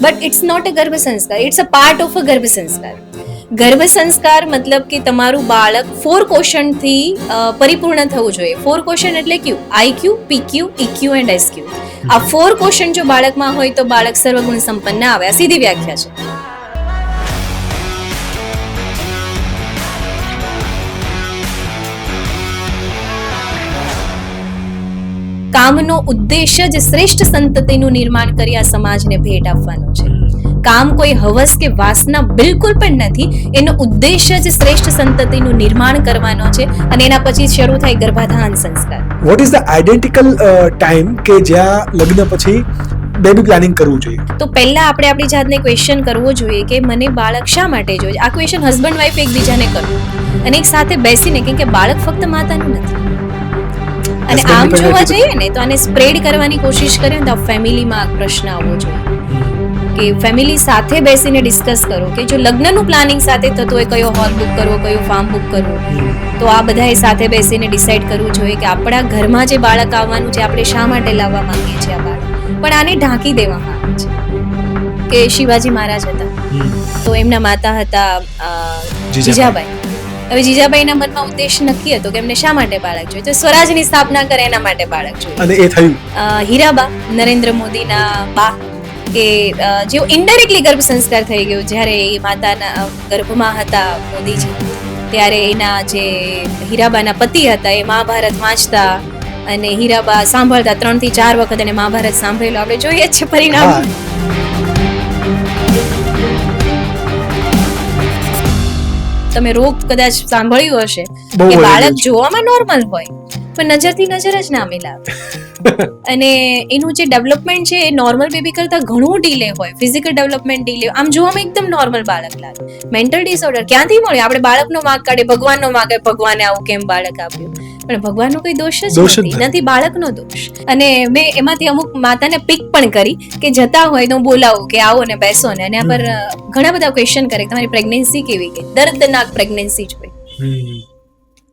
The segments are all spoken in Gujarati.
બટ ઇટ્સ નોટ અ ગર્ભ સંસ્કાર, it's a part of a ગર્ભ સંસ્કાર. ગર્ભ સંસ્કાર મતલબ કે તમારું બાળક 4 ક્વેશ્ચનથી પરિપૂર્ણ થવું જોઈએ. 4 ક્વેશ્ચન એટલે Q? IQ, PQ, EQ and SQ. આ 4 ક્વેશ્ચન જો બાળકમાં હોય તો બાળક સર્વગુણ સંપન્ન આવે. આ સીધી વ્યાખ્યા છે. કામનો ઉદ્દેશ્ય જ શ્રેષ્ઠ સંતતિનું નિર્માણ કરી આ સમાજને ભેટ આપવાનો છે. કામ કોઈ હવસ કે વાસના બિલકુલ પણ નથી. એનો ઉદ્દેશ્ય જ શ્રેષ્ઠ સંતતિનું નિર્માણ કરવાનો છે અને એના પછી શરૂ થાય ગર્ભાધાન સંસ્કાર. What is the identical time કે જ્યાં લગ્ન પછી બેબી પ્લાનિંગ કરવું જોઈએ? તો પહેલા આપણે આપણી જાતને ક્વેશ્ચન કરવો જોઈએ કે મને બાળક શા માટે જોઈએ. આ ક્વેશ્ચન હસબન્ડ વાઈફ એકબીજાને કરવું અને એક સાથે બેસીને, કેમ કે બાળક ફક્ત માતાનું નથી. અને આમ જોવા જઈએ ને તો આને સ્પ્રેડ કરવાની કોશિશ કરીએ તો ફેમિલીમાં પ્રશ્ન આવવો જોઈએ કે ફેમિલી સાથે બેસીને ડિસ્કસ કરો કે જો લગ્નનું પ્લાનિંગ સાથે થતું હોય, કયો હોલ બુક કરવો, કયો ફાર્મ બુક કરવો, તો આ બધાએ સાથે બેસીને ડિસાઈડ કરવું જોઈએ કે આપણા ઘરમાં જે બાળક આવવાનું છે આપણે શા માટે લાવવા માંગીએ છીએ. આ બાળક પણ આને ઢાંકી દેવામાં આવે છે કે શિવાજી મહારાજ હતા તો એમના માતા હતા જીજાબાઈ. હવે જીજાબાઈના મનમાં ઉદ્દેશ નક્કી હતો કે એમને શા માટે બાળક જોઈએ, તો સ્વરાજની સ્થાપના કરે એના માટે બાળક જોઈએ. અને એ થયું. હીરાબા, નરેન્દ્ર મોદીના બા, કે જેઓ ઇનડાયરેક્ટલી ગર્ભ સંસ્કાર થઈ ગયો જ્યારે એ માતાના ગર્ભમાં હતા મોદીજી, ત્યારે એના જે હીરાબાના પતિ હતા એ મહાભારત વાંચતા અને હીરાબા સાંભળતા 3 થી 4 વખત એને મહાભારત સાંભળેલું આપણે જોઈએ જ છે પરિણામ. તમે રોગ કદાચ સાંભળ્યું હશે કે બાળક જોવામાં નોર્મલ હોય પણ નજરથી નજર જ ના મિલાવે અને એનું જે ડેવલપમેન્ટ છે એ નોર્મલ બેબી કરતા ઘણું ડીલે હોય. ફિઝિકલ ડેવલપમેન્ટ ડીલે, આમ જોવામાં એકદમ નોર્મલ બાળક લાગે. મેન્ટલ ડિસઓર્ડર ક્યાંથી મળે? આપણે બાળકનો વાંક કાઢે, ભગવાનનો વાંક, ભગવાને આવું કેમ બાળક આપ્યું, પણ ભગવાનનો કોઈ દોષ જ નથી, બાળકનો દોષ. અને મેં એમાંથી અમુક માતાને પિક પણ કરી કે જતા હોય તો હું બોલાવું કે આવો ને બેસો ને, અને આ પર ઘણા બધા ક્વેશ્ચન કરે તમારી પ્રેગ્નન્સી કેવી ગઈ. દર્દનાક પ્રેગ્નન્સી જ હોય.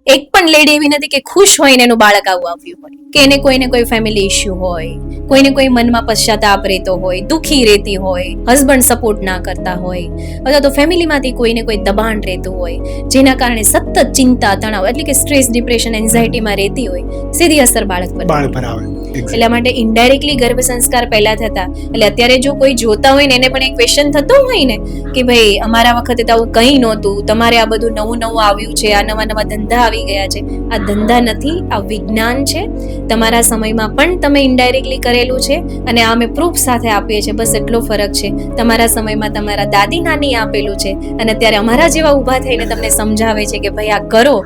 એક પણ લેડી એવી નથી કે ખુશ હોય ને એનું બાળક આવું આવ્યું હોય, કે એને કોઈને કોઈ ફેમિલી ઇશ્યુ હોય, કોઈને કોઈ મનમાં પશ્ચાતાપ રહેતો હોય, દુખી રહેતી હોય, હસબન્ડ સપોર્ટ ના કરતા હોય, અથવા તો ફેમિલીમાંથી કોઈને કોઈ દબાણ રહેતું હોય જેના કારણે સતત ચિંતા, તણાવ એટલે કે સ્ટ્રેસ, ડિપ્રેશન, એન્ઝાયટીમાં રહેતી હોય, સીધી અસર બાળક પર આવે. એટલા માટે ઇનડાયરેક્ટલી ગર્ભ સંસ્કાર પહેલા થતા. એટલે અત્યારે જો કોઈ જોતા હોય ને એને પણ એક ક્વેશ્ચન થતો હોય ને કે ભાઈ અમારા વખતે તો આવું કંઈ નહોતું, તમારે આ બધું નવું નવું આવ્યું છે, આ નવા નવા ધંધા આવી ગયા છે. આ ધંધા નથી, આ વિજ્ઞાન છે. તમારા સમયમાં પણ તમે ઇનડાયરેક્ટલી કરેલું છે અને આ અમે પ્રૂફ સાથે આપીએ છીએ. બસ એટલો ફરક છે. તમારા સમયમાં તમારા દાદી નાની આપેલું છે અને અત્યારે અમારા જેવા ઊભા થઈને તમને સમજાવે છે કે ભાઈ આ કરો.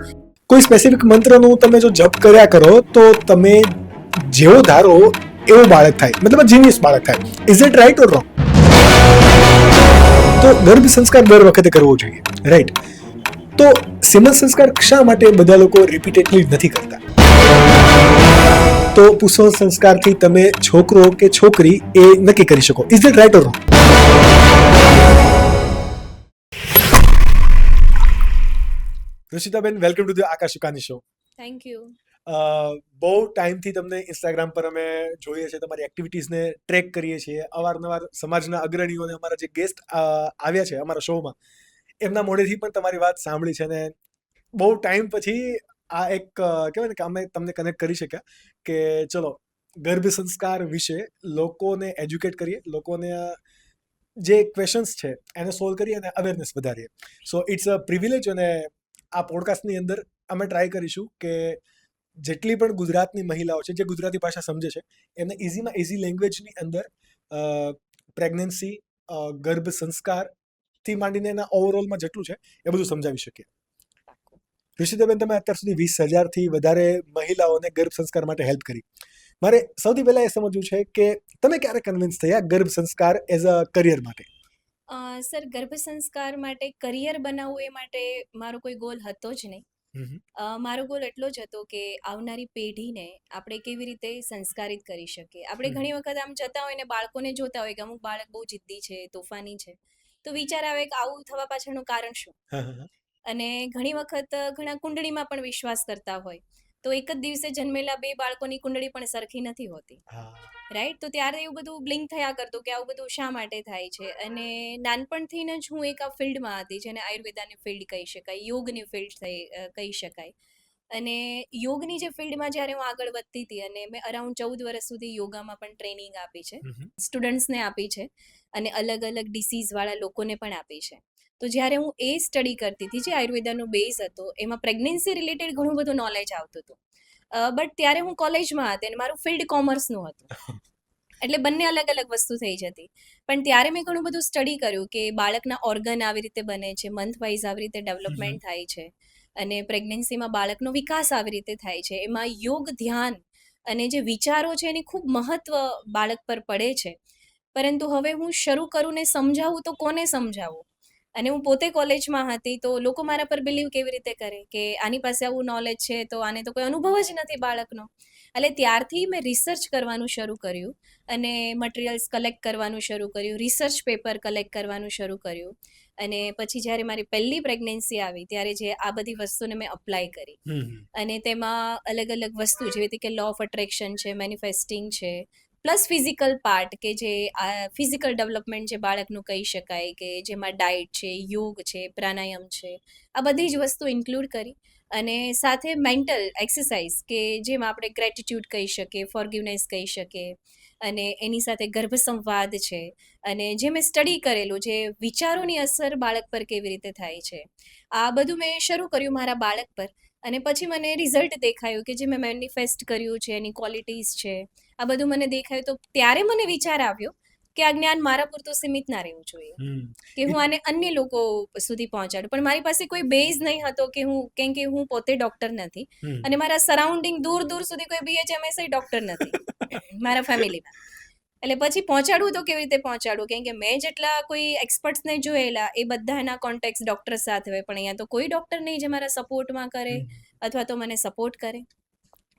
કોઈ સ્પેસિફિક મંત્રનું તમે જો જપ કર્યા કરો તો તમે જેવો ધારો એવો બાળક થાય, મતલબ જીનિયસ બાળક થાય. Is it right or wrong? તો ગર્ભ સંસ્કાર દર વખતે કરવો જોઈએ, રાઈટ? તો સિમલ સંસ્કાર શા માટે બધા લોકો રિપીટેડલી નથી કરતા? તો પુષ્પ સંસ્કારથી તમે છોકરો કે છોકરી એ નક્કી કરી શકો. Is it right or wrong? ઋષિતાબેન, welcome to the Aakash Sukani show. Thank you. બહુ ટાઈમથી તમને ઇન્સ્ટાગ્રામ પર અમે જોઈએ છીએ, તમારી એક્ટિવિટીઝને ટ્રેક કરીએ છીએ. અવારનવાર સમાજના અગ્રણીઓને અમારા જે ગેસ્ટ આવ્યા છે અમારા શોમાં, એમના મોઢેથી પણ તમારી વાત સાંભળી છે. અને બહુ ટાઈમ પછી આ એક કહેવાય ને કે અમે તમને કનેક્ટ કરી શક્યા કે ચલો ગર્ભ સંસ્કાર વિશે લોકોને એજ્યુકેટ કરીએ, લોકોને જે ક્વેશ્ચન્સ છે એને સોલ્વ કરીએ અને અવેરનેસ વધારીએ. So it's a privilege. અને આ પોડકાસ્ટની અંદર અમે ટ્રાય કરીશું કે જેટલી પણ ગુજરાતની મહિલાઓ છે જે ગુજરાતી ભાષા સમજે છે એમને ઇઝીમાં ઇઝી લેંગ્વેજની અંદર પ્રેગ્નન્સી, ગર્ભ સંસ્કારથી માંડીને એના ઓવરઓલમાં જેટલું છે એ બધું સમજાવી શકીએ. ઋષિતાબેન, તમે અત્યાર સુધી 20,000થી વધારે મહિલાઓને ગર્ભ સંસ્કાર માટે હેલ્પ કરી. મારે સૌથી પહેલા એ સમજવું છે કે તમે ક્યારે કન્વિન્સ થયા ગર્ભ સંસ્કાર એઝ અ કરિયર માટે? સર, ગર્ભ સંસ્કાર માટે કરિયર બનાવવું એ માટે મારો કોઈ ગોલ હતો જ નહીં. મારો ગોલ એટલો જ હતો કે આવનારી પેઢીને આપણે કેવી રીતે સંસ્કારિત કરી શકીએ. આપણે ઘણી વખત આમ જતા હોય ને બાળકોને જોતા હોય કે અમુક બાળક બહુ જિદ્દી છે, તોફાની છે, તો વિચાર આવે કે આવું થવા પાછળનું કારણ શું. અને ઘણી વખત ઘણા કુંડળીમાં પણ વિશ્વાસ કરતા હોય તો એક જ દિવસે જન્મેલા બે બાળકોની કુંડળી પણ સરખી નથી હોતી, હા રાઈટ? તો ત્યારે એવું બધું બ્લિંક થયા કરતું કે આવું બધું શા માટે થાય છે. અને નાનપણથી જ હું એક આ ફિલ્ડમાં હતી, જેને આયુર્વેદાની ફિલ્ડ કહી શકાય, યોગની ફિલ્ડ કહી શકાય. અને યોગની જે ફિલ્ડમાં જ્યારે હું આગળ વધતી હતી, અને મેં અરાઉન્ડ 14 વર્ષ સુધી યોગામાં પણ ટ્રેનિંગ આપી છે, સ્ટુડન્ટ્સને આપી છે, અને અલગ અલગ ડિસીઝવાળા લોકોને પણ આપી છે. તો જ્યારે હું એ સ્ટડી કરતી હતી, જે આયુર્વેદાનો બેઝ હતો, એમાં પ્રેગ્નન્સી રિલેટેડ ઘણું બધું નોલેજ આવતું હતું. બટ ત્યારે હું કોલેજમાં હતી અને મારું ફિલ્ડ કોમર્સનું હતું, એટલે બંને અલગ અલગ વસ્તુ થઈ જતી. પણ ત્યારે મેં ઘણું બધું સ્ટડી કર્યું કે બાળકના ઓર્ગન આવી રીતે બને છે, મંથ વાઇઝ આવી રીતે ડેવલપમેન્ટ થાય છે, અને પ્રેગ્નન્સીમાં બાળકનો વિકાસ આવી રીતે થાય છે. એમાં યોગ, ધ્યાન અને જે વિચારો છે એની ખૂબ મહત્વ બાળક પર પડે છે. પરંતુ હવે હું શરૂ કરું ને સમજાવું તો કોને સમજાવું? અને હું પોતે કોલેજમાં હતી, તો લોકો મારા પર બિલીવ કેવી રીતે કરે કે આની પાસે આવું નોલેજ છે તો આને તો કોઈ અનુભવ જ નથી બાળકનો. એટલે ત્યારથી મેં રિસર્ચ કરવાનું શરૂ કર્યું, અને મટીરિયલ્સ કલેક્ટ કરવાનું શરૂ કર્યું, રિસર્ચ પેપર કલેક્ટ કરવાનું શરૂ કર્યું. અને પછી જ્યારે મારી પહેલી પ્રેગ્નન્સી આવી ત્યારે જે આ બધી વસ્તુને મેં અપ્લાય કરી, અને તેમાં અલગ અલગ વસ્તુ જેવી રીતે કે લો ઓફ અટ્રેક્શન છે, મેનિફેસ્ટિંગ છે, પ્લસ ફિઝિકલ પાર્ટ કે જે ફિઝિકલ ડેવલપમેન્ટ જે બાળકનું કહી શકાય, કે જેમાં ડાયટ છે, યોગ છે, પ્રાણાયામ છે, આ બધી જ વસ્તુ ઇન્ક્લુડ કરી. અને સાથે મેન્ટલ એક્સરસાઇઝ કે જેમાં આપણે ગ્રેટિટ્યૂડ કહી શકીએ, ફોરગિવનેસ કહી શકીએ, અને એની સાથે ગર્ભ સંવાદ છે, અને જે મેં સ્ટડી કરેલું, જે વિચારોની અસર બાળક પર કેવી રીતે થાય છે, આ બધું મેં શરૂ કર્યું મારા બાળક પર. અને પછી મને રિઝલ્ટ દેખાયું કે જે મેં મેનિફેસ્ટ કર્યું છે, એની ક્વોલિટીઝ છે, આ બધું મને દેખાયું. તો ત્યારે મને વિચાર આવ્યો કે આ જ્ઞાન મારા પૂરતું સીમિત ના રહેવું જોઈએ, કે હું આને અન્ય લોકો સુધી પહોંચાડું. પણ મારી પાસે કોઈ બેઝ નહીં હતો, કે કેમ કે હું પોતે ડોક્ટર નથી, અને મારા સરાઉન્ડિંગ દૂર દૂર સુધી કોઈ BHMS ડોક્ટર નથી મારા ફેમિલીમાં. એટલે પછી પહોંચાડવું તો કેવી રીતે પહોંચાડવું? કેમ કે મેં જેટલા કોઈ એક્સપર્ટ્સને જોયેલા એ બધાના કોન્ટેક્ટ ડોક્ટર સાથે હોય, પણ અહીંયા તો કોઈ ડોક્ટર નહીં જે મારા સપોર્ટમાં કરે અથવા તો મને સપોર્ટ કરે.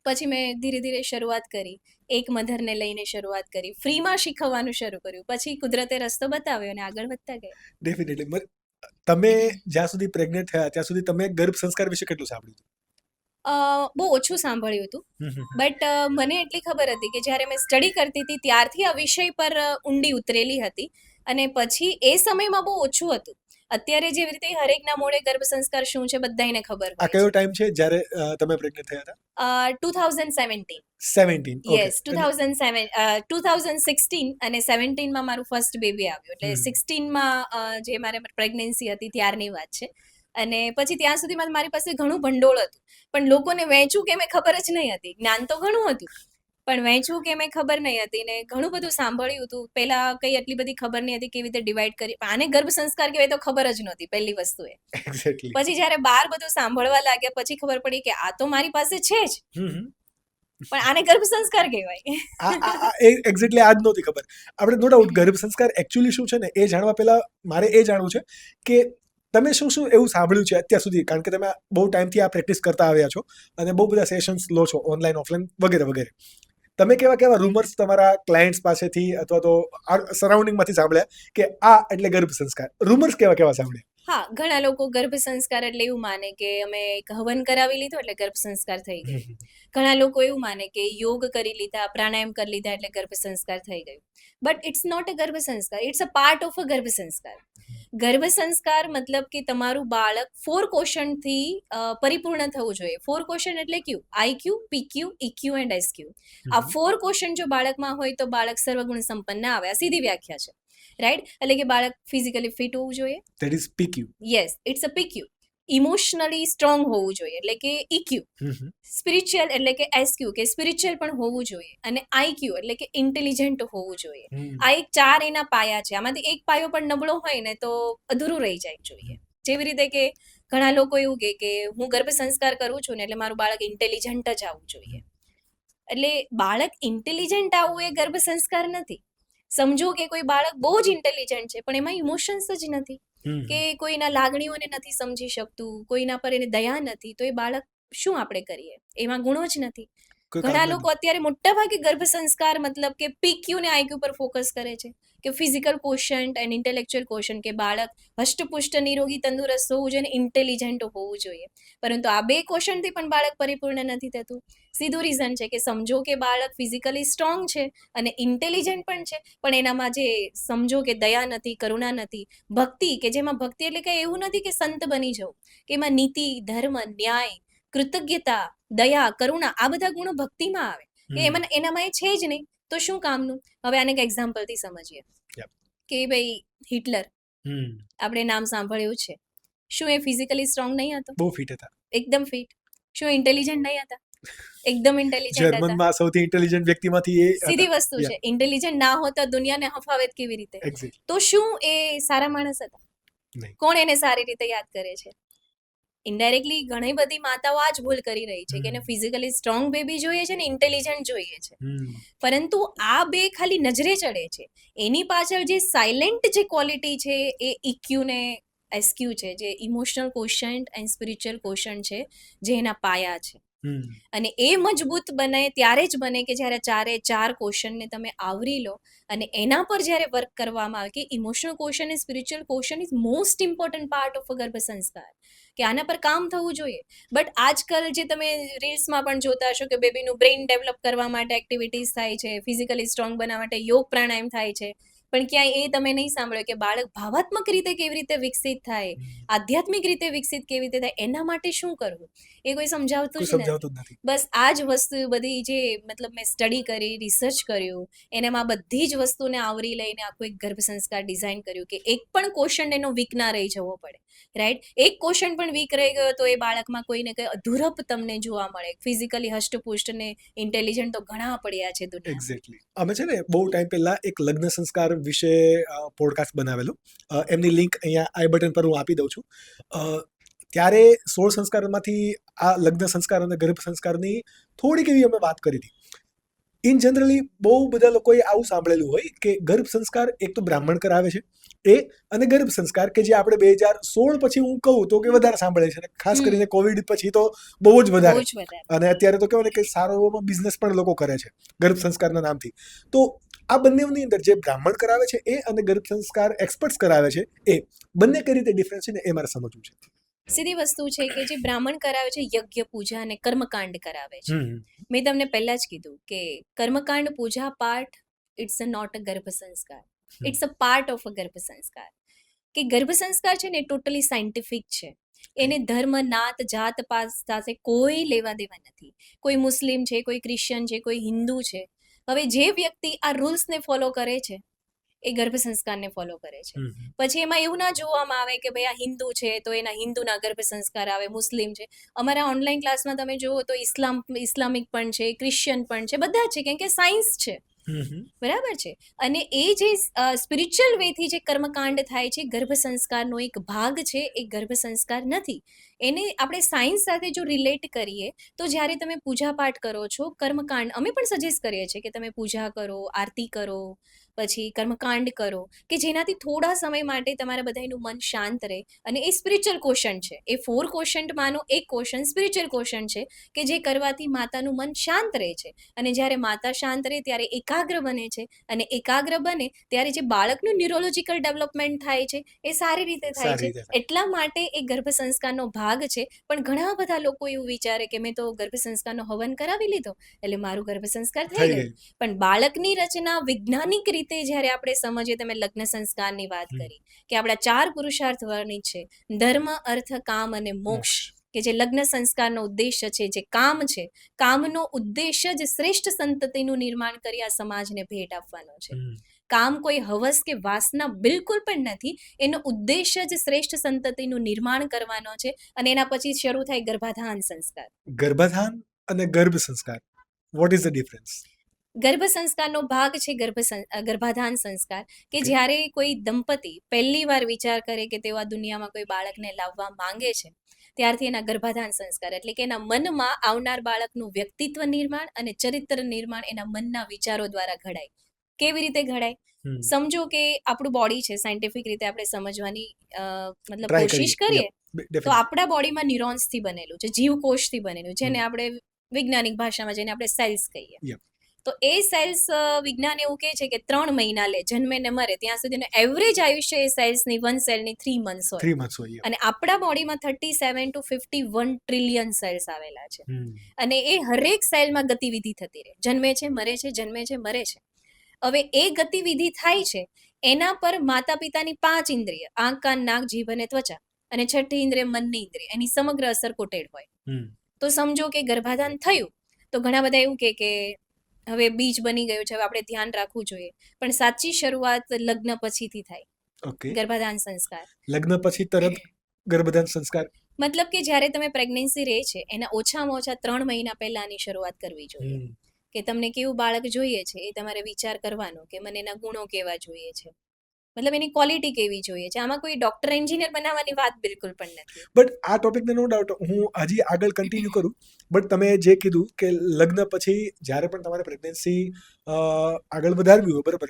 પછી મેં ધીરે ધીરે શરૂઆત કરી, એક મધરને લઈને શરૂઆત કરી, ફ્રીમાં શીખવવાનું શરૂ કર્યું. પછી કુદરતે રસ્તો બતાવ્યો અને આગળ વધતા ગયા. ડેફિનેટલી. તમે જ્યાં સુધી પ્રેગ્નેન્ટ થયા ત્યાં સુધી તમે ગર્ભ સંસ્કાર વિશે કેટલું સાંભળ્યું હતું? બહુ ઓછું સાંભળ્યું હતું, બટ મને એટલી ખબર હતી કે જ્યારે મેં સ્ટડી કરતી હતી ત્યારથી આ વિષય પર ઊંડી ઉતરેલી હતી. અને પછી એ સમયમાં બહુ ઓછું હતું. અત્યારે જેવી રીતે હરેકના મોઢે ગર્ભ સંસ્કાર શું છે બધાને ખબર આ હોય કયો છે. ટાઈમ છે જ્યારે તમે પ્રેગ્નેન્ટ થયા હતા? 2017. 17. યસ, 2016 અને 17માં મારું ફર્સ્ટ બેબી આવ્યું. એટલે 16માં જે મારે પ્રેગ્નન્સી હતી ત્યારની વાત છે. અને પછી ત્યાં સુધીમાં મારી પાસે ઘણું ભંડોળ હતું, પણ લોકોને વહેંચવું કે મેં ખબર જ નહીં હતી. જ્ઞાન તો ઘણું હતું, પણ વહેંચવું કે મેં ખબર નહીં હતી. ને ઘણું બધું સાંભળ્યું હતું. પહેલા કંઈ એટલી બધી ખબર નહીં હતી કેવી રીતે ડિવાઈડ કરી. આને ગર્ભ સંસ્કાર કહેવાય તો ખબર જ નહોતી પહેલી વસ્તુ એ. એક્ઝેક્ટલી. પછી જ્યારે બહાર બધું સાંભળવા લાગ્યા પછી ખબર પડી કે આ તો મારી પાસે છે જ, પણ આને ગર્ભ સંસ્કાર કહેવાય. એક્ઝેક્ટલી આ જ નહોતી ખબર. આપણે નો ડાઉટ ગર્ભ સંસ્કાર એકચ્યુઅલી શું છે ને એ જાણવા પહેલા મારે એ જાણવું છે કે તમે શું શું એવું સાંભળ્યું છે અત્યાર સુધી, કારણ કે તમે બહુ ટાઈમથી આ પ્રેક્ટિસ કરતા આવ્યા છો અને બહુ બધા સેશન્સ લો છો ઓનલાઈન ઓફલાઈન વગેરે વગેરે. તમે કેવા કેવા રૂમર્સ તમારા ક્લાયન્ટ્સ પાસેથી અથવા તો સરાઉન્ડિંગમાંથી સાંભળ્યા કે આ એટલે ગર્ભ સંસ્કાર? રૂમર્સ કેવા કેવા સાંભળ્યા? હા, ઘણા લોકો ગર્ભ સંસ્કાર એટલે એવું માને કે અમે એક હવન કરાવી લીધો એટલે ગર્ભ સંસ્કાર થઈ ગયો. ઘણા લોકો એવું માને કે યોગ કરી લીધા, પ્રાણાયામ કરી લીધા એટલે ગર્ભ સંસ્કાર થઈ ગયું. બટ ઇટ્સ નોટ અ ગર્ભ સંસ્કાર, it's a part of a ગર્ભ સંસ્કાર. ગર્ભ સંસ્કાર મતલબ કે તમારું બાળક 4 ક્વેશ્ચનથી પરિપૂર્ણ થવું જોઈએ. 4 ક્વેશ્ચન એટલે ક્યુ? IQ, PQ, EQ and SQ. આ 4 ક્વેશ્ચન જો બાળકમાં હોય તો બાળક સર્વગુણ સંપન્ન આવે. આ સીધી વ્યાખ્યા છે, રાઈટ? એટલે કે બાળક ફિઝિકલી ફિટ હોવું જોઈએ. That is PQ. Yes, it's a PQ. Emotionally strong હોવું જોઈએ એટલે કે EQ. સ્પિરિચ્યુઅલ એટલે કે SQ, કે સ્પિરિચ્યુઅલ પણ હોવું જોઈએ. અને IQ એટલે કે ઇન્ટેલિજન્ટ હોવું જોઈએ. આ એક 4 એના પાયા છે. આમાંથી એક પાયો પણ નબળો હોય ને તો અધૂરું રહી જાય જોઈએ. જેવી રીતે કે ઘણા લોકો એવું કે હું ગર્ભ સંસ્કાર કરું છું ને એટલે મારું બાળક ઇન્ટેલિજન્ટ જ આવવું જોઈએ. એટલે બાળક ઇન્ટેલિજન્ટ આવવું એ ગર્ભ સંસ્કાર નથી. સમજો કે કોઈ બાળક બહુ જ ઇન્ટેલિજન્ટ છે પણ એમાં ઇમોશન્સ જ નથી, કે કોઈના લાગણીઓને નથી સમજી શકતું, કોઈના પર એને દયા નથી, તો એ બાળક શું આપણે કરીએ? એમાં ગુણો જ નથી. ઘણા લોકો અત્યારે મોટા ભાગે ગર્ભ સંસ્કાર મતલબ કે પીક્યુ ને આઈક્યુ પર ફોકસ કરે છે કે physical quotient and intellectual quotient કે બાળક હષ્ટપુષ્ટ નિરોગી તંદુરસ્ત હોવું જોઈએ અને ઇન્ટેલિજન્ટ હોવું જોઈએ, પરંતુ આ બે કોશન્ટથી પણ બાળક પરિપૂર્ણ નથી થતું. સીધું રીઝન છે કે સમજો કે બાળક ફિઝિકલી સ્ટ્રોંગ છે અને ઇન્ટેલિજન્ટ પણ છે, પણ એનામાં જે સમજો કે દયા નથી, કરુણા નથી, ભક્તિ, કે જેમાં ભક્તિ એટલે કે એવું નથી કે સંત બની જવું, કે એમાં નીતિ, ધર્મ, ન્યાય, કૃતજ્ઞતા, દયા, કરુણા આ બધા ગુણો ભક્તિમાં આવે, કે એનામાં એ છે જ નહીં તો શું કામનું. હવે આને એક એક્ઝામ્પલથી સમજીએ કે ભાઈ હિટલર, આપણે નામ સાંભળ્યું છે, શું એ ફિઝિકલી સ્ટ્રોંગ નહીં હતો? બહુ ફિટ હતા, એકદમ ફિટ. શું ઇન્ટેલિજન્ટ નહીં હતા? એકદમ ઇન્ટેલિજન્ટ હતા. જર્મનમાં સૌથી ઇન્ટેલિજન્ટ વ્યક્તિમાંથી એ સીધી વસ્તુ છે, ઇન્ટેલિજન્ટ ના હોતા દુનિયાને હફાવે કેવી રીતે? તો શું એ સારા માણસ હતા? કોણ એને સારી રીતે યાદ કરે છે? ઇનડાયરેક્ટલી ઘણી બધી માતાઓ આ જ ભૂલ કરી રહી છે કે એને ફિઝિકલી સ્ટ્રોંગ બેબી જોઈએ છે ને ઇન્ટેલિજન્ટ જોઈએ છે, પરંતુ આ બે ખાલી નજરે ચડે છે. એની પાછળ જે સાયલેન્ટ જે ક્વોલિટી છે એ ઇક્યુ ને એસક્યુ છે, જે emotional quotient and spiritual quotient છે, જે એના પાયા છે. અને એ મજબૂત બને ત્યારે જ બને કે જ્યારે ચારે ચાર કોશનને તમે આવરી લો અને એના પર જ્યારે વર્ક કરવામાં આવે કે ઇમોશનલ કોશન અને spiritual caution is most important part of a ગર્ભ સંસ્કાર, કે આના પર કામ થવું જોઈએ. બટ આજકાલ જે તમે રીલ્સમાં પણ જોતા હશો કે બેબીનું બ્રેઇન ડેવલપ કરવા માટે એક્ટિવિટીઝ થાય છે, ફિઝિકલી સ્ટ્રોંગ બનાવવા માટે યોગ પ્રાણાયામ થાય છે, પણ ક્યાંય એ તમે નહીં સાંભળ્યો કે બાળક ભાવાત્મક રીતે કેવી રીતે વિકસિત થાય, આધ્યાત્મિક રીતે વિકસિત કેવી રીતે થાય, એના માટે શું કરવું એ કોઈ સમજાવતું જ નથી. બસ આ જ વસ્તુ બધી જે મતલબ મેં સ્ટડી કરી, રિસર્ચ કર્યું, એનામાં બધી જ વસ્તુને આવરી લઈને આખું એક ગર્ભ સંસ્કાર ડિઝાઇન કર્યું કે એક પણ ક્વેશ્ચન એનો વીક ના રહી જવો પડે, રાઈટ? એક ક્વેશ્ચન પણ વીક રહી ગયો તો એ બાળકમાં કોઈને કંઈ અધૂરપ તમને જોવા મળે. ફિઝિકલી હષ્ટપુષ્ટ ને ઇન્ટેલિજન્ટ તો ઘણા પડ્યા છે દુનિયામાં. એક્ઝેક્ટલી. અમે છે ને બહુ ટાઈમ પહેલા એક લગ્ન સંસ્કાર વિશે પોડકાસ્ટ બનાવેલું, એમની લિંક અહીંયા આઈ બટન પર હું આપી દઉં છું. ત્યારે 16 સંસ્કારોમાંથી આ લગ્ન સંસ્કાર અને ગર્ભ સંસ્કારની થોડીક એવી અમે વાત કરી હતી. ઇન જનરલી બહુ બધા લોકોએ આવું સાંભળેલું હોય કે ગર્ભ સંસ્કાર એક તો બ્રાહ્મણ કરાવે છે એ, અને ગર્ભ સંસ્કાર કે જે આપણે 2016 પછી હું કહું તો કે વધારે સાંભળે છે, ખાસ કરીને કોવિડ પછી તો બહુ જ વધારે, અને અત્યારે તો કહેવાય ને કે સારો એવો બિઝનેસ પણ લોકો કરે છે ગર્ભ સંસ્કારના નામથી. તો આ બંનેની અંદર જે બ્રાહ્મણ કરાવે છે એ અને ગર્ભ સંસ્કાર એક્સપર્ટ્સ કરાવે છે એ બંને કઈ રીતે ડિફરન્સ છે ને એ મારે સમજવું છે. સીધી વસ્તુ છે કે જે બ્રાહ્મણ કરાવે છે યજ્ઞ, પૂજા અને કર્મકાંડ કરાવે છે. મેં તમને પહેલા જ કીધું કે કર્મકાંડ, પૂજા પાઠ ઇટ્સ અ નોટ અ ગર્ભ સંસ્કાર, it's a part of a ગર્ભ સંસ્કાર. કે ગર્ભ સંસ્કાર છે ને ટોટલી સાયન્ટિફિક છે, એને ધર્મ, નાત, જાત પાત સાથે કોઈ લેવા દેવા નથી. કોઈ મુસ્લિમ છે, કોઈ ક્રિશ્ચિયન છે, કોઈ હિન્દુ છે. હવે જે વ્યક્તિ આ રૂલ્સને ફોલો કરે છે એ ગર્ભ સંસ્કારને ફોલો કરે છે. પછી એમાં એવું ના જોવામાં આવે કે ભાઈ આ હિન્દુ છે તો એના હિન્દુના ગર્ભ સંસ્કાર આવે, મુસ્લિમ છે. અમારા ઓનલાઈન ક્લાસમાં તમે જુઓ તો ઇસ્લામિક પણ છે, ક્રિશ્ચિયન પણ છે, બધા છે, કેમ કે સાયન્સ છે, બરાબર છે. અને એ જે સ્પિરિચ્યુઅલ વેથી જે કર્મકાંડ થાય છે, ગર્ભ સંસ્કારનો એક ભાગ છે, એ ગર્ભ સંસ્કાર નથી. એને આપણે સાયન્સ સાથે જો રિલેટ કરીએ તો જ્યારે તમે પૂજા પાઠ કરો છો, કર્મકાંડ અમે પણ સજેસ્ટ કરીએ છીએ કે તમે પૂજા કરો, આરતી કરો, પછી કર્મકાંડ કરો, કે જેનાથી થોડા સમય માટે તમારા બધાનું મન શાંત રહે. અને એ સ્પિરિચ્યુઅલ ક્વેશ્ચન છે, એ 4 ક્વેશ્ચનમાંનો એક ક્વેશ્ચન સ્પિરિચ્યુઅલ ક્વેશ્ચન છે કે જે કરવાથી માતાનું મન શાંત રહે છે. અને જ્યારે માતા શાંત રહે ત્યારે એકાગ્ર બને છે, અને એકાગ્ર બને ત્યારે જે બાળકનું ન્યુરોલોજીકલ ડેવલપમેન્ટ થાય છે એ સારી રીતે થાય છે. એટલા માટે એ ગર્ભ સંસ્કારનો ભાગ છે. પણ ઘણા બધા લોકો એવું વિચારે કે મેં તો ગર્ભ સંસ્કારનો હવન કરાવી લીધો એટલે મારું ગર્ભ સંસ્કાર થઈ ગયું. પણ બાળકની રચના વૈજ્ઞાનિક રીતે જ્યારે આપણે સમજીએ, તમે લગ્ન સંસ્કારની વાત કરી કે આપણા 4 પુરુષાર્થ વર્ણિત છે, ધર્મ, અર્થ, કામ અને મોક્ષ, કે જે લગ્ન સંસ્કારનો ઉદ્દેશ્ય છે, જે કામ છે, કામનો ઉદ્દેશ્ય જ શ્રેષ્ઠ સંતતિનું નિર્માણ કરી આ સમાજને ભેટ આપવાનો છે. કામ કોઈ હવસ કે વાસના બિલકુલ પણ નથી, એનો ઉદ્દેશ્ય જ શ્રેષ્ઠ સંતતિનું નિર્માણ કરવાનો છે. અને એના પછી શરૂ થાય ગર્ભાધાન સંસ્કાર. ગર્ભાધાન અને ગર્ભ સંસ્કાર, વોટ ઇઝ ધ ડિફરન્સ? ગર્ભ સંસ્કારનો ભાગ છે ગર્ભાધાન સંસ્કાર, કે જ્યારે કોઈ દંપતી પહેલી વાર વિચાર કરે કે તેઓ આ દુનિયામાં કોઈ બાળકને લાવવા માંગે છે, ત્યારથી એના ગર્ભાધાન સંસ્કાર એટલે કે એના મનમાં આવનાર બાળકનું વ્યક્તિત્વ નિર્માણ અને ચરિત્ર નિર્માણ એના મનના વિચારો દ્વારા ઘડાય. કેવી રીતે ઘડાય? સમજો કે આપણું બોડી છે, સાયન્ટિફિક રીતે આપણે સમજવાની મતલબ કોશિશ કરીએ તો આપણા બોડીમાં ન્યુરોન્સથી બનેલું છે, જીવકોષથી બનેલું, જેને આપણે વૈજ્ઞાનિક ભાષામાં જેને આપણે સેલ્સ કહીએ. Yep. તો એ સેલ્સ વિજ્ઞાન એવું કહે છે કે 3 મહિના લે, જન્મે ને મરે ત્યાં સુધીનું એવરેજ આયુષ્ય એ સેલ્સની 1 સેલની 3 મંથ્સ હોય. 3 months હોય. અને આપણા બોડીમાં 37 to 51 ટ્રિલિયન સેલ્સ આવેલા છે. હમ. અને એ હરેક સેલમાં ગતિવિધિ થતી રહે, જન્મે છે, મરે છે, જન્મે છે, મરે છે. હવે એ ગતિવિધિ થાય છે એના પર માતા પિતાની 5 ઇન્દ્રિય, આંખ, કાન, નાક, જીભ અને ત્વચા, અને છઠ્ઠી ઇન્દ્રિય મનની ઇન્દ્રિય, એની સમગ્ર અસર કોટેડ હોય. હમ. તો સમજો કે ગર્ભાધાન થયું તો ઘણા બધા એવું કે હવે બીજ બની ગયું છે, હવે આપણે ધ્યાન રાખવું જોઈએ. પણ સાચી શરૂઆત લગ્ન પછીથી થાય. ઓકે. ગર્ભાધાન સંસ્કાર લગ્ન પછી તરત ગર્ભધાન સંસ્કાર. મતલબ કે જ્યારે તમે પ્રેગ્નન્સી રહે છે એના ઓછામાં ઓછા 3 મહિના પહેલા આની શરૂઆત કરવી જોઈએ. હમ. કે તમને કેવું બાળક જોઈએ છે એ તમારે વિચાર કરવાનો કે મને એના ગુણો કેવા જોઈએ છે, મતલબ એની ક્વોલિટી કેવી જોઈએ છે. આમાં કોઈ ડોક્ટર એન્જિનિયર બનાવવાની વાત બિલકુલ પણ નથી. બટ આ ટોપિકને નો ડાઉટ હું હજી આગળ કન્ટિન્યુ કરું, બટ તમે જે કીધું કે લગ્ન પછી જ્યારે પણ તમારે પ્રેગ્નન્સી આગળ વધારવી હોય, બરાબર,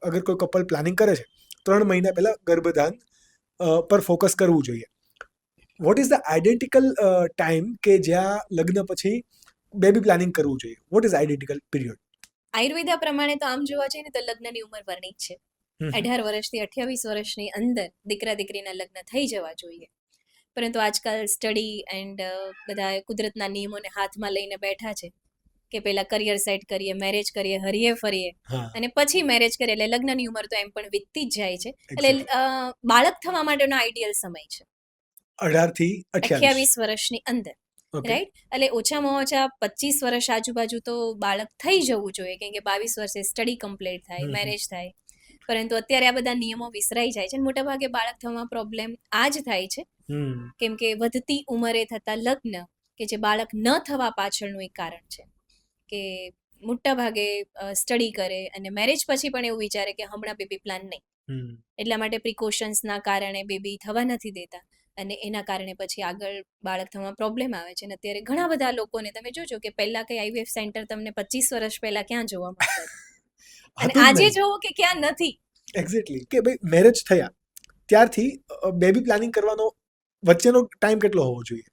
અગર કોઈ કપલ પ્લાનિંગ કરે છે 3 મહિના પહેલા ગર્ભધાન પર ફોકસ કરવું જોઈએ. What is the identical time કે જ્યાં લગ્ન પછી બેબી પ્લાનિંગ કરવું જોઈએ? What is identical period? Ayurveda પ્રમાણે તો આમ જોવા જઈએ ને તો લગ્નની ઉંમર વર્ણિત છે. 18 વર્ષથી 28 વર્ષની અંદર દીકરા દીકરીના લગ્ન થઈ જવા જોઈએ. પરંતુ આજકાલ સ્ટડી એન્ડ બધા કુદરતના નિયમોને હાથમાં લઈને બેઠા છે કે પહેલા કરિયર સેટ કરીએ, મેરેજ કરીએ, હરીએ ફરીએ, અને પછી મેરેજ કરીએ એટલે લગ્નની ઉંમર તો એમ પણ વીતતી જ જાય છે. એટલે બાળક થવા માટેનો આઈડિયલ સમય છે 18 થી 28 વર્ષની અંદર, રાઈટ? એટલે ઓછામાં ઓછા 25 વર્ષ આજુબાજુ તો બાળક થઈ જવું જોઈએ, કેમ કે 22 વર્ષે સ્ટડી કમ્પ્લીટ થાય, મેરેજ થાય. પરંતુ અત્યારે આ બધા નિયમો વિસરાઈ જાય છે. મોટા ભાગે બાળક થવામાં પ્રોબ્લેમ આ જ થાય છે કેમ કે વધતી ઉંમરે થતા લગ્ન કે જે બાળક ન થવા પાછળનું એક કારણ છે કે મોટા ભાગે સ્ટડી કરે અને મેરેજ પછી પણ એવું વિચારે કે હમણાં બેબી પ્લાન નહીં, એટલા માટે પ્રિકોશન્સના કારણે બેબી થવા નથી દેતા, અને એના કારણે પછી આગળ બાળક થવામાં પ્રોબ્લેમ આવે છે. અને અત્યારે ઘણા બધા લોકોને તમે જોજો કે પહેલા કઈ આઈવીએફ સેન્ટર તમને 25 વર્ષ પહેલા ક્યાં જોવા મળતા અને આજે જોવો કે ક્યાં નથી. એક્ઝેક્ટલી, કે ભાઈ મેરેજ થયા ત્યારથી બેબી પ્લાનિંગ કરવાનો વચ્ચેનો ટાઈમ કેટલો હોવો જોઈએ?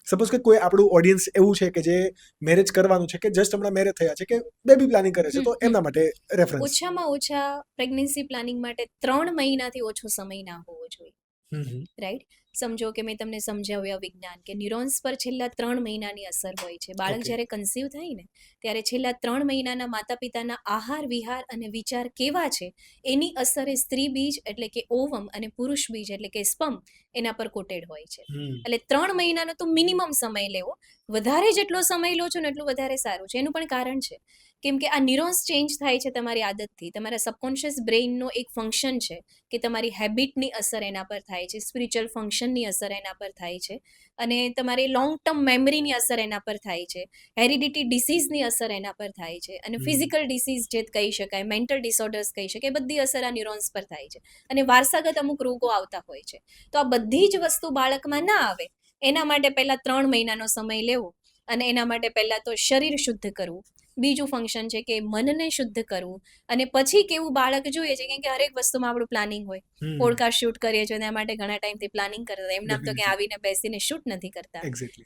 સપોઝ કે કોઈ આપણું ઓડિયન્સ એવું છે કે જે મેરેજ કરવાનું છે, કે જસ્ટ હમણાં મેરેજ થયા છે, કે બેબી પ્લાનિંગ કરે છે, તો એમના માટે રેફરન્સ. ઓછામાં ઓછા પ્રેગ્નન્સી પ્લાનિંગ માટે 3 મહિનાથી ઓછો સમય ના હોવો જોઈએ, રાઈટ? સમજો કે મેં તમને સમજાવ્યા વિજ્ઞાન કે ન્યુરોન્સ પર છેલ્લા 3 મહિનાની અસર હોય છે. બાળક જ્યારે કન્સીવ થાય ને ત્યારે છેલ્લા 3 મહિનાના માતા પિતાના આહાર, વિહાર અને વિચાર કેવા છે એની અસર એ સ્ત્રી બીજ એટલે કે ઓવમ અને પુરુષ બીજ એટલે કે સ્પર્મ એના પર કોટેડ હોય છે. એટલે 3 મહિનાનો તો મિનિમમ સમય લેવો. વધારે જેટલો સમય લો છો ને એટલું વધારે સારું છે. એનું પણ કારણ છે કેમ કે આ ન્યુરોન્સ ચેન્જ થાય છે તમારી આદતથી. તમારા સબકોન્શિયસ બ્રેઇનનો એક ફંક્શન છે કે તમારી હેબિટની અસર એના પર થાય છે, સ્પિરિચ્યુઅલ ફંક્શનની અસર એના પર થાય છે, અને તમારી લોંગ ટર્મ મેમરીની અસર એના પર થાય છે, હેરિડિટી ડિસીઝની અસર એના પર થાય છે, અને ફિઝિકલ ડિસીઝ જે કહી શકાય, મેન્ટલ ડિસઓર્ડર્સ કહી શકાય, બધી અસર આ ન્યુરોન્સ પર થાય છે. અને વારસાગત અમુક રોગો આવતા હોય છે. તો આ બધી જ વસ્તુ બાળકમાં ના આવે એના માટે પહેલા 3 મહિનાનો સમય લેવો, અને એના માટે પહેલા તો શરીર શુદ્ધ કરવું. બીજું ફંક્શન છે કે મનને શુદ્ધ કરવું, અને પછી કેવું બાળક જોઈએ છે, કેમ કે હરેક વસ્તુમાં આપણું પ્લાનિંગ હોય. પોડકાસ્ટ શૂટ કરીએ છીએ એના માટે ઘણા ટાઈમથી પ્લાનિંગ કરતા, એમના તો કે આવીને બેસીને શૂટ નથી કરતા,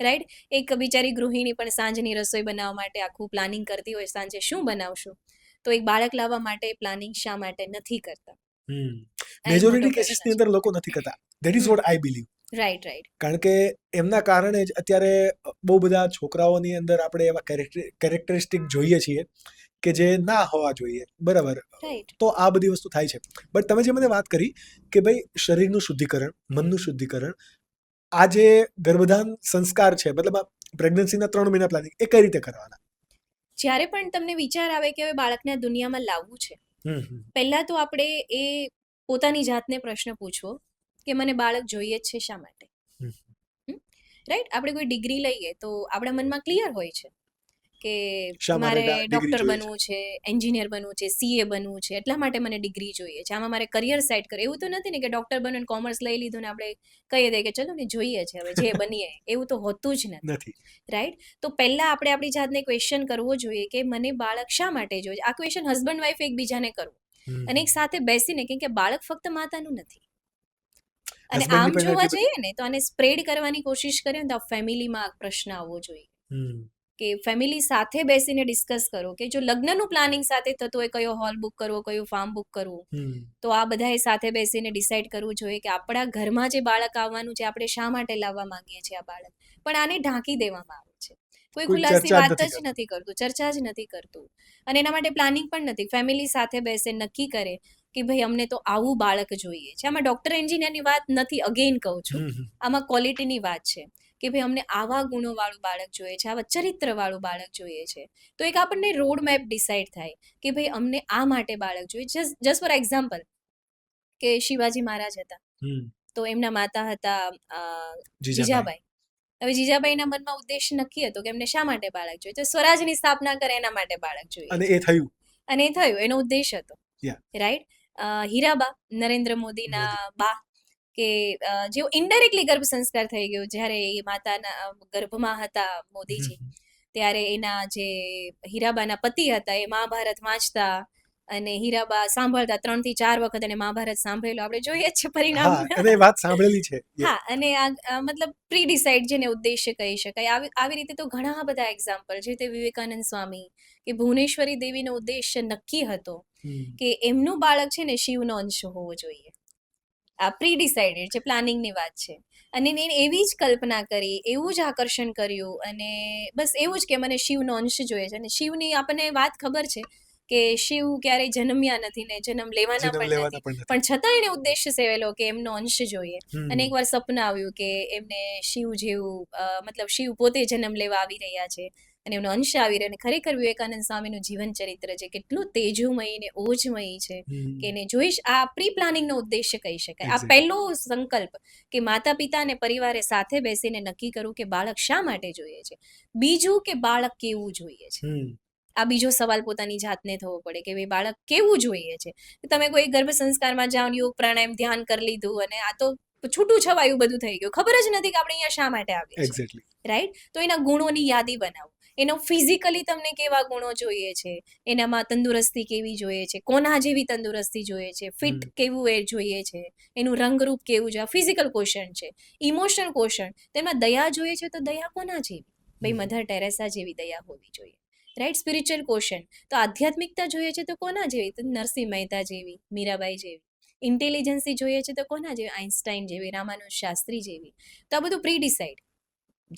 રાઈટ? એક બિચારી ગૃહિણી પણ સાંજની રસોઈ બનાવવા માટે આખું પ્લાનિંગ કરતી હોય, સાંજે શું બનાવશું. તો એક બાળક લાવવા માટે પ્લાનિંગ શા માટે નથી કરતા? મેજોરિટી કેસીસની અંદર લોકો નથી કરતા. That is what I believe. Right. કારણ કે એમના કારણે જ અત્યારે બહુ બધા છોકરાઓની અંદર આપણે એવા કેરેક્ટરિસ્ટિક જોઈએ છીએ કે જે ના હોવા જોઈએ, બરાબર? તો આ બધી વસ્તુ થાય છે. બટ તમે જે મને વાત કરી કે ભાઈ શરીરનું શુદ્ધિકરણ, મનનું શુદ્ધિકરણ, આ જે ગર્ભધાન સંસ્કાર છે, મતલબ પ્રેગ્નન્સીના 3 મહિના પ્લાનિંગ, એ કઈ રીતે કરવાના? જ્યારે પણ તમને વિચાર આવે કે હવે બાળકને આ દુનિયામાં લાવવું છે, પહેલા તો આપણે એ પોતાની જાતને પ્રશ્ન પૂછવો કે મને બાળક જોઈએ જ છે શા માટે, રાઈટ? આપણે કોઈ ડિગ્રી લઈએ તો આપણા મનમાં ક્લિયર હોય છે કે મારે ડોક્ટર બનવું છે, એન્જિનિયર બનવું છે, સીએ બનવું છે, એટલા માટે મને ડિગ્રી જોઈએ છે, આમાં મારે કરિયર સેટ કરે. એવું તો નથી ને કે ડોક્ટર બનવું કોમર્સ લઈ લીધું ને આપણે કહી દઈએ કે ચલો ને જોઈએ છે હવે જે બનીએ, એવું તો હોતું જ નથી, રાઈટ? તો પહેલા આપણે આપણી જાતને ક્વેશ્ચન કરવો જોઈએ કે મને બાળક શા માટે જોઈએ. આ ક્વેશ્ચન હસબન્ડ વાઈફ એકબીજાને કરવું, અને એક સાથે બેસીને, કેમ કે બાળક ફક્ત માતાનું નથી. અને આમ જોવા જઈએ ને તો આને સ્પ્રેડ કરવાની કોશિશ કરીએ ને તો આ ફેમિલીમાં પ્રશ્ન આવવો જોઈએ. કે ફેમિલી સાથે બેસીને ડિસ્કસ કરો કે જો લગ્નનું પ્લાનિંગ સાથે થતું હોય કયો હોલ બુક કરવો કયું ફાર્મ બુક કરવું તો આ બધાએ સાથે બેસીને ડિસાઈડ કરવું જોઈએ કે આપણા ઘરમાં જે બાળક આવવાનું છે આપણે શા માટે લાવવા માંગીએ છીએ આ બાળક પણ આને ઢાંકી દેવામાં આવે છે કોઈ ખુલાસી વાત જ નથી કરતું ચર્ચા જ નથી કરતું અને એના માટે પ્લાનિંગ પણ નથી ફેમિલી સાથે બેસે નક્કી કરે કે ભાઈ અમને તો આવું બાળક જોઈએ છે આમાં ડોક્ટર એન્જિનિયરની વાત નથી અગેન કહું છું આમાં ક્વોલિટીની વાત છે કે ભાઈ અમને આવા ગુણોવાળું બાળક જોઈએ છે આવા ચરિત્રવાળું બાળક જોઈએ છે તો એક આપણને રોડ મેપ ડિસાઈડ થાય કે ભાઈ અમને આ માટે બાળક જોઈએ જસ્ટ ફોર એક્ઝામ્પલ કે શિવાજી મહારાજ હતા તો એમના માતા હતા જીજાબાઈ હવે જીજાબાઈના મનમાં ઉદ્દેશ નક્કી હતો કે એમને શા માટે બાળક જોઈએ તો સ્વરાજની સ્થાપના કરે એના માટે બાળક જોઈએ અને એ થયું એનો ઉદ્દેશ હતો રાઈટ હીરાબા નરેન્દ્ર મોદીના બા કે જેઓ ઇનડાયરેક્ટલી ગર્ભ સંસ્કાર થઈ ગયો જ્યારે એ માતાના ગર્ભમાં હતા મોદીજી ત્યારે એના જે હીરાબાના પતિ હતા એ મહાભારત વાંચતા અને હીરાબા સાંભળતા 3 થી 4 વખત એને મહાભારત સાંભળેલું આપણે જોઈએ છે પરિણામ અને વાત સાંભળેલી છે હા અને આ મતલબ પ્રી ડિસાઇડ જેને ઉદ્દેશ્ય કહી શકાય આવી રીતે તો ઘણા બધા એક્ઝામ્પલ છે તે વિવેકાનંદ સ્વામી કે ભુવનેશ્વરી દેવીનો ઉદ્દેશ્ય નક્કી હતો કે એમનું બાળક છે ને શિવનો અંશ હોવો જોઈએ આ પ્રી ડિસાઇડેડ છે પ્લાનિંગની વાત છે અને એને એવી જ કલ્પના કરી એવું જ આકર્ષણ કર્યું અને બસ એવું જ કે મને શિવનો અંશ જોઈએ છે અને શિવની આપણને વાત ખબર છે કે શિવ ક્યારેય જન્મ્યા નથી ને જન્મ લેવાના પણ નથી પણ છતાં એને ઉદ્દેશ્ય સેવેલો કે એમનો અંશ જોઈએ અને એકવાર સપનું આવ્યું કે એમને શિવ જેવું મતલબ શિવ પોતે જન્મ લેવા આવી રહ્યા છે અને એમનો અંશ આવી રહ્યો અને ખરેખર વિવેકાનંદ સ્વામીનું જીવન ચરિત્ર છે કેટલું તેજોમય ને ઓજમય છે કે એને જોઈશ આ પ્રી પ્લાનિંગનો ઉદ્દેશ્ય કહી શકાય આ પહેલો સંકલ્પ કે માતા પિતા અને પરિવારે સાથે બેસીને નક્કી કરવું કે બાળક શા માટે જોઈએ છે બીજું કે બાળક કેવું જોઈએ છે આ બીજો સવાલ પોતાની જાતને થવો પડે કે ભાઈ બાળક કેવું જોઈએ છે તમે કોઈ ગર્ભ સંસ્કારમાં જાઓ યોગ પ્રાણાયામ ધ્યાન કરી લીધું અને આ તો છૂટું છવાયું બધું થઈ ગયું ખબર જ નથી કે આપણે અહીંયા શા માટે આવીએ છીએ રાઈટ તો એના ગુણોની યાદી બનાવો એનો ફિઝિકલી તમને કેવા ગુણો જોઈએ છે એનામાં તંદુરસ્તી કેવી જોઈએ છે કોના જેવી તંદુરસ્તી જોઈએ છે ફિટ કેવું એ જોઈએ છે એનું રંગરૂપ કેવું છે ફિઝિકલ ક્વેશ્ચન છે ઇમોશનલ ક્વેશ્ચન તેમાં દયા જોઈએ છે તો દયા કોના જેવી ભાઈ મધર ટેરેસા જેવી દયા હોવી જોઈએ રાઈટ સ્પિરિચ્યુઅલ ક્વેશ્ચન તો આધ્યાત્મિકતા જોઈએ છે તો કોના જેવી તો નરસિંહ મહેતા જેવી મીરાબાઈ જેવી ઇન્ટેલિજન્સી જોઈએ છે તો કોના જેવી આઇન્સ્ટાઈન જેવી રામાનુજ શાસ્ત્રી જેવી તો આ બધું પ્રી ડિસાઇડ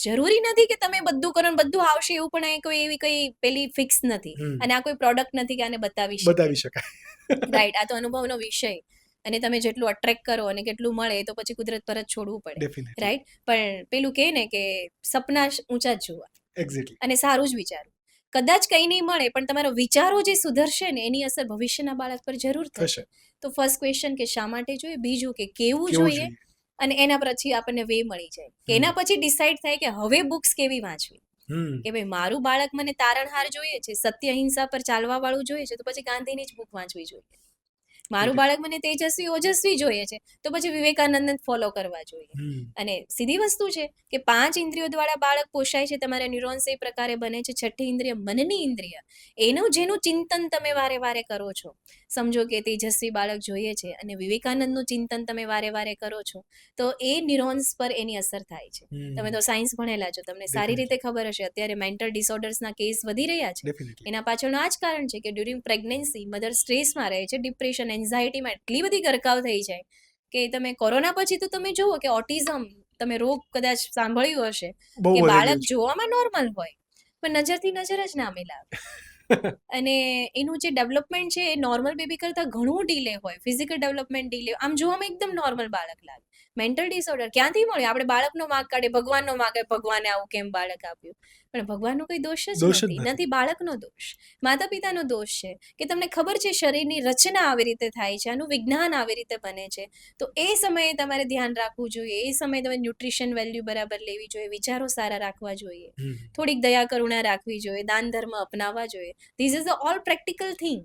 જરૂરી નથી કે તમે બધું કરો બધું આવશે એવું પણ કોઈ એવી કઈ પેલી ફિક્સ નથી અને આ કોઈ પ્રોડક્ટ નથી કે આને બતાવી શકાય રાઈટ આ તો અનુભવનો વિષય અને તમે જેટલું અટ્રેક્ટ કરો અને કેટલું મળે તો પછી કુદરત પર જ છોડવું પડે રાઈટ પણ પેલું કહે ને કે સપના ઊંચા જ જોવા અને સારું જ વિચારવું કદાચ કંઈ નહીં મળે પણ તમારા વિચારો જે સુધરશે ને એની અસર ભવિષ્યના બાળક પર જરૂર થશે તો ફર્સ્ટ ક્વેશ્ચન કે શા માટે જોઈએ બીજું કે કેવું જોઈએ અને એના પછી આપણને વે મળી જાય કે એના પછી ડિસાઈડ થાય કે હવે બુક્સ કેવી વાંચવી કે ભાઈ મારું બાળક મને તારણહાર જોઈએ છે સત્ય અહિંસા પર ચાલવા વાળું જોઈએ છે તો પછી ગાંધીની જ બુક વાંચવી જોઈએ મારું બાળક મને તેજસ્વી ઓજસ્વી જોઈએ છે તો પછી વિવેકાનંદ ફોલો કરવા જોઈએ અને સીધી વસ્તુ છે કે 5 ઇન્દ્રિયો દ્વારા બાળક પોષાય છે તમારા ન્યુરોન્સ એ પ્રકારે બને છે છઠ્ઠી ઇન્દ્રિય મનની ઇન્દ્રિય એનું જેનું ચિંતન તમે વારે વારે કરો છો સમજો કે તેજસ્વી બાળક જોઈએ છે અને વિવેકાનંદનું ચિંતન તમે વારે વારે કરો છો તો એ ન્યુરોન્સ પર એની અસર થાય છે તમે તો સાયન્સ ભણેલા છો તમને સારી રીતે ખબર હશે અત્યારે મેન્ટલ ડિસઓર્ડર્સના કેસ વધી રહ્યા છે એના પાછળનું આ જ કારણ છે કે ડ્યુરિંગ પ્રેગ્નન્સી મધર સ્ટ્રેસમાં રહે છે ડિપ્રેશન એન્ઝાયટીમાં એટલી બધી ગરકાવ થઈ જાય કે તમે કોરોના પછી તો તમે જુઓ કે ઓટિઝમ તમે રોગ કદાચ સાંભળ્યું હશે કે બાળક જોવામાં નોર્મલ હોય પણ નજરથી નજર જ ના મિલાવે અને એનું જે ડેવલપમેન્ટ છે એ નોર્મલ બેબી કરતાં ઘણું ડીલે હોય ફિઝિકલ ડેવલપમેન્ટ ડીલે આમ જોવામાં એકદમ નોર્મલ બાળક લાગે મેન્ટલ ડિસઓર્ડર ક્યાંથી મળ્યો આપણે બાળકનો વાંક કાઢે ભગવાનનો વાંક ભગવાને આવું કેમ બાળક આપ્યું પણ ભગવાનનો કોઈ દોષ જ નથી બાળકનો દોષ માતા પિતાનો દોષ છે કે તમને ખબર છે શરીરની રચના આવી રીતે થાય છે આનું વિજ્ઞાન આવી રીતે બને છે તો એ સમયે તમારે ધ્યાન રાખવું જોઈએ એ સમયે તમે ન્યુટ્રિશન વેલ્યુ બરાબર લેવી જોઈએ વિચારો સારા રાખવા જોઈએ થોડીક દયા કરુણા રાખવી જોઈએ દાન ધર્મ અપનાવવા જોઈએ this is the all practical thing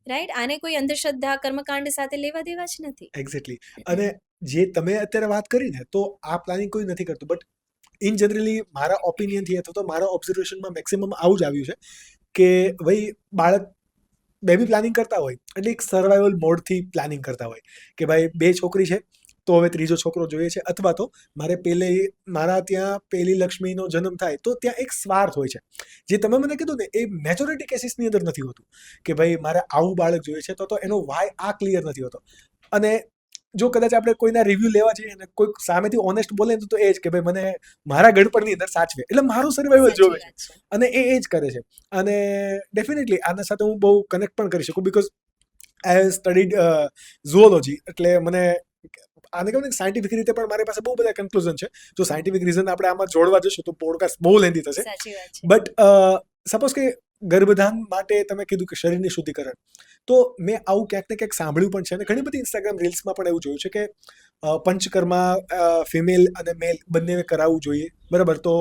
right આને કોઈ અંધશ્રદ્ધા કર્મકાંડ સાથે લેવા દેવા જ નથી એક્ઝેક્ટલી અને જે તમે અત્યારે વાત કરી ને તો આ પ્લાનિંગ કોઈ નથી કરતું બટ ઇન જનરલી મારા ઓપિનિયનથી અથવા તો મારા ઓબ્ઝર્વેશનમાં મેક્સિમમ આવું જ આવ્યું છે કે ભાઈ બાળક બેબી પ્લાનિંગ કરતા હોય એટલે એક સર્વાઈવલ મોડથી પ્લાનિંગ કરતા હોય કે ભાઈ 2 છોકરી છે તો હવે ત્રીજો છોકરો જોઈએ છે, અથવા તો મારા ત્યાં પહેલી લક્ષ્મીનો જન્મ થાય તો ત્યાં એક સ્વાર્થ હોય છે, જે તમે મને કીધું ને એ મેજોરિટી કેસીસની અંદર નથી હોતું કે ભાઈ મારે આવું બાળક જોઈએ છે, તો એનો વાય આ ક્લિયર નથી હોતો. અને જો કદાચ આપણે કોઈના રિવ્યુ લેવા જઈએ ને કોઈ સામેથી ઓનેસ્ટ બોલે તો એ જ કે ભાઈ મને મારા ગડપણની અંદર સાચવે, એટલે મારું સર્વાઈવલ જોવે છે, અને એ જ કરે છે. અને ડેફિનેટલી આના સાથે હું બહુ કનેક્ટ પણ કરી શકું, because I have studied zoology, એટલે મને આને કહેવાય ને સાયન્ટિફિક રીતે પણ મારી પાસે બહુ બધા કન્ક્લુઝન છે. જો સાયન્ટિફિક રીઝન આપણે આમાં જોડવા જશું તો પોડકાસ્ટ બહુ લેન્ધી થશે, બટ સપોઝ કે ગર્ભધાન માટે તમે કીધું કે શરીરની શુદ્ધિકરણ, તો મેં આવું ક્યાંક ને ક્યાંક સાંભળ્યું પણ છે, અને ઘણી બધી ઇન્સ્ટાગ્રામ રીલ્સમાં પણ એવું જોયું છે કે પંચકર્મા ફિમેલ અને મેલ બંને કરાવવું જોઈએ, બરાબર? તો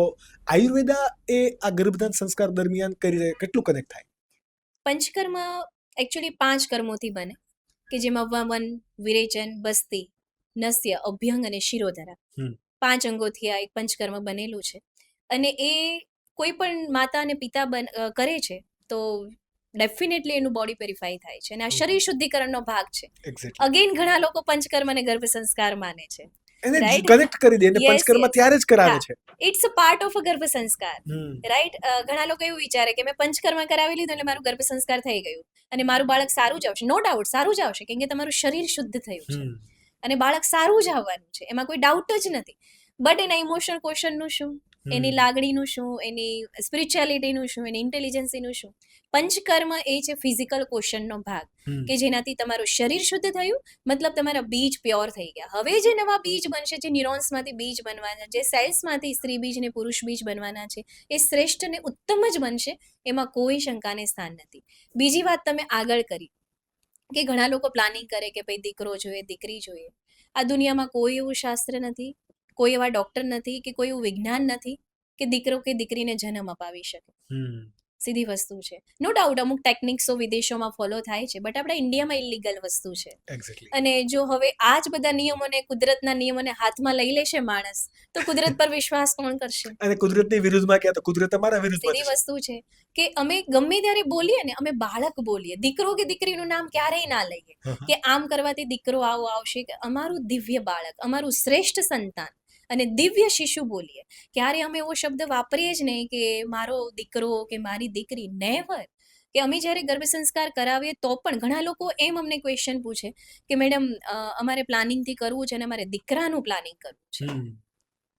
આયુર્વેદા એ આ ગર્ભધાન સંસ્કાર દરમિયાન કેટલું કનેક્ટ થાય? પંચકર્મ એકચ્યુઅલી 5 કર્મોથી બને, કે જેમાં વમન, વિરેચન, બસ્તી, નસ્ય, અભ્યંગ અને શિરોધરા, 5 અંગોથી આ એક પંચકર્મ બનેલું છે. અને એ કોઈ પણ માતા અને પિતા કરે છે તો ડેફિનેટલી એનું બોડી પ્યોરિફાઈ થાય છે, અને આ શરીર શુદ્ધિકરણનો ભાગ છે. અગેન ઘણા લોકો પંચકર્મ અને ગર્ભ સંસ્કાર માને છે, એને કનેક્ટ કરી દે, અને પંચકર્મ ત્યારે જ કરાવે છે. It's a part of a ગર્ભ સંસ્કાર, રાઈટ? ઘણા લોકો એવું વિચારે કે મેં પંચકર્મ કરાવી લીધું એટલે મારું ગર્ભ સંસ્કાર થઈ ગયું અને મારું બાળક સારું જ આવશે. નો ડાઉટ સારું જ આવશે, કેમ કે તમારું શરીર શુદ્ધ થયું છે અને બાળક સારું જ આવવાનું છે, એમાં કોઈ ડાઉટ જ નથી. બટ એના ઇમોશનલ ક્વેશ્ચનનું શું, એની લાગણીનું શું, એની સ્પિરિચ્યુઆલિટીનું શું, એની ઇન્ટેલિજન્સીનું શું? પંચકર્મ એ છે ફિઝિકલ ક્વેશ્ચનનો ભાગ, કે જેનાથી તમારું શરીર શુદ્ધ થયું, મતલબ તમારા બીજ પ્યોર થઈ ગયા. હવે જે નવા બીજ બનશે, જે ન્યુરોન્સમાંથી બીજ બનવાના, જે સેલ્સમાંથી સ્ત્રી બીજ ને પુરુષ બીજ બનવાના છે, એ શ્રેષ્ઠ ને ઉત્તમ જ બનશે, એમાં કોઈ શંકાને સ્થાન નથી. બીજી વાત તમે આગળ કરી કે ઘણા લોકો પ્લાનિંગ કરે કે ભાઈ દીકરો જોઈએ, દીકરી જોઈએ. આ દુનિયામાં કોઈ એવું શાસ્ત્ર નથી, કોઈ એવા ડોક્ટર નથી, કે કોઈ એવું વિજ્ઞાન નથી કે દીકરો કે દીકરીને જન્મ અપાવી શકે. સીધી વસ્તુ છે. નો ડાઉટ અમુક ટેકનિક્સો વિદેશોમાં ફોલો થાય છે, બટ આપણા ઇન્ડિયામાં ઇલીગલ વસ્તુ છે. અને જો હવે આ જ બધા નિયમોને, કુદરતના નિયમોને હાથમાં લઈ લેશે માણસ, તો કુદરત પર વિશ્વાસ કોણ કરશે? અને કુદરતની વિરુદ્ધમાં ક્યાં, તો કુદરત અમારા વિરુદ્ધમાં છે. સીધી વસ્તુ છે કે અમે ગમે ત્યારે બોલીએ ને, અમે બાળક બોલીએ, દીકરો કે દીકરીનું નામ ક્યારેય ના લઈએ કે આમ કરવાથી દીકરો આવો આવશે. કે અમારું દિવ્ય બાળક, અમારું શ્રેષ્ઠ સંતાન અને દિવ્ય શિશુ બોલીએ. ક્યારે અમે એવો શબ્દ વાપરીએ જ નહીં કે મારો દીકરો કે મારી દીકરી. નેવર. કે અમે જ્યારે ગર્ભ સંસ્કાર કરાવીએ તો પણ ઘણા લોકો એમ અમને ક્વેશ્ચન પૂછે કે મેડમ અમારે પ્લાનિંગથી કરવું છે અને અમારે દીકરાનું પ્લાનિંગ કરવું છે,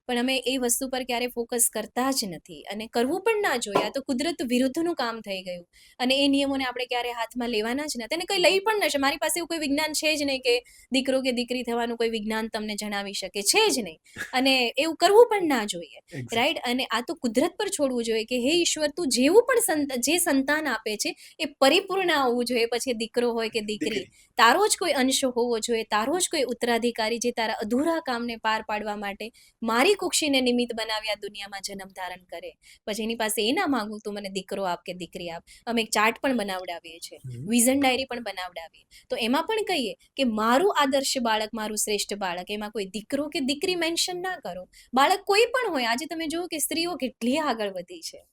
પણ અમે એ વસ્તુ પર ક્યારે ફોકસ કરતા જ નથી, અને કરવું પણ ના જોઈએ. આ તો કુદરત વિરુદ્ધનું કામ થઈ ગયું, અને એ નિયમોને આપણે ક્યારે હાથમાં લેવાના જ નથી, અને કંઈ લઈ પણ ન છે. મારી પાસે એવું કોઈ વિજ્ઞાન છે જ નહીં કે દીકરો કે દીકરી થવાનું કોઈ વિજ્ઞાન તમને જણાવી શકે, છે જ નહીં, અને એવું કરવું પણ ના જોઈએ, રાઈટ? અને આ તો કુદરત પર છોડવું જોઈએ કે હે ઈશ્વર, તું જેવું પણ જે સંતાન આપે છે એ પરિપૂર્ણ આવવું જોઈએ. પછી દીકરો હોય કે દીકરી, તારો જ કોઈ અંશ હોવો જોઈએ, તારો જ કોઈ ઉત્તરાધિકારી, જે તારા અધૂરા કામને પાર પાડવા માટે મારી કુક્ષીને નિમિત્ત બનાવી આ દુનિયામાં જન્મ ધારણ કરે. પછી એની પાસે એ ના માંગુ તું મને દીકરો આપ કે દીકરી આપ. અમે એક ચાર્ટ પણ બનાવડાવીએ છીએ, વિઝન ડાયરી પણ બનાવડાવીએ, તો એમાં પણ કહીએ કે મારું આદર્શ બાળક, મારું શ્રેષ્ઠ બાળક, એમાં કોઈ દીકરો કે દીકરી મેન્શન ના કરો. બાળક કોઈ પણ હોય. આજે તમે જુઓ કે સ્ત્રીઓ કેટલી આગળ વધી છે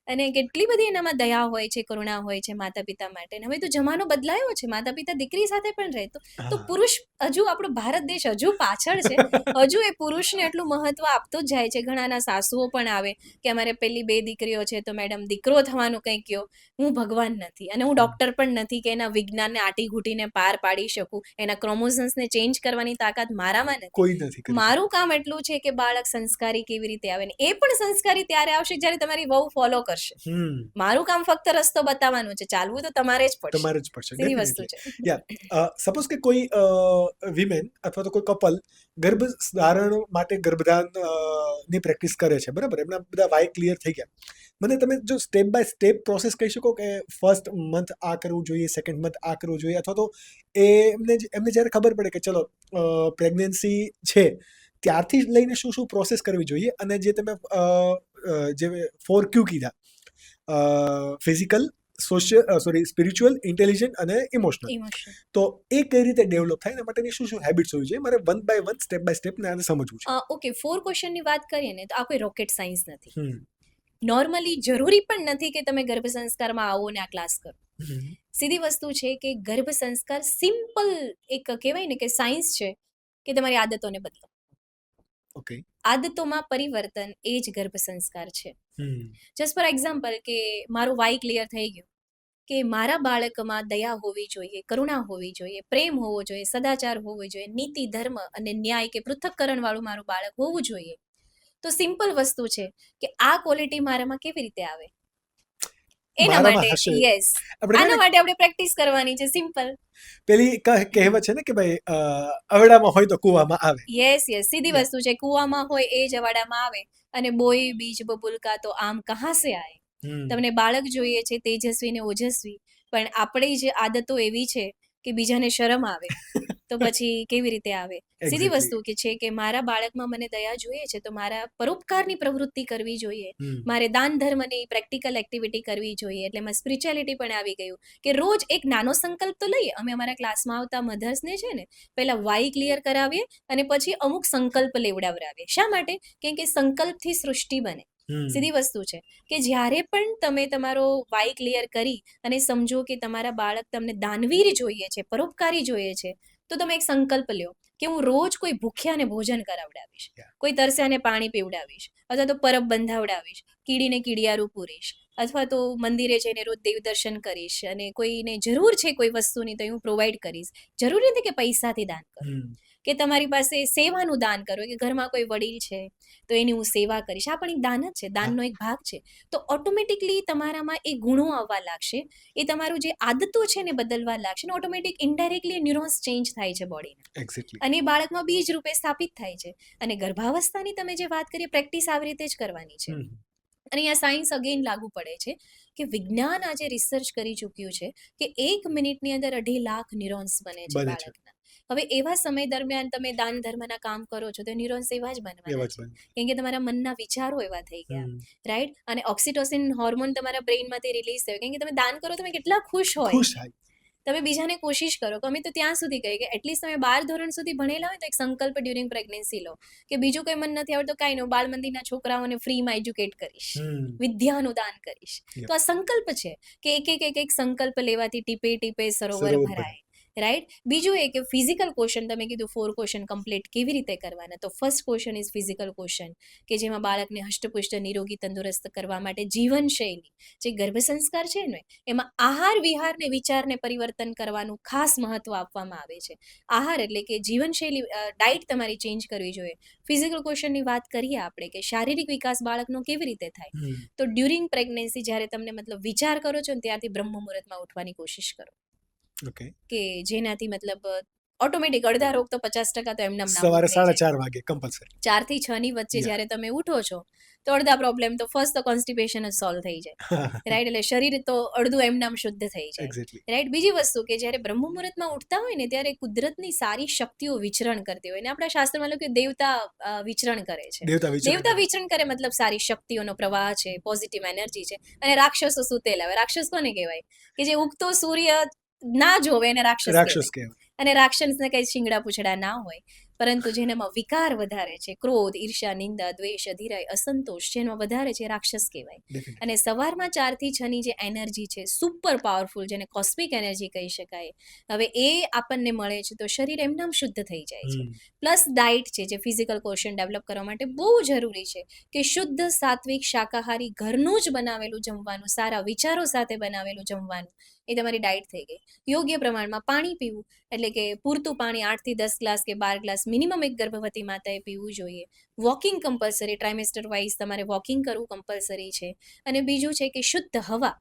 અને કેટલી બધી એનામાં દયા હોય છે, કરુણા હોય છે માતા પિતા માટે. હવે તો જમાનો બદલાયો છે, માતા પિતા દીકરી સાથે પણ રહે, તો પુરુષ હજુ, આપણો ભારત દેશ હજુ પાછળ છે, હજુ એ પુરુષને એટલું મહત્વ આપતો જ જાય છે. ઘણાના સાસુઓ પણ આવે કે અમારે પેલી 2 દીકરીઓ છે તો મેડમ દીકરો થવાનું કંઈ કયો. હું ભગવાન નથી અને હું ડોક્ટર પણ નથી કે એના વિજ્ઞાનને આટી ઘૂટીને પાર પાડી શકું. એના ક્રોમોઝન્સને ચેન્જ કરવાની તાકાત મારામાં નથી. મારું કામ એટલું છે કે બાળક સંસ્કારી કેવી રીતે આવે, ને એ પણ સંસ્કારી ત્યારે આવશે જ્યારે તમારી વહુ ફોલો કરશે. મારું કામ ફક્ત રસ્તો બતાવવાનું છે, ચાલવું તો તમારે જ પડશે. સીધી વસ્તુ છે. સપોઝ કે કોઈ વિમેન અથવા તો કોઈ કપલ ગર્ભ ધારણ માટે ગર્ભધાન ની પ્રેક્ટિસ કરે છે, બરાબર? એમના બધા વાય ક્લિયર થઈ ગયા. મને તમે જો સ્ટેપ બાય સ્ટેપ પ્રોસેસ કહી શકો કે ફર્સ્ટ મંથ આ કરવું જોઈએ, સેકન્ડ મંથ આ કરવું જોઈએ, અથવા તો એમને જ્યારે ખબર પડે કે ચલો પ્રેગ્નન્સી છે ત્યારથી લઈને શું શું પ્રોસેસ કરવી જોઈએ, અને જે તમે જે 4Q કીધા, ફિઝિકલ, સ્પિરિચ્યુઅલ, ઇન્ટેલિજન્ટ અને ઇમોશનલ, તો એ કઈ રીતે ડેવલપ થાય, એના માટેની શું શું હેબિટ્સ હોવી જોઈએ? મારે one by one, step by step ને આને સમજવું છે. ઓકે, 4 ક્વેશ્ચનની વાત કરીએ ને તો આ કોઈ રોકેટ સાયન્સ નથી. નોર્મલી જરૂરી પણ નથી કે તમે ગર્ભ સંસ્કારમાં આવો ને આ ક્લાસ કરો. સીધી વસ્તુ છે કે ગર્ભ સંસ્કાર સિમ્પલ એક કહેવાય ને કે સાયન્સ છે કે તમારી આદતોને બદલો. ઓકે. આદતોમાં પરિવર્તન એ જ ગર્ભ સંસ્કાર છે. જસ્ટ ફોર એક્ઝામ્પલ કે મારું વાય ક્લિયર થઈ ગયું કે મારા બાળકમાં દયા હોવી જોઈએ, કરુણા હોવી જોઈએ, પ્રેમ હોવો જોઈએ, સદાચાર હોવો જોઈએ, નીતિ, ધર્મ અને ન્યાય કે પૃથ્થકરણ વાળું મારું બાળક હોવું જોઈએ. તો સિમ્પલ વસ્તુ છે કે આ ક્વોલિટી મારામાં કેવી રીતે આવે, એના માટે યસ, આના માટે આપણે પ્રેક્ટિસ કરવાની છે. સિમ્પલ. પેલી કહેવત છે ને કે ભાઈ અવેડામાં હોય તો કૂવામાં આવે. યસ યસ, સીધી વસ્તુ છે. કૂવામાં હોય એ જ અવાડામાં આવે, અને બોય બીજ બબુલકા તો આમ કહા સે આए. તમને બાળક જોઈએ છે તેજસ્વી ને ઓજસ્વી, પણ આપણી જે આદતો એવી છે કે બીજાને શરમ આવે તો પછી કેવી રીતે આવે? સીધી વસ્તુ કે છે કે મારા બાળકમાં મને દયા જોઈએ છે તો મારા પરોપકારની પ્રવૃત્તિ કરવી જોઈએ, મારે દાન ધર્મની પ્રેક્ટિકલ એક્ટિવિટી કરવી જોઈએ. એટલે એમાં સ્પિરિચ્યુઆલિટી પણ આવી ગયું કે રોજ એક નાનો સંકલ્પ તો લઈએ. અમે અમારા ક્લાસમાં આવતા મધર્સને છે ને પહેલા વાય ક્લિયર કરાવીએ અને પછી અમુક સંકલ્પ લેવડાવરાવીએ. શા માટે? કેમ કે સંકલ્પથી સૃષ્ટિ બને. સીધી વસ્તુ છે કે જ્યારે પણ તમે તમારો વાય ક્લિયર કરી અને સમજો કે તમારા બાળક તમને દાનવીર જોઈએ છે, પરોપકારી જોઈએ છે, તો તમે એક સંકલ્પ લ્યો કે હું રોજ કોઈ ભૂખ્યાને ભોજન કરાવડાવીશ, કોઈ તરસ્યાને પાણી પીવડાવીશ, અથવા તો પરબ બંધાવડાવીશ, કીડીને કીડિયારું પૂરીશ, અથવા તો મંદિરે જઈને રોજ દેવ દર્શન કરીશ, અને કોઈને જરૂર છે કોઈ વસ્તુની તો હું પ્રોવાઈડ કરીશ. જરૂરી નથી કે પૈસાથી દાન કરો, કે તમારી પાસે સેવાનું દાન કરો, કે ઘરમાં કોઈ વડીલ છે તો એની હું સેવા કરીશ. આ પણ એક દાન જ છે, દાનનો એક ભાગ છે. તો ઓટોમેટિકલી તમારામાં એ ગુણો આવવા લાગશે, એ તમારું જે આદતો છે ને બદલવા લાગશે, ને ઓટોમેટિક ઇનડાયરેક્ટલી ન્યુરોન્સ ચેન્જ થાય છે બોડીના, અને બાળકમાં બીજ રૂપે સ્થાપિત થાય છે. અને ગર્ભાવસ્થાની તમે જે વાત કરીએ, પ્રેક્ટિસ આવી રીતે જ કરવાની છે. અને અહીંયા સાયન્સ અગેન લાગુ પડે છે કે વિજ્ઞાન આજે રિસર્ચ કરી ચૂક્યું છે કે 1 મિનિટની અંદર 2.5 લાખ ન્યુરોન્સ બને છે બાળકના. હવે એવા સમય દરમિયાન તમે દાન ધર્મના કામ કરો છો તો ન્યુરોન્સ એવા જ બનવાના છે, કેમ કે તમારા મનના વિચારો એવા થઈ ગયા, રાઈટ? અને ઓક્સિટોસિન હોર્મોન તમારા બ્રેઇનમાંથી રિલીઝ થયો, કેમ કે તમે દાન કરો તમે કેટલા ખુશ હોય. તમે બીજાને કોશિશ કરો. અમે તો ત્યાં સુધી કહીએ કે એટલીસ્ટ તમે 12 ધોરણ સુધી ભણેલા હોય તો એક સંકલ્પ ડ્યુરિંગ પ્રેગ્નન્સી લો કે બીજું કંઈ મન નથી આવડતું, કાંઈ નહીં, બાળ મંદિરના છોકરાઓને ફ્રીમાં એજ્યુકેટ કરીશ, વિદ્યાનું દાન કરીશ. તો આ સંકલ્પ છે કે એક સંકલ્પ લેવાથી ટીપે ટીપે સરોવર ભરાય, રાઈટ? બીજું એ કે ફિઝિકલ ક્વેશ્ચન, તમે કીધું 4 ક્વેશ્ચન કમ્પ્લીટ કેવી રીતે કરવાના, તો first question is physical question, કે જેમાં બાળકને હષ્ટપુષ્ટ નિરોગી તંદુરસ્ત કરવા માટે જીવનશૈલી, જે ગર્ભ સંસ્કાર છે ને એમાં આહાર વિહારને વિચારને પરિવર્તન કરવાનું ખાસ મહત્વ આપવામાં આવે છે. આહાર એટલે કે જીવનશૈલી, ડાયટ તમારી ચેન્જ કરવી જોઈએ. ફિઝિકલ ક્વેશ્ચનની વાત કરીએ આપણે કે શારીરિક વિકાસ બાળકનો કેવી રીતે થાય, તો ડ્યુરિંગ પ્રેગ્નન્સી જ્યારે તમને મતલબ વિચાર કરો છો ને ત્યારથી બ્રહ્મ મુહૂર્તમાં ઉઠવાની કોશિશ કરો, કે જેનાથી મતલબ ઓટોમેટિક અડધા રોગ તો 50% તો એમનામ સવારે 4:30 વાગે કમ્પલસરી 4 થી 6 ની વચ્ચે જ્યારે તમે ઉઠો છો તો અડધા પ્રોબ્લેમ તો ફર્સ્ટ તો કોન્સ્ટિપેશન જ સોલ્વ થઈ જાય, રાઈટ? એટલે શરીર તો અડધું એમનામ શુદ્ધ થઈ જાય, રાઈટ? બીજી વસ્તુ કે જ્યારે બ્રહ્મ મુહૂર્તમાં ઉઠતા હોય ને ત્યારે કુદરતની સારી શક્તિઓ વિચરણ કરતી હોય, ને આપણા શાસ્ત્રમાં લખ્યું કે દેવતા વિચરણ કરે છે. દેવતા વિચરણ કરે મતલબ સારી શક્તિઓનો પ્રવાહ છે, પોઝિટિવ એનર્જી છે. અને રાક્ષસો સૂતેલા હોય. રાક્ષસ કોને કહેવાય? કે જે ઉગતો સૂર્ય ના જોવે એને રાક્ષસ કહેવાય. અને રાક્ષસને કઈ શિંગડા પૂછડા ના હોય, પરંતુ જેનામાં વિકાર વધારે છે, ક્રોધ, ઈર્ષ્યા, નિંદા, દ્વેષ, અધીરાય, અસંતોષ જેમાં વધારે છે, રાક્ષસ કહેવાય. અને સવારમાં 4 થી 6 ની જે એનર્જી છે, સુપર પાવરફુલ, જેને કોસ્મિક એનર્જી કહી શકાય, હવે એ આપણને મળે છે તો શરીર એમનામ શુદ્ધ થઈ જાય છે. પ્લસ ડાયટ છે, જે ફિઝિકલ ક્વેશ્ચન ડેવલપ કરવા માટે બહુ જરૂરી છે, કે શુદ્ધ સાત્વિક શાકાહારી ઘરનું જ બનાવેલું જમવાનું, સારા વિચારો સાથે બનાવેલું જમવાનું, એ તમારી ડાયટ થઈ ગઈ. યોગ્ય પ્રમાણમાં પાણી પીવું, એટલે કે પૂરતું પાણી 8 થી 10 ગ્લાસ કે 12 ગ્લાસ મિનિમમ એક ગર્ભવતી માતાએ પીવું જોઈએ. વોકિંગ કમ્પલસરી, ટ્રાઇમેસ્ટર વાઇઝ તમારે વોકિંગ કરવું કમ્પલસરી છે. અને બીજું છે કે શુદ્ધ હવા,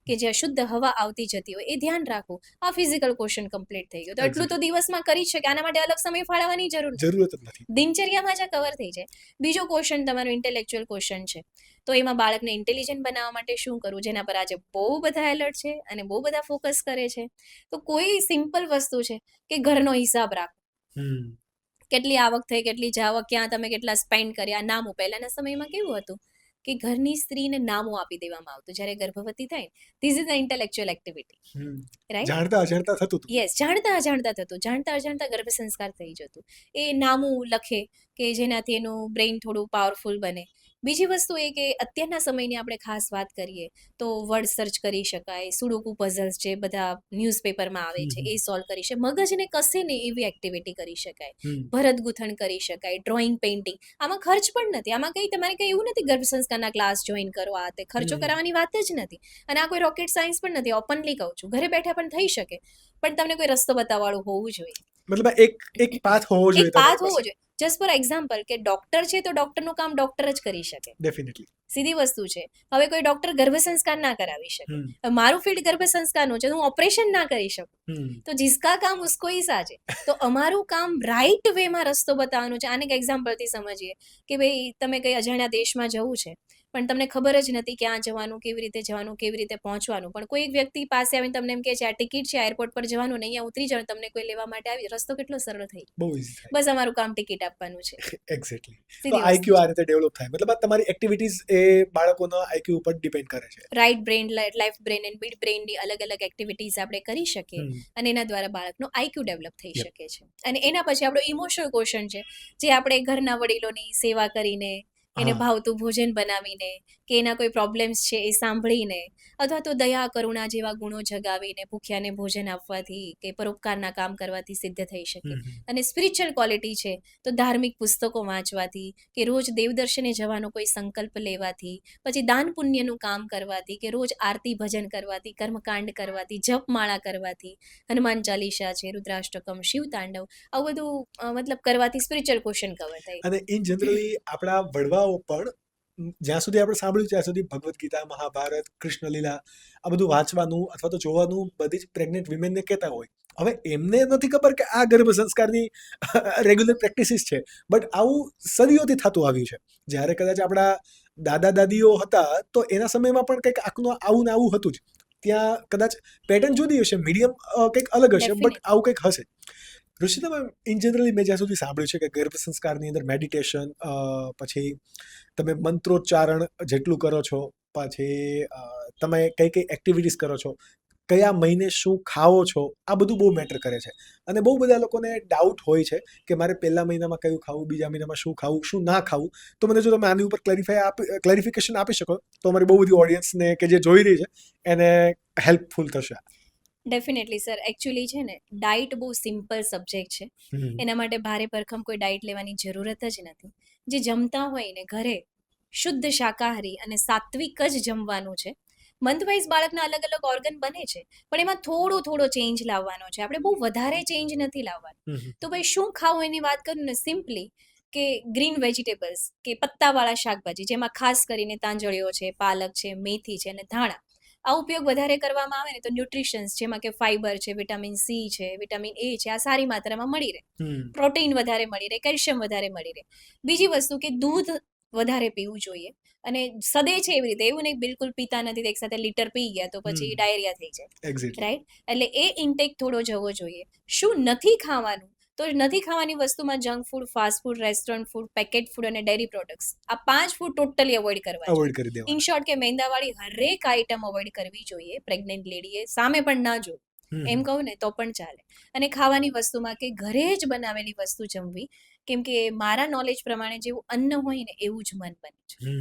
કે જ્યાં શુદ્ધ હવા આવતી જતી હોય એ ધ્યાન રાખવું. આ ફિઝિકલ ક્વેશ્ચન કમ્પ્લીટ થઈ ગયું. તો એટલું તો દિવસમાં કરી શકે, આના માટે અલગ સમય ફાળવવાની જરૂરત નથી, દિનચર્યામાં જ કવર થઈ જાય. બીજો ક્વેશ્ચન તમારો ઇન્ટેલેક્ચ્યુઅલ ક્વેશ્ચન છે, તો એમાં બાળકને ઇન્ટેલિજન્ટ બનાવવા માટે શું કરવું, જેના પર આજે બહુ બધા એલર્ટ છે અને બહુ બધા ફોકસ કરે છે. તો કોઈ સિમ્પલ વસ્તુ છે કે ઘરનો હિસાબ રાખો, કેટલી આવક થઈ, કેટલી જાવક, ક્યાં તમે કેટલા સ્પેન્ડ કર્યા, નામું. પહેલાના સમયમાં કેવું હતું કે ઘરની સ્ત્રીને નામું આપી દેવામાં આવતું જ્યારે ગર્ભવતી થાય. This is a intellectual activity, right? જાણતા અજાણતા થતું, જાણતા અજાણતા ગર્ભ સંસ્કાર થઈ જતું. એ નામું લખે કે જેનાથી એનું બ્રેઇન થોડું પાવરફુલ બને. બીજી વસ્તુ એ કે અત્યારના સમયની આપણે ખાસ વાત કરીએ તો વર્ડ સર્ચ કરી શકાય, સુડોકુ પઝલ્સ જે બધા ન્યૂઝપેપરમાં આવે છે એ સોલ્વ કરી શકાય, મગજને કશે નહીં એવી એક્ટિવિટી કરી શકાય, ભરત ગૂંથણ કરી શકાય, ડ્રોઈંગ, પેઇન્ટિંગ. આમાં ખર્ચ પણ નથી, આમાં કંઈ તમારે કંઈ એવું નથી ગર્ભ સંસ્કારના ક્લાસ જોઈન કરો, આ તે ખર્ચો કરાવવાની વાત જ નથી. અને આ કોઈ રોકેટ સાયન્સ પણ નથી, ઓપનલી કહું છું, ઘરે બેઠા પણ થઈ શકે, પણ તમને કોઈ રસ્તો બતાવવાળું હોવું જોઈએ. મતલબ એક પાથ હોવો જોઈએ, એક પાથ હોવો જોઈએ. જસ્ટ ફોર એક્ઝામ્પલ કે ડોક્ટર છે તો ડોક્ટરનું કામ ડોક્ટર જ કરી શકે, ડેફિનેટલી સીધી વસ્તુ છે. હવે કોઈ ડોક્ટર ગર્ભ સંસ્કાર ના કરાવી શકે, મારું ફિલ્ડ ગર્ભ સંસ્કારનું છે, હું ઓપરેશન ના કરી શકું, તો જિસકા કામ ઉસકો હી સાજે. તો અમારું કામ રાઈટ વેમાં રસ્તો બતાવવાનું છે. આને એક એક્ઝામ્પલથી સમજીએ કે ભાઈ તમે કઈ અજાણ્યા દેશમાં જવું છે, પણ તમને ખબર જ નથી ક્યાં જવાનું, કેવી રીતે જવાનું, કેવી રીતે પહોંચવાનું, પણ કોઈ એક વ્યક્તિ પાસે આવીને તમને એમ કહે છે આ ટિકિટ છે, એરપોર્ટ પર જવાનું, ને અહીંયા ઉતરી જવાનું, તમને કોઈ લેવા માટે આવી, રસ્તો કેટલો સરળ થઈ, બહુ ઈઝી થાય. બસ અમારું કામ ટિકિટ આપવાનું છે. એક્ઝેક્ટલી. તો આઈક્યુ આ રીતે ડેવલપ થાય, મતલબ તમારી એક્ટિવિટીઝ એ બાળકોના આઈક્યુ ઉપર ડિપેન્ડ કરે છે. Right brain, left brain and mid બ્રેનની અલગ અલગ એક્ટિવિટીઝ આપણે કરી શકીએ અને એના દ્વારા બાળકનો આઈક્યુ ડેવલપ થઈ શકે છે. અને એના પછી આપણો ઇમોશનલ ક્વોશન્ટ છે, જે આપણે ઘરના વડીલોની સેવા કરીને, એને ભાવતું ભોજન બનાવીને, કે એના કોઈ પ્રોબ્લેમ્સ છે એ સાંભળીને, અથવા તો દયા, કરુણા જેવા ગુણો જગાવીને ભૂખ્યાને ભોજન આપવાથી કે પરોપકારના કામ કરવાથી સિદ્ધ થઈ શકે. અને સ્પિરિચ્યુઅલ ક્વોલિટી છે તો ધાર્મિક પુસ્તકો વાંચવાથી, કે રોજ દેવદર્શને જવાનો કોઈ સંકલ્પ લેવાથી, પછી દાન પુણ્યનું કામ કરવાથી, કે રોજ આરતી ભજન કરવાથી, કર્મકાંડ કરવાથી, જપમાળા કરવાથી, હનુમાન ચાલીસા છે, રુદ્રાષ્ટકમ, શિવ તાંડવ, આવું બધું મતલબ કરવાથી સ્પિરિચ્યુઅલ ક્વેશ્ચન કવર થાય. અને ઇન જનરલી આપણા વડવાઓ પણ જ્યાં સુધી આપણે સાંભળ્યું ત્યાં સુધી ભગવદ્ ગીતા, મહાભારત, કૃષ્ણ લીલા આ બધું વાંચવાનું અથવા તો જોવાનું બધી જ પ્રેગ્નેન્ટ વિમેનને કહેતા હોય. હવે એમને નથી ખબર કે આ ગર્ભ સંસ્કારની રેગ્યુલર પ્રેક્ટિસિસ છે, બટ આવું સદીઓથી થતું આવ્યું છે. જ્યારે કદાચ આપણા દાદા દાદીઓ હતા તો એના સમયમાં પણ કંઈક આવું ને આવું હતું જ. ત્યાં કદાચ પેટર્ન જુદી હશે, મીડિયમ કંઈક અલગ હશે, બટ આવું કંઈક હશે. ઋષિતા, ઇન જનરલી મેં જ્યાં સુધી સાંભળ્યું છે કે ગર્ભ સંસ્કારની અંદર મેડિટેશન, પછી તમે મંત્રોચ્ચારણ જેટલું કરો છો, પછી તમે કઈ કઈ એક્ટિવિટીઝ કરો છો, કયા મહિને શું ખાઓ છો, આ બધું બહુ મેટર કરે છે. અને બહુ બધા લોકોને ડાઉટ હોય છે કે મારે પહેલા મહિનામાં કયું ખાવું, બીજા મહિનામાં શું ખાવું, શું ના ખાવું. તો મને જો તમે આની ઉપર ક્લેરિફિકેશન આપી શકો તો અમારી બહુ બધી ઓડિયન્સને કે જે જોઈ રહી છે એને હેલ્પફુલ થશે. ડેફિનેટલી સર, એકચ્યુઅલી છે ને ડાયટ બહુ સિમ્પલ સબ્જેક્ટ છે, એના માટે ભારે ભરખમ કોઈ ડાયટ લેવાની જરૂરત જ નથી. જે જમતા હોય ને ઘરે શુદ્ધ શાકાહારી અને સાત્વિક જ જમવાનું છે. મંથ વાઇઝ બાળકના અલગ અલગ ઓર્ગન બને છે, પણ એમાં થોડો ચેન્જ લાવવાનો છે, આપણે બહુ વધારે ચેન્જ નથી લાવવાનો. તો ભાઈ શું ખાવું એની વાત કરું ને, સિમ્પલી કે ગ્રીન વેજીટેબલ્સ, કે પત્તાવાળા શાકભાજી, જેમાં ખાસ કરીને તાંજળીઓ છે, પાલક છે, મેથી છે અને ધાણા, આ ઉપયોગ વધારે કરવામાં આવે ને તો ન્યુટ્રિશન્સ જેમાં કે ફાઈબર છે, વિટામિન સી છે, વિટામિન એ છે, આ સારી માત્રામાં મળી રહે, પ્રોટીન વધારે મળી રહે, કેલ્શિયમ વધારે મળી રહે. બીજી વસ્તુ કે દૂધ વધારે પીવું જોઈએ, અને સદે છે એવી રીતે, એવું નહીં બિલકુલ પીતા નથી, એક સાથે લીટર પી ગયા તો પછી ડાયરિયા થઈ જાય, રાઈટ? એટલે એ ઇન્ટેક થોડો જવો જોઈએ. શું નથી ખાવાનું, તો નથી ખાવાની વસ્તુમાં junk food, fast food, restaurant food, packet food અને ડેરી પ્રોડક્ટ્સ, આ 5 ફૂડ ટોટલી અવોઇડ કરવા જોઈએ. ઇન શોર્ટ કે મેંદાવાળી હરેક આઈટમ અવોઇડ કરવી જોઈએ પ્રેગ્નેન્ટ લેડીએ, સામે પણ ના જો, એમ કહું ને તો પણ ચાલે. અને ખાવાની વસ્તુમાં કે ઘરે જ બનાવેલી વસ્તુ જમવી, કેમ કે મારા નોલેજ પ્રમાણે જેવું અન્ન હોય ને એવું જ મન બને છે.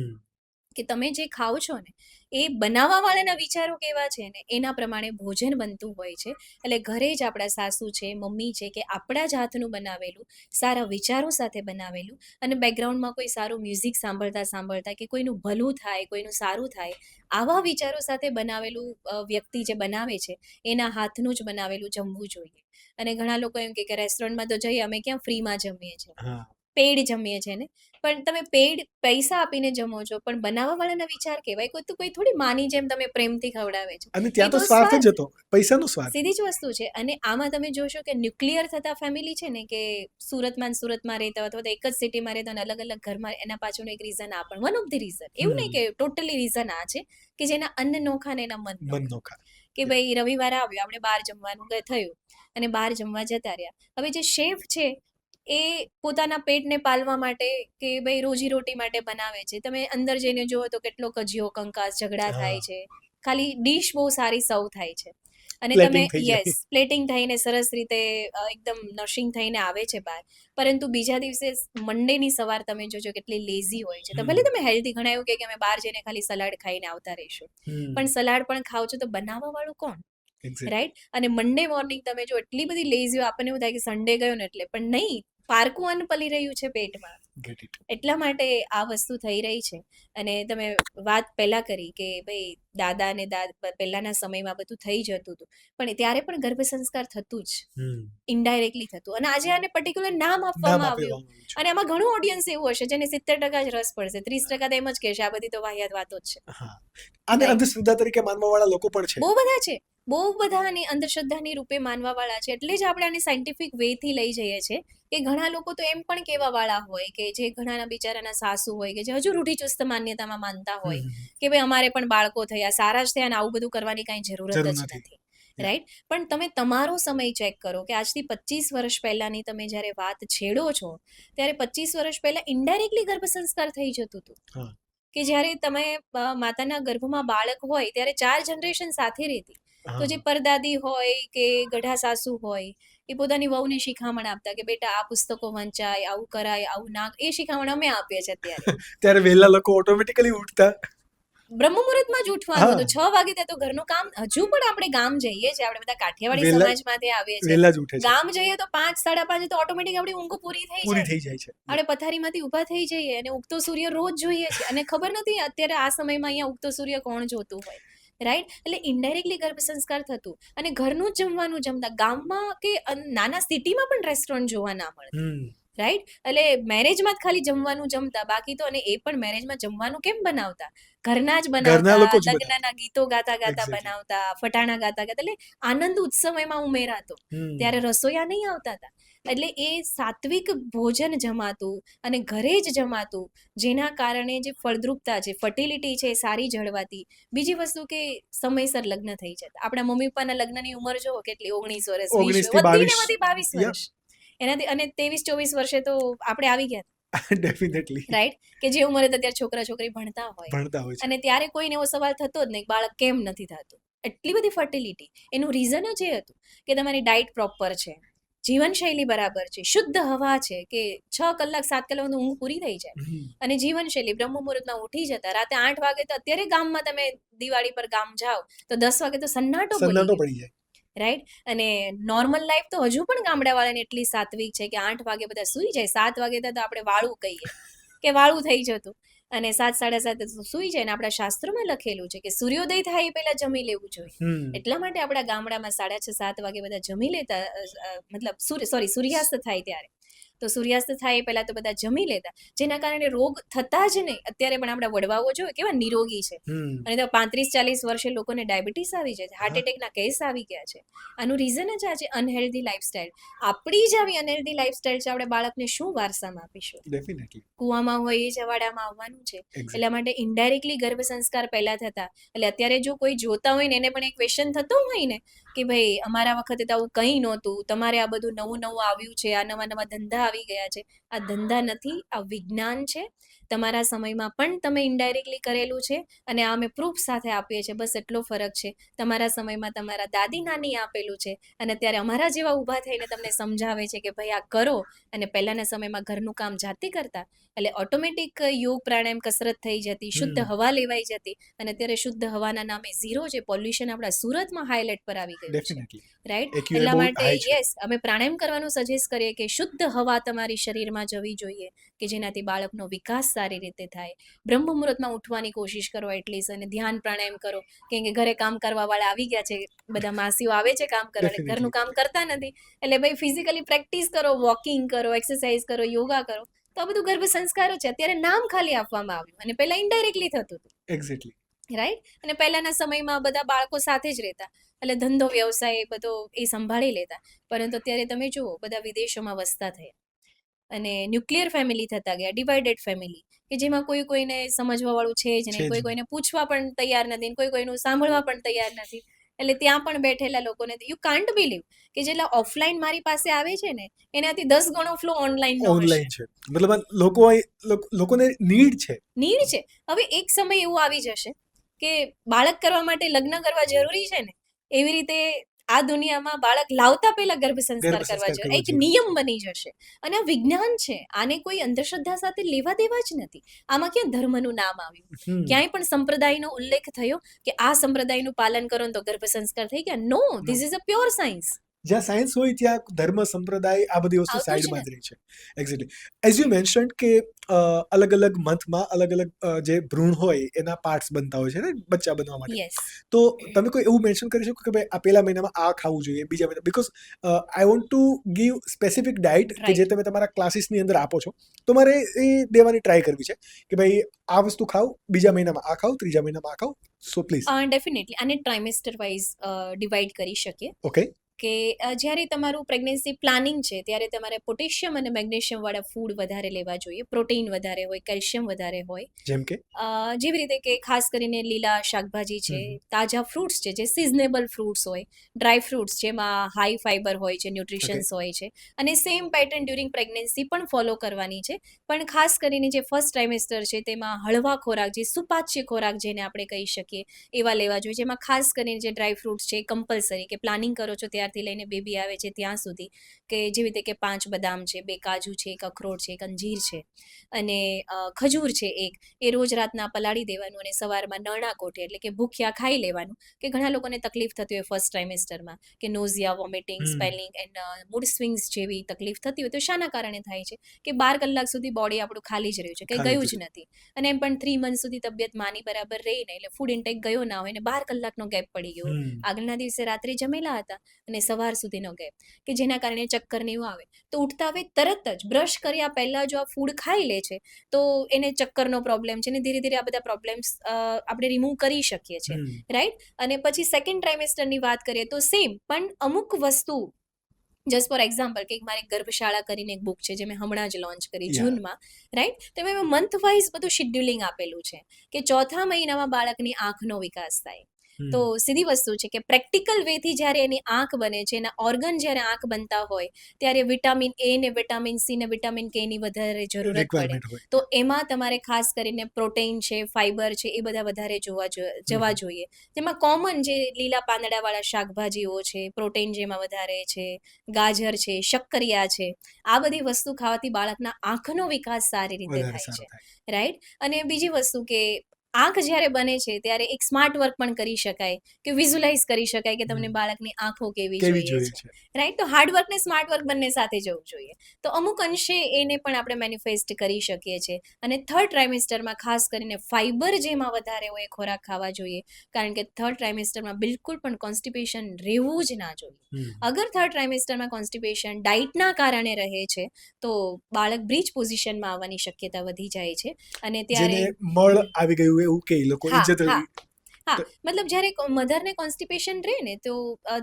કે તમે જે ખાઓ છો ને એ બનાવવા વાળાના વિચારો કેવા છે ને એના પ્રમાણે ભોજન બનતું હોય છે. એટલે ઘરે જ આપણા સાસુ છે, મમ્મી છે, કે આપણા જ હાથનું બનાવેલું, સારા વિચારો સાથે બનાવેલું, અને બેકગ્રાઉન્ડમાં કોઈ સારું મ્યુઝિક સાંભળતા કે કોઈનું ભલું થાય, કોઈનું સારું થાય, આવા વિચારો સાથે બનાવેલું વ્યક્તિ જે બનાવે છે એના હાથનું જ બનાવેલું જમવું જોઈએ. અને ઘણા લોકો એમ કે રેસ્ટોરન્ટમાં તો જઈએ અમે ક્યાં ફ્રીમાં જમીએ છીએ, પેડ જમીએ છીએ ને, પણ તમે પેડ પૈસા આપીને જમો છો, પણ બનાવવા વાળાના વિચાર કહેવાય, કોઈ થોડી માની જેમ તમે પ્રેમથી ખવડાવે છે, અને ત્યાં તો સ્વાર્થ જ હતો, પૈસાનો સ્વાર્થ, સીધી જ વસ્તુ છે. અને આમાં તમે જોશો કે ન્યુક્લિયર થતા ફેમિલી છે ને, કે સુરતમાં રહેતા અથવા તો એક જ સિટીમાં રહેતા અને અલગ અલગ ઘરમાં, એના પાછળનું એક રીઝન આ પણ વન ઓફ ધી રીઝન, એવું નહીં કે ટોટલી રીઝન આ છે કે જેના અન્ન નોખા ને એના મન નોખા. કે ભાઈ રવિવારે આવ્યો, આપણે બહાર જમવાનું થયું અને બહાર જમવા જતા રહ્યા. હવે જે શેફ છે એ પોતાના પેટને પાલવા માટે કે ભાઈ રોજીરોટી માટે બનાવે છે. તમે અંદર જઈને જુઓ તો કેટલો કજિયો કંકાસ ઝઘડા થાય છે, ખાલી ડીશ બહુ સારી સર્વ થાય છે. અને તમે Plating થઈ જાય. પ્લેટિંગ થઈને સરસ રીતે એકદમ નર્સિંગ થઈને આવે છે બહાર, પરંતુ બીજા દિવસે મંડેની સવાર તમે જોજો કેટલી લેઝી હોય છે. તો ભલે તમે હેલ્ધી, ઘણા એવું કહે કે અમે બહાર જઈને ખાલી સલાડ ખાઈને આવતા રહીશું, પણ સલાડ પણ ખાવ છો તો બનાવવા વાળું કોણ? Exactly. રાઈટ? અને મંડે મોર્નિંગ તમે જો એટલી બધી લેઝીઓ, આપણને એવું થાય કે સન્ડે ગયો ને એટલે, પણ નહીં, પારકું અન્ન પલી રહ્યું છે પેટમાં. Get it. એટલા માટે આ વસ્તુ થઈ રહી છે. અને તમે વાત પહેલા કરી કે ભાઈ દાદા અને પહેલાના સમયમાં બધું થઈ જતું હતું, પણ ત્યારે પણ ગર્ભ સંસ્કાર થતું જ, ઇનડાયરેક્ટલી થતું. અને આજે આને પર્ટિક્યુલર નામ નામ આપવામાં આવ્યું. આપવામાં આવ્યું છે. અને આમાં ઘણું ઓડિયન્સ એવું હશે જેને 70% જ રસ પડશે, 30% તો એમ જ કહેશે આ બધી તો વાહિયાત વાતો જ છે. હા, અને Right. અંધશ્રદ્ધા તરીકે માનવાવાળા લોકો પણ છે. બહુ બધા છે, બહુ બધા આને અંધશ્રદ્ધાની રૂપે માનવાવાળા છે. એટલે જ આપણે આને સાયન્ટિફિક વેથી લઈ જઈએ છીએ કે ઘણા લોકો તો એમ પણ કહેવાવાળા હોય કે જે ઘણાના બિચારાના સાસુ હોય કે જે હજુ રૂઢિચુસ્ત માન્યતામાં માનતા હોય કે ભાઈ અમારે પણ બાળકો થયા, સારા જ થયા, અને આવું બધું કરવાની કાંઈ જરૂરત જરૂર જ નથી. નથી. રાઈટ? પણ તમે તમારો સમય ચેક કરો કે આજથી 25 વર્ષ પહેલાની તમે જ્યારે વાત છેડો છો, ત્યારે 25 વર્ષ પહેલા ઇનડાયરેક્ટલી ગર્ભ સંસ્કાર થઈ જતું હતું. હા. કે જ્યારે તમે માતાના ગર્ભમાં બાળક હોય ત્યારે 4 જનરેશન સાથે રહેતી. તો જે પરદાદી હોય કે ગઢા સાસુ હોય, એ પોતાની વહુને શિખામણ આપતા કે બેટા આ પુસ્તકો વંચાય, આવું કરાય, આવું ના, એ શિખામણ અમે આપીએ છીએ અત્યારે. ત્યારે વહેલા લોકો ઓટોમેટિકલી ઉઠતા. બ્રહ્મ મુહૂર્તમાં જ ઉઠવાનું હતું, 6 વાગે ત્યાં તો ઘરનું કામ. હજુ પણ આપણે ગામ જઈએ છીએ, આપણે બધા કાઠિયાવાડી સમાજમાંથી આવીએ છીએ, વહેલા જ ઉઠે છે. ગામ જઈએ તો 5, 5:30 તો ઓટોમેટિક આપણી ઊંઘ પૂરી પૂરી થઈ થઈ જાય છે. આપણે પથારીમાંથી ઊભા થઈ જઈએ અને ઉગતો સૂર્ય રોજ જોઈએ છે. અને ખબર નથી અત્યારે આ સમયમાં અહીંયા ઉગતો સૂર્ય કોણ જોતું હોય. રાઈટ? એટલે ઇનડાયરેક્ટલી ગર્ભ સંસ્કાર થતું. અને ઘરનું જ જમવાનું જમતા. ગામમાં કે નાના સિટીમાં પણ રેસ્ટોરન્ટ જોવા ના મળે. રાઈટ? એટલે મેરેજમાં જ ખાલી જમવાનું જમતા, બાકી તો, અને એ પણ મેરેજમાં જમવાનું કેમ બનાવતા? ઘરના જ બનાવતા, લગ્નના ગીતો ગાતા ગાતા બનાવતા, ફટાણા ગાતા ગાતા, એટલે આનંદ ઉત્સવ એમાં ઉમેરાતો. ત્યારે રસોઈયા નહીં આવતા હતા. એટલે એ સાત્વિક ભોજન જમાતું અને ઘરે જ જમાતું, જેના કારણે જે ફળદ્રુપતા છે, ફર્ટિલિટી છે, એ સારી જળવાતી. બીજી વસ્તુ કે સમયસર લગ્ન થઈ જતા. આપણા મમ્મી પપ્પાના લગ્નની ઉંમર જોવો કેટલી, 19 વર્ષ, 20 વર્ષ, વધી 22 વર્ષ. એનાથી, અને 23-24 વર્ષે તો આપણે આવી ગયા. ડેફિનેટલી. રાઈટ? કે જે ઉંમરે અત્યારે છોકરા છોકરી ભણતા હોય. અને ત્યારે કોઈને એવો સવાલ થતો જ નહીં બાળક કેમ નથી થતું. એટલી બધી ફર્ટિલિટી. એનું રીઝન જ એ હતું કે તમારી ડાયટ પ્રોપર છે, જીવનશૈલી બરાબર છે, શુદ્ધ હવા છે, કે 6 કલાક 7 કલાકની ઊંઘ પૂરી થઈ જાય, અને જીવનશૈલી બ્રહ્મ મુહૂર્તમાં ઉઠી જતા. રાતે 8 વાગે તો અત્યારે ગામમાં તમે દિવાળી પર ગામ જાઓ તો 10 વાગે તો સન્નાટો પડી જાય. રાઈટ? અને નોર્મલ લાઈફ તો હજુ પણ ગામડાવાળાને એટલી સાત્વિક છે કે 8 વાગે બધા સૂઈ જાય. 7 વાગે તો આપણે વાળું કહીએ કે વાળું થઈ જતું, અને 7, 7:30 સૂઈ જાય. ને આપણા શાસ્ત્રોમાં લખેલું છે કે સૂર્યોદય થાય એ પહેલા જમી લેવું જોઈએ. એટલા માટે આપણા ગામડામાં 6:30, 7 વાગે બધા જમી લેતા, મતલબ સૂર્યાસ્ત થાય ત્યારે. તો સૂર્યાસ્ત થાય એ પહેલા તો બધા જમી લેતા, જેના કારણે રોગ થતા જ નહીં. અત્યારે પણ આપણા વડવાઓ જો કેવા નિરોગી છે, અને તો 35-40 વર્ષે લોકોને ડાયાબિટીસ આવી જાય છે, હાર્ટ એટેકના કેસ આવી ગયા છે. આનું રીઝન જ આ છે અનહેલ્ધી લાઈફસ્ટાઈલ. આપણી જ આવી અનહેલ્ધી લાઈફસ્ટાઈલ છે, આપણે બાળકને શું વારસામાં આપીશું? ડેફિનેટલી કુવામાં હોય એ જવાડામાં આવવાનું છે. એટલા માટે ઇનડાયરેક્ટલી ગર્ભ સંસ્કાર પહેલા થતા. એટલે અત્યારે જો કોઈ જોતા હોય ને એને પણ એક ક્વેશ્ચન થતો હોય ને કે ભાઈ અમારા વખતે તો આવું કંઈ નહોતું, તમારે આ બધું નવું નવું આવ્યું છે, આ નવા નવા ધંધા આવી ગયા છે. આ ધંધા નથી, આ વિજ્ઞાન છે. તમારા સમયમાં પણ તમે ઇનડાયરેક્ટલી કરેલું છે, અને આ અમે પ્રૂફ સાથે આપીએ છીએ. બસ એટલો ફરક છે. તમારા સમયમાં તમારા દાદી નાની આપેલું છે, અને અત્યારે અમારા જેવા ઊભા થઈને તમને સમજાવે છે કે ભાઈ આ કરો. અને પહેલાના સમયમાં ઘરનું કામ જાતે કરતા, એટલે ઓટોમેટિક યોગ પ્રાણાયામ કસરત થઈ જતી, શુદ્ધ હવા લેવાઈ જતી. અને અત્યારે શુદ્ધ હવાના નામે ઝીરો છે. પોલ્યુશન આપણા સુરતમાં હાઇલાઇટ પર આવી ગયું છે. રાઈટ? એટલા માટે યસ, અમે પ્રાણાયામ કરવાનું સજેસ્ટ કરીએ કે શુદ્ધ હવા તમારી શરીરમાં જવી જોઈએ, કે જેનાથી બાળકનો વિકાસ સારી રીતે થાય. બ્રહ્મ મુહૂર્તમાં ઉઠવાની કોશિશ કરો એટલીસ્ટ, અને ધ્યાન પ્રાણાયામ કરો. કેમ કે ઘરે કામ કરવા વાળા આવી ગયા છે, બધા માસીઓ આવે છે કામ કરવા, એટલે ઘરનું કામ કરતા નથી. એટલે ભાઈ ફિઝિકલી પ્રેક્ટિસ કરો, વોકિંગ કરો, એક્સરસાઇઝ કરો, યોગા કરો. તો આ બધું ગર્ભ સંસ્કારો છે. અત્યારે નામ ખાલી આપવામાં આવ્યું, અને પહેલા ઇનડાયરેક્ટલી થતું હતું. એક્ઝેક્ટલી. રાઈટ? અને પહેલાના સમયમાં બધા બાળકો સાથે જ રહેતા, એટલે ધંધો વ્યવસાય બધો એ સંભાળી લેતા. પરંતુ અત્યારે તમે જુઓ બધા વિદેશોમાં વસતા થયા, અને ન્યુક્લિયર ફેમિલી થતા ગયા, ડિવાઇડેડ ફેમિલી, કે જેમાં કોઈ કોઈને સમજવા વાળું છે જ નહીં, કોઈ કોઈને પૂછવા પણ તૈયાર નથી, કોઈ કોઈનું સાંભળવા પણ તૈયાર નથી. એટલે ત્યાં પણ બેઠેલા લોકોને યુ કાન્ટ બિલીવ કે જેટલા ઓફલાઈન મારી પાસે આવે છે ને એનાથી 10 ગણો ફ્લો ઓનલાઈન છે. મતલબ લોકોને નીડ છે. હવે એક સમય એવો આવી જશે કે બાળક કરવા માટે લગ્ન કરવા જરૂરી છે ને, એવી રીતે આ દુનિયામાં બાળક લાવતા પહેલા ગર્ભ સંસ્કાર ગર્ભ કરવા સંસ્કાર જોઈએ, કરવો એક જોઈએ. નિયમ બની જશે. અને આ વિજ્ઞાન છે, આને કોઈ અંધશ્રદ્ધા સાથે લેવા દેવા જ નથી. આમાં ક્યાં ધર્મનું નામ આવ્યું, હમ. ક્યાંય પણ સંપ્રદાયનો ઉલ્લેખ થયો કે આ સંપ્રદાયનું પાલન કરો ને તો ગર્ભ સંસ્કાર થઈ ગયા? No, this is a pure science. જ્યાં સાયન્સ હોય ત્યાં ધર્મ સંપ્રદાય આ બધી વસ્તુ આવતું જ સાઈડમાં જ રહી છે. એક્ઝેક્ટલી એઝ યુ મેન્શન કે અલગ અલગ મંથમાં અલગ અલગ જે ભ્રૂણ હોય એના પાર્ટ્સ બનતા હોય છે ને બચ્ચા બનવા માટે. યસ. તો તમે કોઈ એવું મેન્શન કરી શકો કે ભાઈ આ પહેલા મહિનામાં આ ખાવું જોઈએ, બીજા મહિના, because I want to give specific diet કે જે તમે તમારા ક્લાસીસની અંદર આપો છો, તો મારે એ દેવાની ટ્રાય કરવી છે કે ભાઈ આ વસ્તુ ખાવ, બીજા મહિનામાં આ ખાવ, ત્રીજા મહિનામાં આ ખાવ. So please. ડેફિનેટલી આને ટ્રાઇમેસ્ટર વાઇઝ ડિવાઈડ કરી શકીએ ઓકે. કે જ્યારે તમારું પ્રેગ્નન્સી પ્લાનિંગ છે ત્યારે તમારે પોટેશિયમ અને મેગ્નેશિયમ વાળા ફૂડ વધારે લેવા જોઈએ, પ્રોટીન વધારે હોય, કેલ્શિયમ વધારે હોય. જેમ કે જેવી રીતે કે ખાસ કરીને લીલા શાકભાજી છે, તાજા ફ્રૂટ્સ છે જે સિઝનેબલ ફ્રૂટ્સ હોય, ડ્રાય ફ્રૂટ્સ જેમાં હાઈ ફાઈબર હોય છે, ન્યુટ્રિશન્સ હોય છે, અને સેમ પેટર્ન ડ્યુરિંગ પ્રેગ્નન્સી પણ ફોલો કરવાની છે. પણ ખાસ કરીને જે ફર્સ્ટ ટ્રાઇમેસ્ટર છે તેમાં હળવા ખોરાક, જે સુપાચ્ય ખોરાક જેને આપણે કહી શકીએ, એવા લેવા જોઈએ, જેમાં ખાસ કરીને જે ડ્રાય ફ્રૂટ્સ છે કમ્પલસરી, કે પ્લાનિંગ કરો છો ત્યારથી લઈને બેબી આવે છે ત્યાં સુધી, કે જેવી રીતે કે 5 બદામ છે, 2 કાજુ છે, 1 અખરોટ છે, 1 અંજીર છે, અને ખજૂર છે એક, એ રોજ રાતના પલાળી દેવાનું અને સવારમાં નરણા કોઠે એટલે કે ભૂખ્યા ખાઈ લેવાનું. કે ઘણા લોકોને તકલીફ થતી હોય ફર્સ્ટ ટ્રાઇમેસ્ટરમાં કે nausea, vomiting, spelling and mood swings જેવી તકલીફ થતી હોય, તો શાના કારણે થાય છે કે 12 કલાક સુધી બોડી આપણું ખાલી જ રહ્યું છે, કંઈ ગયું જ નથી. અને એમ પણ 3 મંથ સુધી તબિયત માની બરાબર રહી નહીં, એટલે ફૂડ ઇન્ટેક ગયો ના હોય, અને 12 કલાકનો ગેપ પડી ગયો, આગળના દિવસે રાત્રે જમેલા હતા અને સવાર સુધીનો ગેપ, કે જેના કારણે ચક્કર ને એવું આવે. તો ઉઠતા હવે તરત જ બ્રશ કર્યા પહેલા જો આ ફૂડ ખાઈ લે છે તો એને ચક્કરનો પ્રોબ્લેમ છે, અને ધીરે ધીરે આ બધા પ્રોબ્લેમ્સ આપણે રિમૂવ કરી શકીએ છીએ, રાઈટ. અને પછી સેકન્ડ ટ્રાઇમેસ્ટરની વાત કરીએ તો સેમ, પણ અમુક વસ્તુ, જસ્ટ ફોર એક્ઝામ્પલ કે મારે ગર્ભશાળા કરીને એક બુક છે જે મેં હમણાં જ લોન્ચ કરી જૂનમાં, રાઈટ. તો એમાં મંથ વાઇઝ બધું શેડ્યુલિંગ આપેલું છે કે ચોથા મહિનામાં બાળકની આંખનો વિકાસ થાય. તો સીધી વસ્તુ છે કે પ્રેક્ટિકલ વેથી જ્યારે એની આંખ બને છે, એના ઓર્ગન જ્યારે આંખ બનતા હોય ત્યારે વિટામિન એ ને વિટામિન સી ને વિટામિન કે ની વધારે જરૂરત પડે. તો એમાં તમારે ખાસ કરીને પ્રોટીન છે, ફાઈબર છે, એ બધા વધારે જવા જોઈએ. જેમાં કોમન જે લીલા પાંદડાવાળા શાકભાજીઓ છે, પ્રોટીન જેમાં વધારે છે, ગાજર છે, શક્કરિયા છે, આ બધી વસ્તુ ખાવાથી બાળકના આંખનો વિકાસ સારી રીતે થાય છે, રાઈટ. અને બીજી વસ્તુ કે આંખ જ્યારે બને છે ત્યારે એક સ્માર્ટ વર્ક પણ કરી શકાય, કે વિઝ્યુલાઇઝ કરી શકાય કે તમને બાળકની આંખો કેવી જોઈએ છે, રાઈટ. તો હાર્ડ વર્ક ને સ્માર્ટ વર્ક બંને સાથે જવું જોઈએ. તો અમુક અંશે એને પણ આપણે મેનિફેસ્ટ કરી શકીએ છીએ. અને થર્ડ ટ્રાઇમેસ્ટરમાં ખાસ કરીને ફાઈબર જેમાં વધારે હોય એ ખોરાક ખાવા જોઈએ, કારણ કે થર્ડ ટ્રાઇમેસ્ટરમાં બિલકુલ પણ કોન્સ્ટિપેશન રહેવું જ ના જોઈએ. અગર થર્ડ ટ્રાઇમેસ્ટરમાં કોન્સ્ટિપેશન ડાયટના કારણે રહે છે તો બાળક બ્રીચ પોઝિશનમાં આવવાની શક્યતા વધી જાય છે, અને ત્યારે મળ આવી ગયું એવું કે લોકો ઇજ્જત. હા, મતલબ જ્યારે મધરને કોન્સ્ટિપેશન રહે ને, તો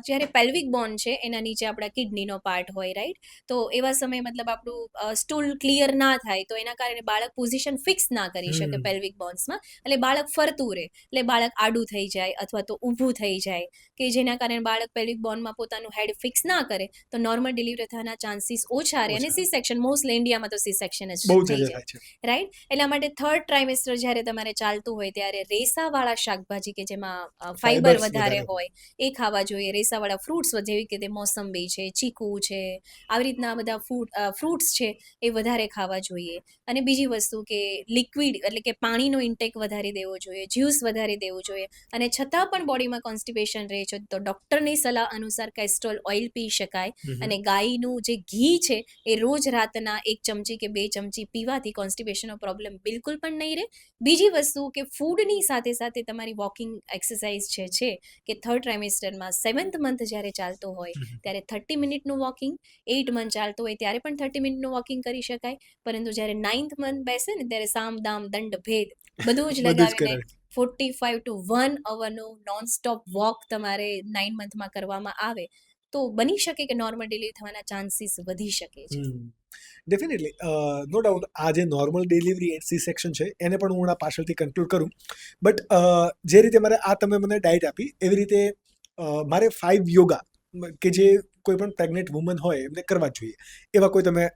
જ્યારે પેલ્વિક બોન છે એના નીચે આપણા કિડનીનો પાર્ટ હોય, રાઈટ. તો એવા સમયે મતલબ આપણું સ્ટૂલ ક્લિયર ના થાય, તો એના કારણે બાળક પોઝિશન ફિક્સ ના કરી શકે પેલ્વિક બોન્સમાં, એટલે બાળક ફરતું રહે, એટલે બાળક આડું થઈ જાય અથવા તો ઊભું થઈ જાય, કે જેના કારણે બાળક પેલ્વિક બોનમાં પોતાનું હેડ ફિક્સ ના કરે તો નોર્મલ ડિલિવરી થવાના ચાન્સીસ ઓછા રહે, અને સી સેક્શન, મોસ્ટલી ઇન્ડિયામાં તો સી સેક્શન જ થઈ જાય, રાઈટ. એટલા માટે થર્ડ ટ્રાઇમેસ્ટર જ્યારે તમારે ચાલતું હોય ત્યારે રેસાવાળા શાકભાજી કે જેમાં ફાઈબર વધારે હોય એ ખાવા જોઈએ, રેસાવાળા ફ્રૂટ્સ જેવી કે તે મોસંબી છે, ચીકુ છે, આવી રીતના બધા ફ્રૂટ્સ છે એ વધારે ખાવા જોઈએ. અને બીજી વસ્તુ કે લિક્વિડ એટલે કે પાણીનો ઇન્ટેક વધારી દેવો જોઈએ, જ્યુસ વધારી દેવું જોઈએ. અને છતાં પણ બોડીમાં કોન્સ્ટિપેશન રહે છે તો ડૉક્ટરની સલાહ અનુસાર કેસ્ટ્રોલ ઓઇલ પી શકાય, અને ગાયનું જે ઘી છે એ રોજ રાતના 1 ચમચી કે 2 ચમચી પીવાથી કોન્સ્ટિપેશનનો પ્રોબ્લેમ બિલકુલ પણ નહીં રહે. બીજી વસ્તુ કે ફૂડની સાથે સાથે તમારી વોકિંગ એક્સરસાઇઝ છે કે થર્ડ ટ્રાઇમેસ્ટરમાં 7th મંથ જ્યારે ચાલતો હોય ત્યારે 30 મિનિટનું વોકિંગ, 8 મંથ ચાલતો હોય ત્યારે પણ 30 મિનિટનું વોકિંગ કરી શકાય. પરંતુ જ્યારે 9th મંથ બેસે ને ત્યારે સામ દામ દંડ ભેદ બધું જ લગાવીને 45 to 1 અવરનો નોન સ્ટોપ વોક તમારે 9 મંથમાં કરવામાં આવે તો બની શકે કે નોર્મલ ડિલિવરી થવાના ચાન્સીસ વધી શકે છે. Definitely, no doubt. આ જે normal delivery and C section છે એને પણ હું પાછળથી કન્ક્લુડ કરું, બટ જે રીતે મારે આ તમે મને ડાયટ આપી એવી રીતે મારે 5 યોગા કે જે કોઈ પણ પ્રેગ્નેન્ટ વુમન હોય એમને કરવા જોઈએ, એવા કોઈ તમે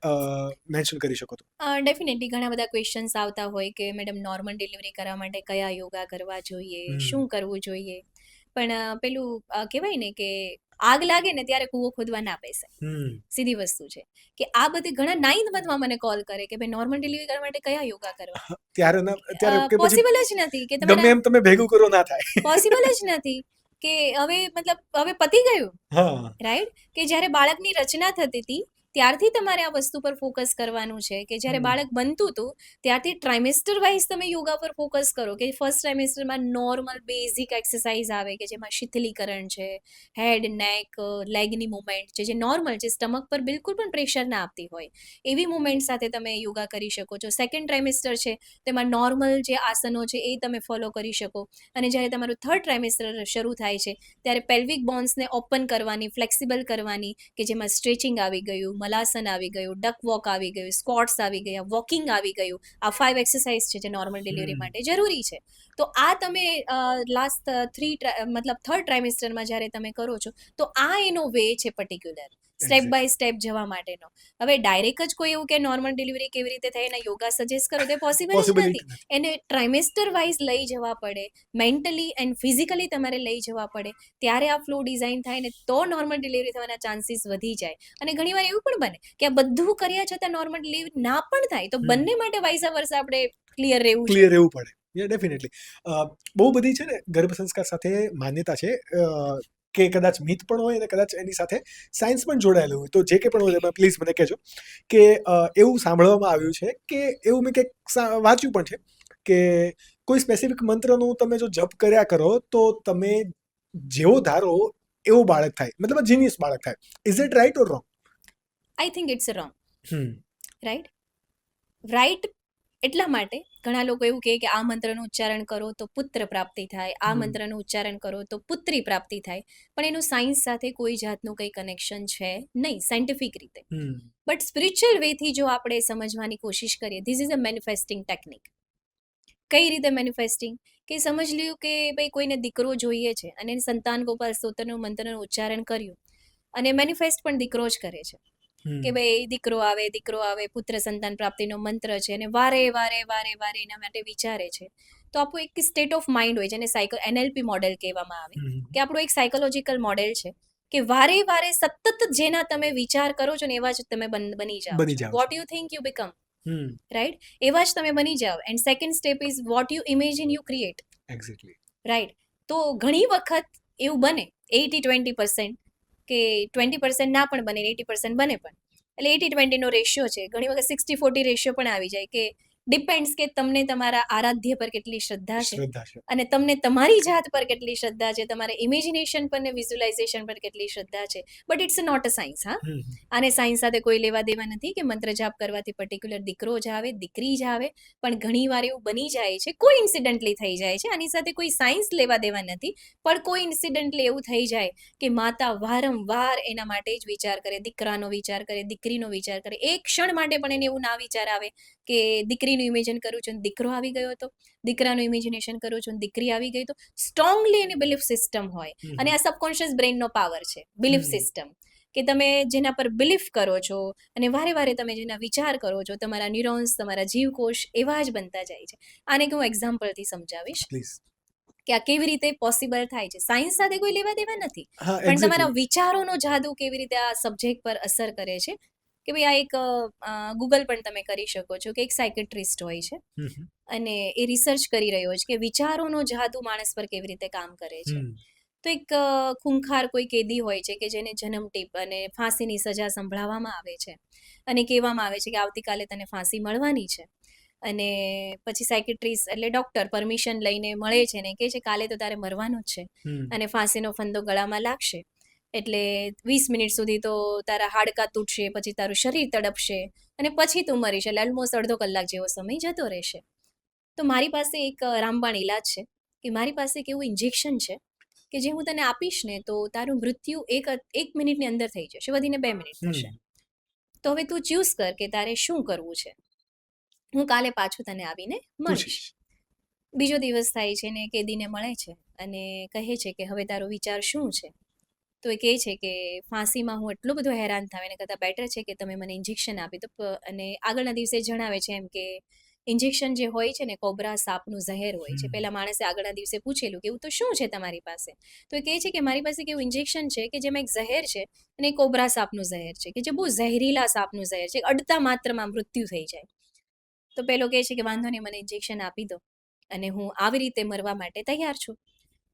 મેન્શન કરી શકો તો? ડેફિનેટલી ઘણા બધા ક્વેશ્ચન્સ આવતા હોય કે મેડમ નોર્મલ ડિલિવરી કરવા માટે કયા યોગા કરવા જોઈએ, શું કરવું જોઈએ. પણ પેલું કહેવાય ને કે આગ લાગે ને ત્યારે કૂવો ખોદવા ના બેસાય. સીધી વસ્તુ છે કે આ બધી ઘણા 9th મંથમાં મને કોલ કરે કે ભાઈ નોર્મલ ડિલિવરી કરવા માટે કયા યોગા કરવા. ત્યારે પોસિબલ જ નથી કે ગમે એમ તમે ભેગું કરો ના થાય. પોસિબલ જ નથી કે હવે મતલબ હવે પતી ગયું, રાઈટ? કે જ્યારે બાળકની રચના થતી હતી ત્યારથી તમારે આ વસ્તુ પર ફોકસ કરવાનું છે કે જ્યારે બાળક બનતું હતું ત્યારથી ટ્રાઇમેસ્ટર વાઇઝ તમે યોગા પર ફોકસ કરો કે ફર્સ્ટ ટ્રાઇમેસ્ટરમાં નોર્મલ બેઝિક એક્સરસાઇઝ આવે કે જેમાં શીતલીકરણ છે, હેડ નેક લેગની મુવમેન્ટ છે જે નોર્મલ છે, સ્ટમક પર બિલકુલ પણ પ્રેશર ના આપતી હોય એવી મુવમેન્ટ સાથે તમે યોગા કરી શકો છો. સેકન્ડ ટ્રાઇમેસ્ટર છે તેમાં નોર્મલ જે આસનો છે એ તમે ફોલો કરી શકો. અને જ્યારે તમારું થર્ડ ટ્રાઇમેસ્ટર શરૂ થાય છે ત્યારે પેલ્વિક બોન્સને ઓપન કરવાની, ફ્લેક્સિબલ કરવાની કે જેમાં સ્ટ્રેચિંગ આવી ગયું, મલાસન આવી ગયું, ડક વોક આવી ગયું, સ્ક્વોટ્સ આવી ગયા, વોકિંગ આવી ગયું. આ 5 એક્સરસાઇઝ છે જે નોર્મલ ડિલિવરી માટે જરૂરી છે. તો આ તમે લાસ્ટ મતલબ થર્ડ ટ્રાઇમેસ્ટરમાં જ્યારે તમે કરો છો તો આ એનો વે છે પર્ટિક્યુલર સ્ટેપ બાય સ્ટેપ જવા માટેનો. હવે ડાયરેક્ટ જ કોઈ એવું કે નોર્મલ ડિલિવરી કેવી રીતે થાય એના યોગા સજેસ્ટ કરો તો પોસિબલ જ નથી. એને ટ્રાઇમેસ્ટર વાઇઝ લઈ જવા પડે, મેન્ટલી એન્ડ ફિઝિકલી તમારે લઈ જવા પડે, ત્યારે આ ફ્લો ડિઝાઇન થાય ને તો નોર્મલ ડિલિવરી થવાના ચાન્સીસ વધી જાય. અને ઘણીવાર એવું પણ બને કે આ બધું કર્યા છતાં નોર્મલ ડિલિવરી ના પણ થાય તો બંને માટે વાઇસા વર્સા આપણે ક્લિયર રહેવું પડે. ડેફિનેટલી બહુ બધી છે ને ગર્ભ સંસ્કાર સાથે માન્યતા છે કે કદાચ મિથ પણ હોય અને કદાચ એની સાથે સાયન્સ પણ જોડાયેલું હોય. તો જે કંઈ પણ હોય એમાં પ્લીઝ મને કહેજો કે એવું સાંભળવામાં આવ્યું છે કે એવું મેં કંઈક વાંચ્યું પણ છે કે કોઈ સ્પેસિફિક મંત્રનું તમે જો જપ કર્યા કરો તો તમે જેવો ધારો એવું બાળક થાય, મતલબ જીનિયસ બાળક થાય. Is it right or wrong? I think it's wrong. Right એટલા માટે ઘણા લોકો એવું કહે કે આ મંત્રનું ઉચ્ચારણ કરો તો પુત્ર પ્રાપ્તિ થાય, આ મંત્રનું ઉચ્ચારણ કરો તો પુત્રી પ્રાપ્તિ થાય, પણ એનું સાયન્સ સાથે કોઈ જાતનું કંઈ કનેક્શન છે નહીં સાયન્ટિફિક રીતે. બટ સ્પિરિચ્યુઅલ વેથી જો આપણે સમજવાની કોશિશ કરીએ, ધીસ ઇઝ અ મેનિફેસ્ટિંગ ટેકનિક. કઈ રીતે મેનિફેસ્ટિંગ? કે સમજ લ્યું કે ભાઈ કોઈને દીકરો જોઈએ છે અને સંતાન ગોપાલ સ્તોત્રનું મંત્રનું ઉચ્ચારણ કર્યું અને મેનિફેસ્ટ પણ દીકરો જ કરે છે કે ભાઈ દીકરો આવે, પુત્ર સંતાન પ્રાપ્તિનો મંત્ર છે અને વારે વારે એના માટે વિચારે છે. તો આપણું એક સ્ટેટ ઓફ માઇન્ડ હોય જેને NLP મોડેલ કહેવામાં આવે કે આપણું એક સાયકોલોજીકલ મોડેલ છે કે વારે સતત જેના તમે વિચાર કરો છો ને એવા જ તમે બની જાઓ. What you think you become, right? એવા જ તમે બની જાઓ. And second step is what you imagine you create. Exactly, right? તો ઘણી વખત એવું બને 80-20% કે 20% ના પણ બને, 80% બને પણ. એટલે 80-20 નો રેશિયો છે. ઘણી વખત 60-40 રેશિયો પણ આવી જાય કે ડિપેન્ડ્સ કે તમને તમારા આરાધ્ય પર કેટલી શ્રદ્ધા છે અને તમને તમારી જાત પર કેટલી શ્રદ્ધા છે, તમારા ઇમેજિનેશન પર ને વિઝ્યુલાઇઝેશન પર કેટલી શ્રદ્ધા છે. But it's not a science. આને સાયન્સ સાથે કોઈ લેવા દેવા નથી કે મંત્ર જાપ કરવાથી પર્ટિક્યુલર દીકરો જ આવે, દીકરી જ આવે. પણ ઘણી વાર એવું બની જાય છે, કોઈ ઇન્સિડન્ટલી થઈ જાય છે. આની સાથે કોઈ સાયન્સ લેવા દેવા નથી, પણ કોઈ ઇન્સિડન્ટલી એવું થઈ જાય કે માતા વારંવાર એના માટે જ વિચાર કરે, દીકરાનો વિચાર કરે, દીકરીનો વિચાર કરે. એક ક્ષણ માટે પણ એને એવું ના વિચાર આવે કે દીકરીનું ઇમેજિન કરું છું દીકરો આવી ગયો હતો, દીકરાનું ઇમેજિનેશન કરું છું દીકરી આવી ગઈ તો સ્ટ્રોંગલી એની બિલીફ સિસ્ટમ હોય. અને આ સબકોન્શિયસ બ્રેઇનનો પાવર છે, બિલીફ સિસ્ટમ. કે તમે જેના પર બિલીફ કરો છો અને વારે તમે જેના વિચાર કરો છો, તમારા ન્યુરોન્સ, તમારા જીવકોષ એવા જ બનતા જાય છે. આને હું એક્ઝામ્પલથી સમજાવીશ કે આ કેવી રીતે પોસિબલ થાય છે. સાયન્સ સાથે કોઈ લેવા દેવા નથી, પણ તમારા વિચારોનો જાદુ કેવી રીતે આ સબ્જેક્ટ પર અસર કરે છે. કે ભાઈ આ એક ગૂગલ પણ તમે કરી શકો છો કે એક સાયકેટ્રિસ્ટ હોય છે અને એ રિસર્ચ કરી રહ્યો છે કે વિચારોનો જાદુ માણસ પર કેવી રીતે કામ કરે છે. તો એક ખૂંખાર કોઈ કેદી હોય છે કે જેને જન્મટીપ અને ફાંસીની સજા સંભળાવવામાં આવે છે અને કહેવામાં આવે છે કે આવતીકાલે તને ફાંસી મળવાની છે. અને પછી સાયકેટ્રિસ્ટ એટલે ડોક્ટર પરમિશન લઈને મળે છે ને કહે છે કાલે તો તારે મરવાનું જ છે અને ફાંસીનો ફંદો ગળામાં લાગશે એટલે 20 મિનિટ સુધી તો તારા હાડકાં તૂટશે, પછી તારું શરીર તડપશે અને પછી તું મરીશ. એટલે ઓલમોસ્ટ અડધો કલાક જેવો સમય જતો રહેશે. તો મારી પાસે એક રામબાણ ઇલાજ છે કે મારી પાસે એક એવું ઇન્જેક્શન છે કે જે હું તને આપીશ ને તો તારું મૃત્યુ એક મિનિટની અંદર થઈ જશે, વધીને 2 મિનિટ થશે. તો હવે તું ચૂઝ કર કે તારે શું કરવું છે. હું કાલે પાછું તને આવીને મળીશ. બીજો દિવસ થાય છે ને કેદીને મળે છે અને કહે છે કે હવે તારો વિચાર શું છે. તો એ કહે છે કે ફાંસીમાં હું એટલું બધું હેરાન થાવ એના કરતાં બેટર છે કે તમે મને ઇન્જેક્શન આપી દો. અને આગળના દિવસે જણાવે છે એમ કે ઇન્જેક્શન જે હોય છે ને કોબ્રા સાપનું ઝહેર હોય છે. પહેલા માણસે આગળના દિવસે પૂછેલું કે એવું તો શું છે તમારી પાસે, તો એ કહે છે કે મારી પાસે એક એવું ઇન્જેક્શન છે કે જેમાં એક ઝહેર છે અને એ કોબ્રા સાપનું ઝહેર છે કે જે બહુ ઝહેરીલા સાપનું ઝહેર છે, અડતા માત્રમાં મૃત્યુ થઈ જાય. તો પેલો કહે છે કે વાંધો નહીં, મને ઇન્જેક્શન આપી દો અને હું આવી રીતે મરવા માટે તૈયાર છું.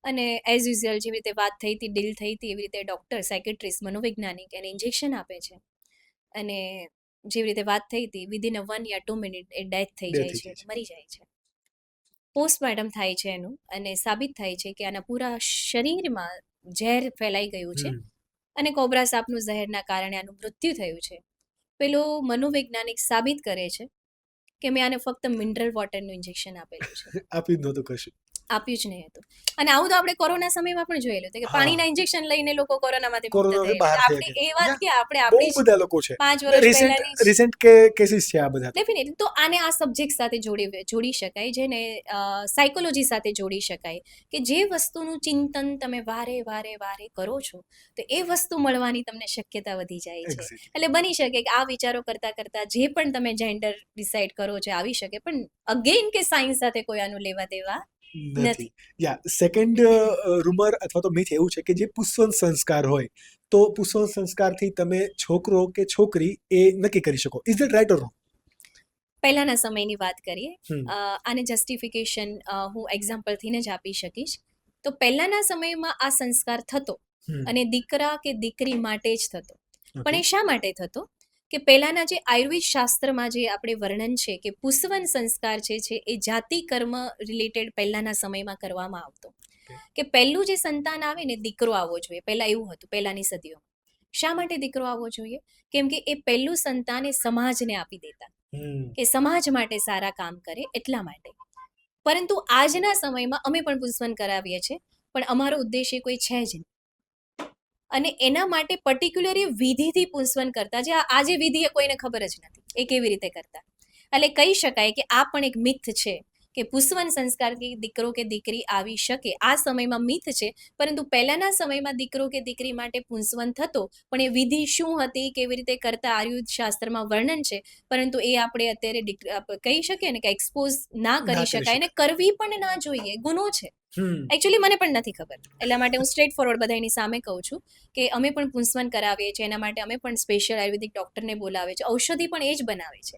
અને એઝ યુઝ્યુઅલ જેવી રીતે વાત થઈ હતી, ડીલ થઈ હતી, એવી રીતે ડૉક્ટર, સાયકેટ્રિસ્ટ, મનોવૈજ્ઞાનિક એને ઇન્જેક્શન આપે છે અને જેવી રીતે વાત થઈ હતી વિધિન 1 યા 2 મિનિટ એ ડેથ થઈ જાય છે, મરી જાય છે. પોસ્ટમોર્ટમ થાય છે એનું અને સાબિત થાય છે કે આના પૂરા શરીરમાં ઝેર ફેલાઈ ગયું છે અને કોબ્રા સાપનું ઝહેરના કારણે આનું મૃત્યુ થયું છે. પેલો મનોવૈજ્ઞાનિક સાબિત કરે છે કે મેં આને ફક્ત મિનરલ વોટરનું ઇન્જેક્શન આપેલું છે, આપી જ નહોતું કશું, આપ્યું જ નહીં હતું. અને આવું તો આપણે કોરોના સમયમાં પણ જોયેલું હતું કે પાણીના ઇન્જેક્શન લઈને લોકો કોરોનામાંથી મુક્ત કોરોનાથી થયેલા. બહાર થઈ આપણે એ વાત ગયા. કે આપણે બહુ આપણી બધા લોકો છે, 5 વર્ષ પહેલાની રિસેન્ટ કેસીસ છે આ બધા. ડેફિનેટલી. તો આને આ સબ્જેક્ટ સાથે જોડી શકાય, જેને સાયકોલોજી સાથે જોડી શકાય, કે જે વસ્તુનું ચિંતન તમે વારે વારે વારે કરો છો તો એ વસ્તુ મળવાની તમને શક્યતા વધી જાય છે. Exactly. એટલે બની શકે કે આ વિચારો કરતા કરતા જે પણ તમે જેન્ડર ડિસાઈડ કરો છો આવી શકે, પણ અગેન કે સાયન્સ સાથે કોઈ આનું લેવા દેવા નથી. સેકન્ડ રૂમર અથવા તો મિથ એવું છે કે જે પુષ્પવંત સંસ્કાર હોય તો પુષ્પવંત સંસ્કારથી તમે છોકરો કે છોકરી એ નક્કી કરી શકો. Is that right or wrong? પહેલાના સમયની વાત કરીએ, હમ. આને જસ્ટિફિકેશન હું એક્ઝામ્પલથી જ આપી શકીશ. તો પહેલાના સમયમાં આ સંસ્કાર થતો અને દીકરા કે દીકરી માટે જ થતો. પણ એ શા માટે થતો કે પહેલાના જે આયુર્વેદ શાસ્ત્રમાં જે આપણે વર્ણન છે કે પુષ્પવન સંસ્કાર છે એ જાતિ કર્મ રિલેટેડ પહેલાના સમયમાં કરવામાં આવતો. કે પહેલું જે સંતાન આવે ને દીકરો આવવો જોઈએ, પહેલા એવું હતું પહેલાની સદીઓમાં. શા માટે દીકરો આવવો જોઈએ? કેમ કે એ પહેલું સંતાન એ સમાજને આપી દેતા, કે સમાજ માટે સારા કામ કરે એટલા માટે. પરંતુ આજના સમયમાં અમે પણ પુંસવન કરાવીએ છીએ, પણ અમારો ઉદ્દેશ્ય કોઈ છે જ નહીં. અને એના માટે પર્ટિક્યુલર વિધિથી પુંસવન કરતા, જે આજે વિધિ એ કોઈને ખબર જ નથી એ કેવી રીતે કરતા. એટલે કહી શકાય કે આ પણ એક મિથ છે કે પુંસવન સંસ્કારથી દીકરો કે દીકરી આવી શકે. આ સમયમાં મિથ છે, પરંતુ પહેલાના સમયમાં દીકરો કે દીકરી માટે પુંસવન થતો, પણ એ વિધિ શું હતી, કેવી રીતે કરતા આયુર્વેદ શાસ્ત્રમાં વર્ણન છે, પરંતુ એ આપણે અત્યારે કહી શકીએ ને કે એક્સપોઝ ના કરી શકાય ને કરવી પણ ના જોઈએ, ગુનો છે. એકચ્યુઅલી મને પણ નથી ખબર, એટલા માટે હું સ્ટ્રેટ ફોરવર્ડ બધા એની સામે કહું છું કે અમે પણ પુંસવન કરાવીએ છીએ. એના માટે અમે પણ સ્પેશિયલ આયુર્વેદિક ડોક્ટરને બોલાવે છે. ઔષધિ પણ એ જ બનાવે છે.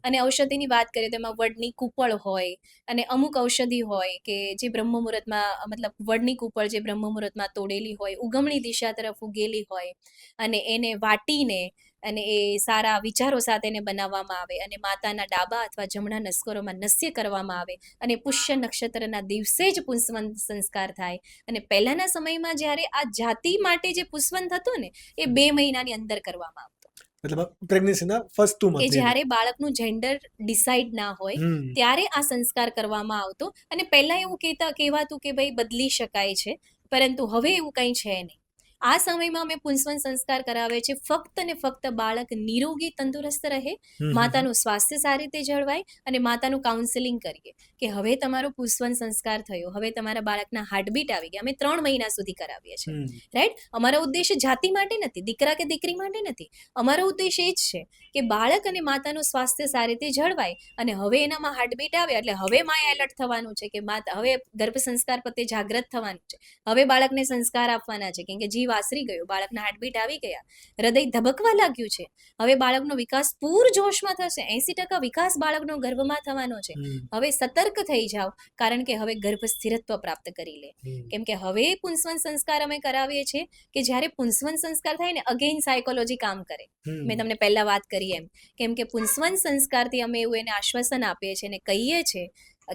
અને ઔષધિની વાત કરીએ તો એમાં વડની કુપળ હોય અને અમુક ઔષધિ હોય કે જે બ્રહ્મ મુહૂર્તમાં, મતલબ વડની કુપળ જે બ્રહ્મ મુહૂર્તમાં તોડેલી હોય, ઉગમણી દિશા તરફ ઉગેલી હોય અને એને વાટીને અને એ સારા વિચારો સાથે એને બનાવવામાં આવે અને માતાના ડાબા અથવા જમણા નસ્કોરોમાં નસ્ય કરવામાં આવે અને પુષ્ય નક્ષત્રના દિવસે જ પુંસવન સંસ્કાર થાય. અને પહેલાના સમયમાં જ્યારે આ જાતિ માટે જે પુંસવન થતું ને એ 2 મહિનાની અંદર કરવામાં આવતું. મતલબ પ્રેગ્નન્સીના ફર્સ્ટ 2 મંથ કે જ્યારે બાળકનું જેન્ડર ડિસાઈડ ના હોય ત્યારે આ સંસ્કાર કરવામાં આવતો. અને પહેલા એવું કહેવાતું કે ભાઈ બદલી શકાય છે, પરંતુ હવે એવું કંઈ છે નહીં. આ સમયમાં અમે પુંસવન સંસ્કાર કરાવે છે ફક્ત ને ફક્ત બાળક નિરોગી તંદુરસ્ત રહે, માતાનું સ્વાસ્થ્ય સારી રીતે જળવાય અને માતાનું કાઉન્સેલિંગ કરીએ કે હવે તમારો પુંસવન સંસ્કાર થયો, હવે તમારા બાળકના હાર્ટબીટ આવી ગયા. અમે 3 મહિના સુધી કરાવીએ છીએ, રાઈટ. અમારો ઉદ્દેશ્ય જાતિ માટે નથી, દીકરા કે દીકરી માટે નથી. અમારો ઉદ્દેશ્ય એ જ છે કે બાળક અને માતાનું સ્વાસ્થ્ય સારી રીતે જળવાય અને હવે એનામાં હાર્ટબીટ આવે એટલે હવે માએ એલર્ટ થવાનું છે કે માતા હવે ગર્ભ સંસ્કાર પ્રત્યે જાગૃત થવાનું છે, હવે બાળકને સંસ્કાર આપવાના છે. કેમ કે જીવ આશરી ગયો, બાળકના હાર્ટબીટ આવી ગયા, હૃદય ધબકવા લાગ્યું છે, હવે બાળકનો વિકાસ પૂરજોશમાં થશે. 80% વિકાસ બાળકનો ગર્ભમાં થવાનો છે. હવે સતર્ક થઈ જાઓ, કારણ કે હવે ગર્ભ સ્થિરત્વ પ્રાપ્ત કરી લે. કેમ કે હવે પુંસવન સંસ્કાર અમે કરાવીએ છીએ કે જ્યારે પુંસવન સંસ્કાર થાય ને અગેન સાયકોલોજી કામ કરે. મેં તમને પહેલા વાત કરી એમ, કેમ કે પુંસવન સંસ્કારથી અમે એવું એને આશ્વાસન આપીએ છીએ અને કહીએ છીએ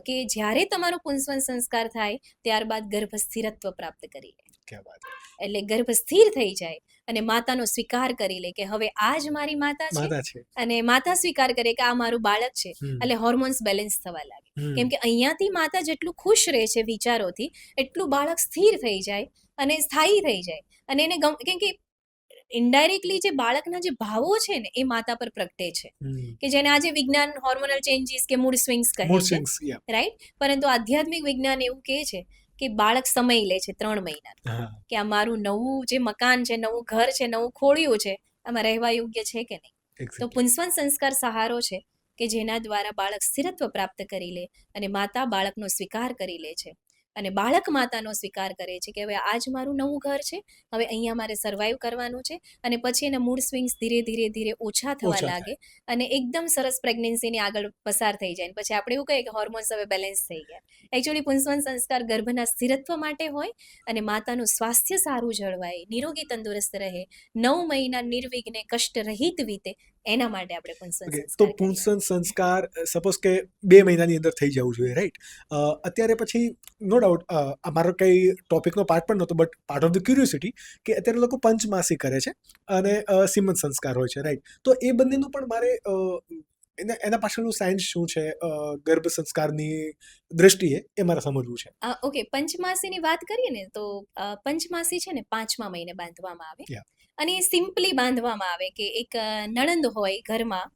કે જ્યારે તમારો પુંસવન સંસ્કાર થાય ત્યારબાદ ગર્ભ સ્થિરત્વ પ્રાપ્ત કરી લે. એટલે ગર્ભ સ્થિર થઈ જાય અને માતાનો સ્વીકાર કરી લે કે હવે આ જ મારી માતા છે અને માતા સ્વીકાર કરે કે આ મારું બાળક છે. એટલે હોર્મોન્સ બેલેન્સ થવા લાગે. કેમ કે અહીંયાથી માતા જેટલું ખુશ રહે છે વિચારોથી, એટલું બાળક સ્થિર થઈ જાય અને સ્થાયી થઈ જાય. અને એને કેમ કે ઇનડાયરેક્ટલી જે બાળકના જે ભાવો છે ને એ માતા પર પ્રગટે છે, કે જેને આજે વિજ્ઞાન હોર્મોનલ ચેન્જીસ કે મૂડ સ્વિંગ્સ કહે છે, રાઈટ. પરંતુ આધ્યાત્મિક વિજ્ઞાન એવું કહે છે કે બાળક સમય લે છે 3 મહિના, કે આ મારું નવું જે મકાન છે, નવું ઘર છે, નવું ખોળ્યું છે, આમાં રહેવા યોગ્ય છે કે નહીં. તો પુંસવન સંસ્કાર સહારો છે કે જેના દ્વારા બાળક સ્થિરત્વ પ્રાપ્ત કરી લે અને માતા બાળકનો સ્વીકાર કરી લે છે અને બાળક માતાનો સ્વીકાર કરે છે કે હવે આ જ મારું નવું ઘર છે, હવે અહીંયા મારે સર્વાઈવ કરવાનું છે અને પછી એના મૂડ સ્વિંગ્સ ધીરે ધીરે ધીરે ઓછા થવા ઓછા લાગે અને એકદમ સરસ પ્રેગ્નન્સીની આગળ પસાર થઈ જાય. પછી આપણે એવું કહીએ કે હોર્મોન્સ હવે બેલેન્સ થઈ ગયા. એકચ્યુઅલી પુંસવન સંસ્કાર ગર્ભના સ્થિરત્વ માટે હોય અને માતાનું સ્વાસ્થ્ય સારું જળવાય, નિરોગી તંદુરસ્ત રહે, 9 મહિના નિર્વિઘ્ને કષ્ટ રહિત વીતે, એના માટે આપણે પુંસવન ઓકે, તો સંસ્કાર કરીએ. પુંસન સંસ્કાર સપોઝ કે 2 મહિનાની અંદર થઈ જવું જોઈએ, રાઈટ? અત્યારે પછી નો ડાઉટ આ મારો કંઈ ટોપિકનો પાર્ટ પણ નહોતો, but part of the curiosity કે અત્યારે લોકો પંચમાસી કરે છે અને સીમંત સંસ્કાર હોય છે, રાઈટ? તો એ બંનેનું પણ મારે એના પાછળનું સાયન્સ શું છે ગર્ભ સંસ્કારની દ્રષ્ટિએ એ મારે સમજવું છે. ઓકે, પંચમાસીની વાત કરીએ ને તો પંચમાસી છે ને 5મા મહિને બાંધવામાં આવે Yeah. અને એ સિમ્પલી બાંધવામાં આવે કે એક નણંદ હોય ઘરમાં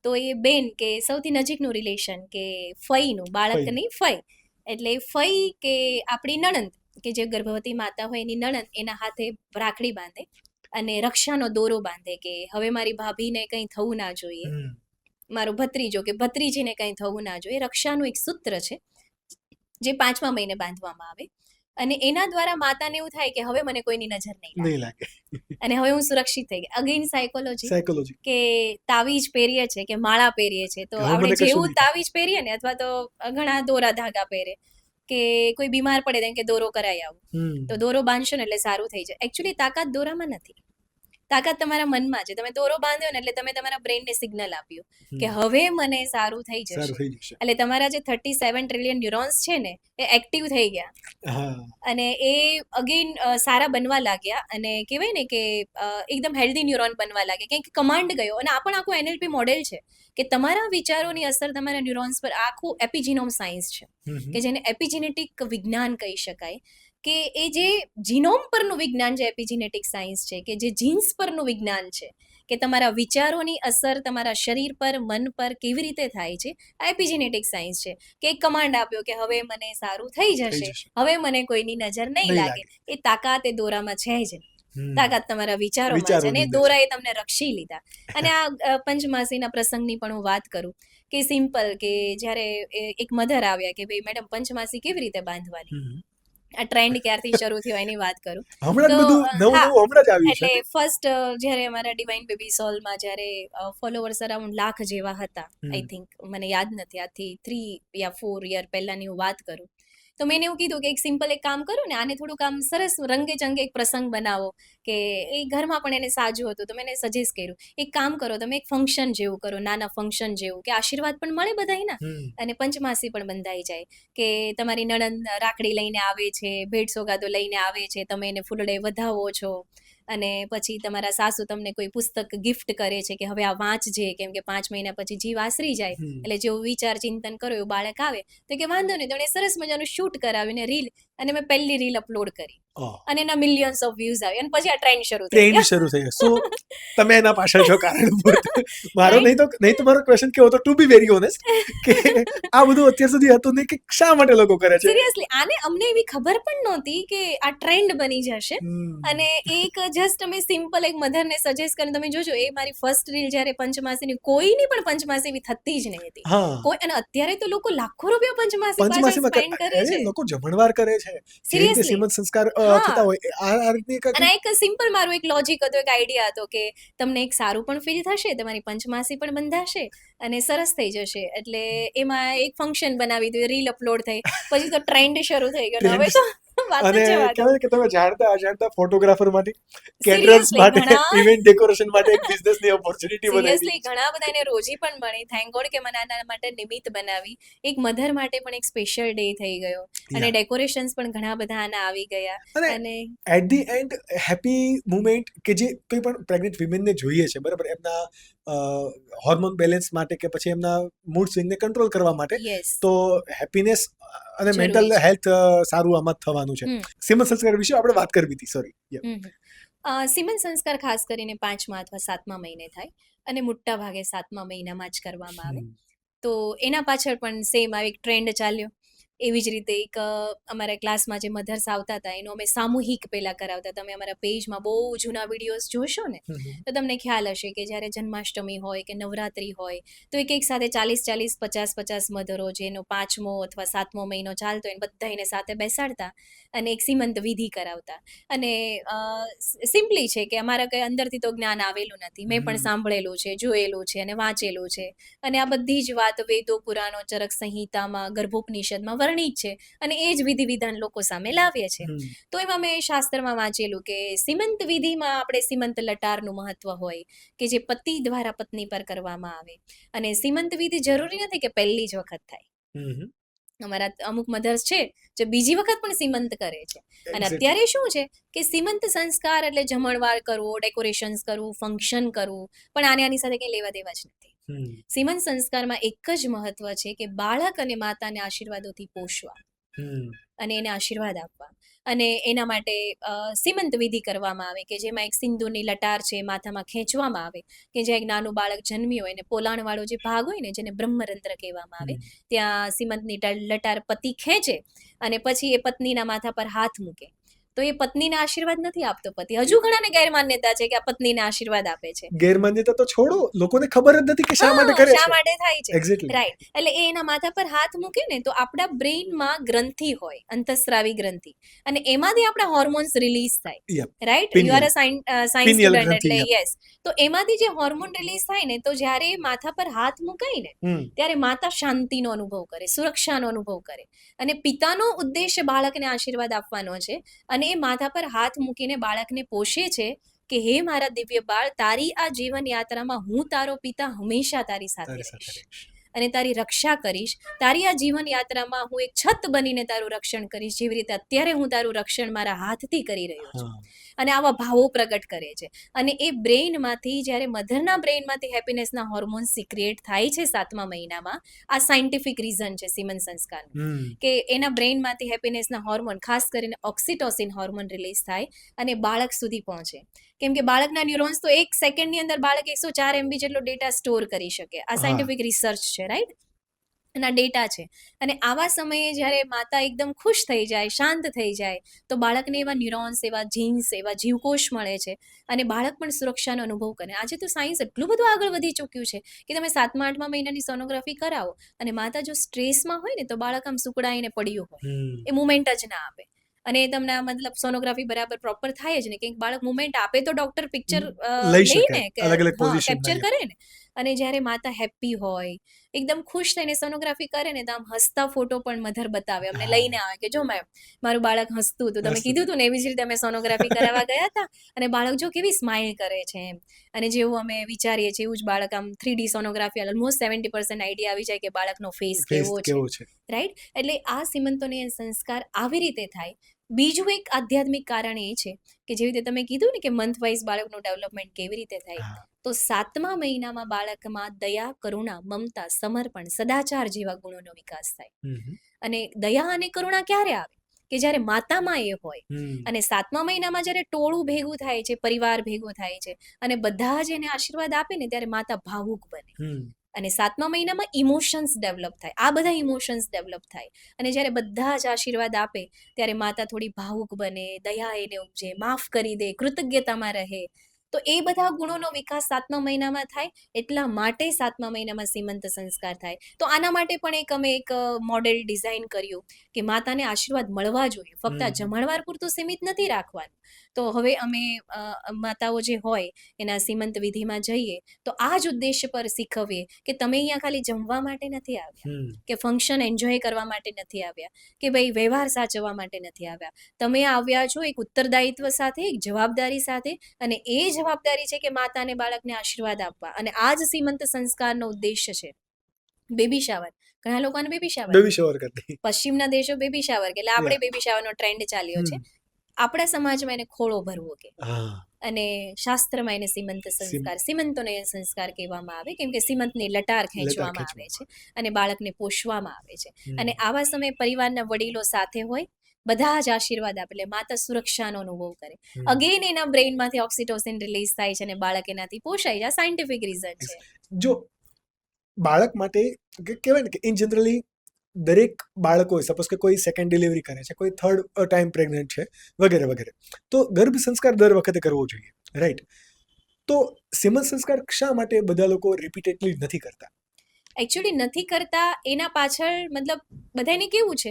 તો એ બેન કે સૌથી નજીકનું રિલેશન કે ફઈનું, બાળકની ફઈ, એટલે ફઈ કે આપણી નણંદ કે જે ગર્ભવતી માતા હોય એની નણંદ એના હાથે રાખડી બાંધે અને રક્ષાનો દોરો બાંધે કે હવે મારી ભાભીને કંઈ થવું ના જોઈએ, મારો ભત્રીજો કે ભત્રીજીને કંઈ થવું ના જોઈએ. રક્ષાનું એક સૂત્ર છે જે 5મા મહિને બાંધવામાં આવે અને એના દ્વારા માતાને એવું થાય કે હવે મને કોઈની નજર નહીં નહીં લાગે લાગે. અને હવે હું સુરક્ષિત થઈ ગઈ. Again psychology psychology. કે તાવીજ પહેરીએ છે કે માળા પહેરીએ છે તો હવે આપણે મને કશું જેવું નહીં થાય. તાવીજ પહેરીએ ને અથવા તો ઘણા દોરા ધાગા પહેરે કે કોઈ બીમાર પડે તો એમ કે દોરો કરાઈ આવું, તો દોરો બાંધશો ને એટલે સારું થઈ જાય. એકચ્યુઅલી તાકાત દોરામાં નથી, તાકાત તમારા મનમાં છે. તમે દોરો બાંધ્યો ને એટલે તમે તમારા બ્રેઇનને સિગ્નલ આપ્યું કે હવે મને સારું થઈ સારું જશે, થઈ જશે. એટલે તમારા જે 37 ટ્રિલિયન ન્યુરોન્સ છે ને એ એક્ટિવ થઈ ગયા હા, અને એ અગેન સારા બનવા લાગ્યા અને કહેવાય ને કે એકદમ હેલ્ધી ન્યુરોન બનવા લાગ્યા, કંઈક કમાન્ડ ગયો. અને આ પણ આખું એનએલપી મોડેલ છે કે તમારા વિચારોની અસર તમારા ન્યુરોન્સ પર આખું એપિજીનોમ સાયન્સ છે કે જેને એપિજેનેટિક વિજ્ઞાન કહી શકાય કે એ જે જીનોમ પરનું વિજ્ઞાન જે એપિજેનેટિક સાયન્સ છે કે જે જીન્સ પરનું વિજ્ઞાન છે કે તમારા વિચારોની અસર તમારા શરીર પર, મન પર કેવી રીતે થાય છે, આ એપિજેનેટિક સાયન્સ છે. કે એક કમાન્ડ આપ્યો કે હવે મને સારું થઈ જશે, હવે મને કોઈની નજર નહીં લાગે. એ તાકાત એ દોરામાં છે જ, તાકાત તમારા વિચારોમાં છે અને દોરાએ તમને રક્ષી લીધા. અને આ પંચમાસીના પ્રસંગની પણ હું વાત કરું કે સિમ્પલ કે જ્યારે એક મધર આવ્યા કે ભાઈ મેડમ પંચમાસી કેવી રીતે બાંધવાની, આ ટ્રેન્ડ ક્યારથી શરૂ થયો એની વાત કરું હમણાં જ તો બધું નવું હમણાં જ આવ્યું છે. એટલે ફર્સ્ટ જ્યારે અમારા ડિવાઇન બેબી સોલમાં જ્યારે ફોલોવર્સ અરાઉન્ડ 1,00,000 જેવા હતા, આઈ થિંક, મને યાદ નથી, આજથી 3 યા 4 યર પહેલાની હું વાત કરું, તો મેં એવું કીધું કે એક સિમ્પલ એક કામ કરું ને, આને થોડુંક આમ સરસ રંગે ચંગે એક પ્રસંગ બનાવો કે એ ઘરમાં પણ એને સાજું હતું. તો મેં એને સજેસ્ટ કર્યું એક કામ કરો, તમે એક ફંક્શન જેવું કરો, નાના ફંક્શન જેવું કે આશીર્વાદ પણ મળે બધાયના અને પંચમાસી પણ બંધાઈ જાય કે તમારી નણંદ રાખડી લઈને આવે છે, ભેટ સોગાદો લઈને આવે છે, તમે એને ફૂલડે વધાવો છો અને પછી તમારા સાસુ તમને કોઈ પુસ્તક ગિફ્ટ કરે છે કે હવે આ વાંચજે, કેમ કે 5 મહિના પછી જીવ આસરી જાય, એટલે જેવું વિચાર ચિંતન કરો એવું બાળક આવે તો કે વાંધો નહીં. તો એને સરસ મજાનું શૂટ કરાવીને રીલ, અને મેં પહેલી રીલ અપલોડ કરી અને એના મિલિયન્સ ઓફ વ્યૂઝ આવે અને પછી આ ટ્રેન્ડ શરૂ થઈ ગયો. સો તમે એના પાછળ છો કારણભૂત. મારો નહીં તો મારો ક્વેશ્ચન કેવો હતો, ટુ બી વેરી ઓનેસ્ટ, કે આ બધું અત્યાર સુધી હતું નહીં કે શા માટે લોકો કરે છે. સિરિયસલી આને અમને એવી ખબર પણ નહોતી કે આ ટ્રેન્ડ બની જશે. અને એક જસ્ટ અમે સિમ્પલ એક મધરને સજેસ્ટ કરીને, તમે જોજો એ મારી ફર્સ્ટ રીલ જ્યારે પંચમાસીની, કોઈની પણ પંચમાસી એવી થતી જ નહીં હતી કોઈ, અને અત્યારે તો લોકો લાખો રૂપિયા પંચમાસી પાછળ સ્પેન્ડ કરે છે. લોકો જમણવાર કરે છે, સિરિયસલી સીમંત સંસ્કાર થતા હોય આ રીતની. અને એક સિમ્પલ મારું એક લોજિક હતો, એક આઈડિયા હતો કે તમને એક સારું પણ ફીલ થશે, તમારી પંચમાસી પણ બંધાશે અને સરસ થઈ જશે. એટલે એમાં એક ફંક્શન બનાવી દીધું, રીલ અપલોડ થઈ, પછી તો ટ્રેન્ડ શરૂ થઈ ગયો. હવે તો અને કહેવાય કે તમે જાણતા અજાણતા ફોટોગ્રાફર માટે, કેટરર્સ માટે, ઇવેન્ટ ડેકોરેશન માટે એક બિઝનેસની ઓપોર્ચ્યુનિટી બનાવી. સિરિયસલી ઘણા બધા એને રોજી પણ મળી. થેન્ક ગોડ કે મને આના માટે નિમિત્ત બનાવી. એક મધર માટે પણ એક સ્પેશિયલ ડે થઈ ગયો અને ડેકોરેશન્સ પણ ઘણા બધા આના આવી ગયા. અને at the end happy moment કે જે કોઈ પણ પ્રેગ્નન્ટ વિમેનને જોઈએ છે, બરાબર, એમના હોર્મોન બેલેન્સ માટે કે પછી એમના મૂડ સ્વિંગને કંટ્રોલ કરવા માટે, તો હેપીનેસ અને મેન્ટલ હેલ્થ સારું આમાં થવાનું છે. સીમંત સંસ્કાર વિશે આપણે વાત કરવી હતી, સોરી. સીમંત સંસ્કાર ખાસ કરીને 5મા અથવા 7મા મહિને થાય અને મોટા ભાગે 7મા મહિનામાં જ કરવામાં આવે. તો એના પાછળ પણ સેમ આ એક ટ્રેન્ડ ચાલ્યો. એવી જ રીતે એક અમારા ક્લાસમાં જે મધર્સ આવતા હતા એનું અમે સામૂહિક પહેલાં કરાવતા. તમે અમારા પેજમાં બહુ જૂના વિડીયોઝ જોશો ને તો તમને ખ્યાલ હશે કે જ્યારે જન્માષ્ટમી હોય કે નવરાત્રિ હોય તો એક સાથે 40 50 મધરો જેનો 5મો અથવા 7મો મહિનો ચાલતો હોય બધા એને સાથે બેસાડતા અને એક સીમંત વિધિ કરાવતા. અને સિમ્પલી છે કે અમારા કંઈ અંદરથી તો જ્ઞાન આવેલું નથી, મેં પણ સાંભળેલું છે, જોયેલું છે અને વાંચેલું છે. અને આ બધી જ વાત વેદો, પુરાણો, ચરક સંહિતામાં, ગર્ભોપનિષદમાં વર્ણિત છે અને એ જ વિધિ વિધાન લોકો સામે લાવીએ છે. તો એમાં મેં શાસ્ત્રમાં વાંચેલું કે સીમંત વિધિમાં આપણે સીમંત લટારનું મહત્વ હોય કે જે પતિ દ્વારા પત્ની પર કરવામાં આવે. અને સીમંત વિધિ જરૂરી નથી કે પહેલી જ વખત થાય. અમારા અમુક મધર્સ છે જે બીજી વખત પણ સીમંત કરે છે. અને અત્યારે શું છે કે સીમંત સંસ્કાર એટલે જમણવાર કરવો, ડેકોરેશન્સ કરવું, ફંક્શન કરવું, પણ આની સાથે કંઈ લેવા દેવા જ નથી. સીમંત સંસ્કારમાં એક જ મહત્વ છે કે બાળક અને માતાને આશીર્વાદોથી પોષવા અને એને આશીર્વાદ આપવા. અને એના માટે સીમંત વિધિ કરવામાં આવે કે જેમાં એક સિંદૂરની લટાર છે માથામાં ખેંચવામાં આવે કે જ્યાં એક નાનું બાળક જન્મ્યું હોય ને પોલાણવાળો જે ભાગ હોય ને જેને બ્રહ્મરંધ્ર કહેવામાં આવે ત્યાં સીમંતની લટાર પતિ ખેંચે અને પછી એ પત્નીના માથા પર હાથ મૂકે. તો એ પત્નીને આશીર્વાદ નથી આપતો પતિ. હજુ ઘણાને ગેરમાન્યતા છે કે આ પત્નીને આશીર્વાદ આપે છે. ગેરમાન્યતા તો છોડો, લોકોને ખબર જ નથી કે શા માટે કરે છે, શા માટે થાય છે. Exactly right. એટલે એ એના માથા પર હાથ મૂકે ને તો આપણા બ્રેઇનમાં ગ્રંથિ હોય, અંતઃસ્રાવી ગ્રંથિ, અને એમાંથી આપણા હોર્મોન્સ રિલીઝ થાય. Right, you are a science student એટલે યસ. તો એમાંથી જે હોર્મોન રિલીઝ થાય ને તો જ્યારે માથા પર હાથ મુકાય ને ત્યારે માતા શાંતિનો અનુભવ કરે, સુરક્ષાનો અનુભવ કરે. અને પિતાનો ઉદ્દેશ્ય બાળકને આશીર્વાદ આપવાનો છે અને એ માથા પર હાથ મૂકીને બાળકને પોષે છે કે હે મારા દિવ્ય બાળ, તારી આ જીવન યાત્રામાં હું તારો પિતા હંમેશા તારી સાથે રહીશ અને તારી રક્ષા કરીશ. તારી આ જીવન યાત્રામાં હું એક છત બનીને તારું રક્ષણ કરીશ, જેવી રીતે અત્યારે હું તારું રક્ષણ મારા હાથથી કરી રહ્યો છું. અને આવા ભાવો પ્રગટ કરે છે. અને એ બ્રેઇનમાંથી જ્યારે મધરના બ્રેઇનમાંથી હેપીનેસના હોર્મોન્સ સિક્રિએટ થાય છે 7મા મહિનામાં, આ સાયન્ટિફિક રીઝન છે સીમંત સંસ્કારનું કે એના બ્રેઇનમાંથી હેપીનેસના હોર્મોન, ખાસ કરીને ઓક્સિટોસિન હોર્મોન રિલીઝ થાય અને બાળક સુધી પહોંચે. કેમ કે બાળકના ન્યુરોન્સ તો 1 સેકન્ડની અંદર બાળક 104 MB જેટલો ડેટા સ્ટોર કરી શકે. આ સાયન્ટિફિક રિસર્ચ છે, રાઈટ, એના ડેટા છે. અને આવા સમયે જ્યારે માતા એકદમ ખુશ થઈ જાય, શાંત થઈ જાય તો બાળકને એવા ન્યુરોન્સ, એવા જીન્સ, એવા જીવકોષ મળે છે અને બાળક પણ સુરક્ષાનો અનુભવ કરે. આજે તો સાયન્સ એટલું બધું આગળ વધી ચૂક્યું છે કે તમે 7મા 8મા મહિનાની સોનોગ્રાફી કરાવો અને માતા જો સ્ટ્રેસમાં હોય ને તો બાળક આમ સુકડાઈને પડ્યું હોય, એ મુમેન્ટ જ ના આપે. અને તમને મતલબ સોનોગ્રાફી બરાબર પ્રોપર થાય જ ને, કંઈક બાળક મુમેન્ટ આપે તો ડોક્ટર પિક્ચર લઈને કેપ્ચર કરે ને. અને જ્યારે માતા હેપી હોય, એકદમ ખુશ થઈને સોનોગ્રાફી કરે ને તો આમ હસતા ફોટો પણ મધર બતાવે, અમને લઈને આવે કે જો મેમ મારું બાળક હસતું હતું, તમે કીધું હતું ને એવી જ રીતે અમે સોનોગ્રાફી કરાવવા ગયા હતા અને બાળક જો કેવી સ્માઇલ કરે છે એમ. અને જેવું અમે વિચારીએ છીએ એવું જ બાળક આમ 3D સોનોગ્રાફી ઓલમોસ્ટ 70% આઈડિયા આવી જાય કે બાળકનો ફેસ કેવો છે, રાઈટ. એટલે આ સીમંતોને સંસ્કાર આવી રીતે થાય. બીજું એક આધ્યાત્મિક કારણ એ છે કે જેવી રીતે તમે કીધું ને કે મંથ વાઇઝ બાળકનું ડેવલપમેન્ટ કેવી રીતે થાય, તો 7મા મહિનામાં બાળકમાં દયા, કરુણા, મમતા, સમર્પણ, સદાચાર જેવા ગુણોનો વિકાસ થાય. અને દયા અને કરુણા ક્યારે આવે કે જ્યારે માતામાં એ હોય. અને 7મા મહિનામાં જ્યારે ટોળું ભેગું થાય છે, પરિવાર ભેગો થાય છે અને બધા જ એને આશીર્વાદ આપે ને ત્યારે માતા ભાવુક બને. અને 7મા મહિનામાં ઇમોશન્સ ડેવલપ થાય, આ બધા ઇમોશન્સ ડેવલપ થાય. અને જ્યારે બધા જ આશીર્વાદ આપે ત્યારે માતા થોડી ભાવુક બને, દયા એને ઉપજે, માફ કરી દે, કૃતજ્ઞતામાં રહે. તો એ બધા ગુણોનો વિકાસ 7મા મહિનામાં થાય. એટલા માટે 7મા મહિનામાં સીમંત સંસ્કાર થાય. તો આના માટે પણ અમે એક મોડેલ ડિઝાઇન કર્યું કે માતાને આશીર્વાદ મળવા જોઈએ, ફક્ત જમણવાર પૂરતું સીમિત નથી રાખવાનું. તો હવે અમે માતાઓ જે હોય એના સીમંત વિધિમાં જઈએ તો આ જ ઉદ્દેશ્ય પર શીખવીએ કે તમે અહીંયા ખાલી જમવા માટે નથી આવ્યા, કે ફંક્શન એન્જોય કરવા માટે નથી આવ્યા, કે ભાઈ વ્યવહાર સાચવવા માટે નથી આવ્યા. તમે આવ્યા છો એક ઉત્તરદાયિત્વ સાથે, એક જવાબદારી સાથે, અને એ જવાબદારી છે કે માતા અને બાળકને આશીર્વાદ આપવા. અને આ જ સીમંત સંસ્કારનો ઉદ્દેશ્ય છે. બેબી શાવર, ઘણા લોકોને બેબી શાવર કરતી, પશ્ચિમના દેશો બેબી શાવર કે એટલે આપણે બેબી શાવરનો ટ્રેન્ડ ચાલ્યો છે. આપણા સમાજમાં એને ખોળો ભરવો કે, અને શાસ્ત્રમાં એને સીમંત સંસ્કાર, સીમંતોને સંસ્કાર કહેવામાં આવે કેમ કે સીમંતની લટાર ખેંચવામાં આવે છે અને બાળકને પોષવામાં આવે છે. અને આવા સમયે પરિવારના વડીલો સાથે હોય, બધા જ આશીર્વાદ આપે એટલે માતા સુરક્ષાનો અનુભવ કરે. અગેન એના બ્રેઇનમાંથી ઓક્સિટોસિન રિલીઝ થાય છે અને બાળક એનાથી પોષાય છે. આ સાયન્ટિફિક રીઝન છે. જો બાળક માટે કહેવાય ને કે ઇન જનરલી દરેક બાળકો સપોઝ કે કોઈ સેકન્ડ ડિલિવરી કરે છે, કોઈ થર્ડ ટાઈમ પ્રેગ્નન્ટ છે, વગેરે વગેરે, તો ગર્ભ સંસ્કાર દર વખતે કરવો જોઈએ, રાઈટ? તો સીમંત સંસ્કાર શા માટે બધા લોકો રિપીટેડલી નથી કરતા? એકચ્યુઅલી નથી કરતા એના પાછળ મતલબ બધાને કેવું છે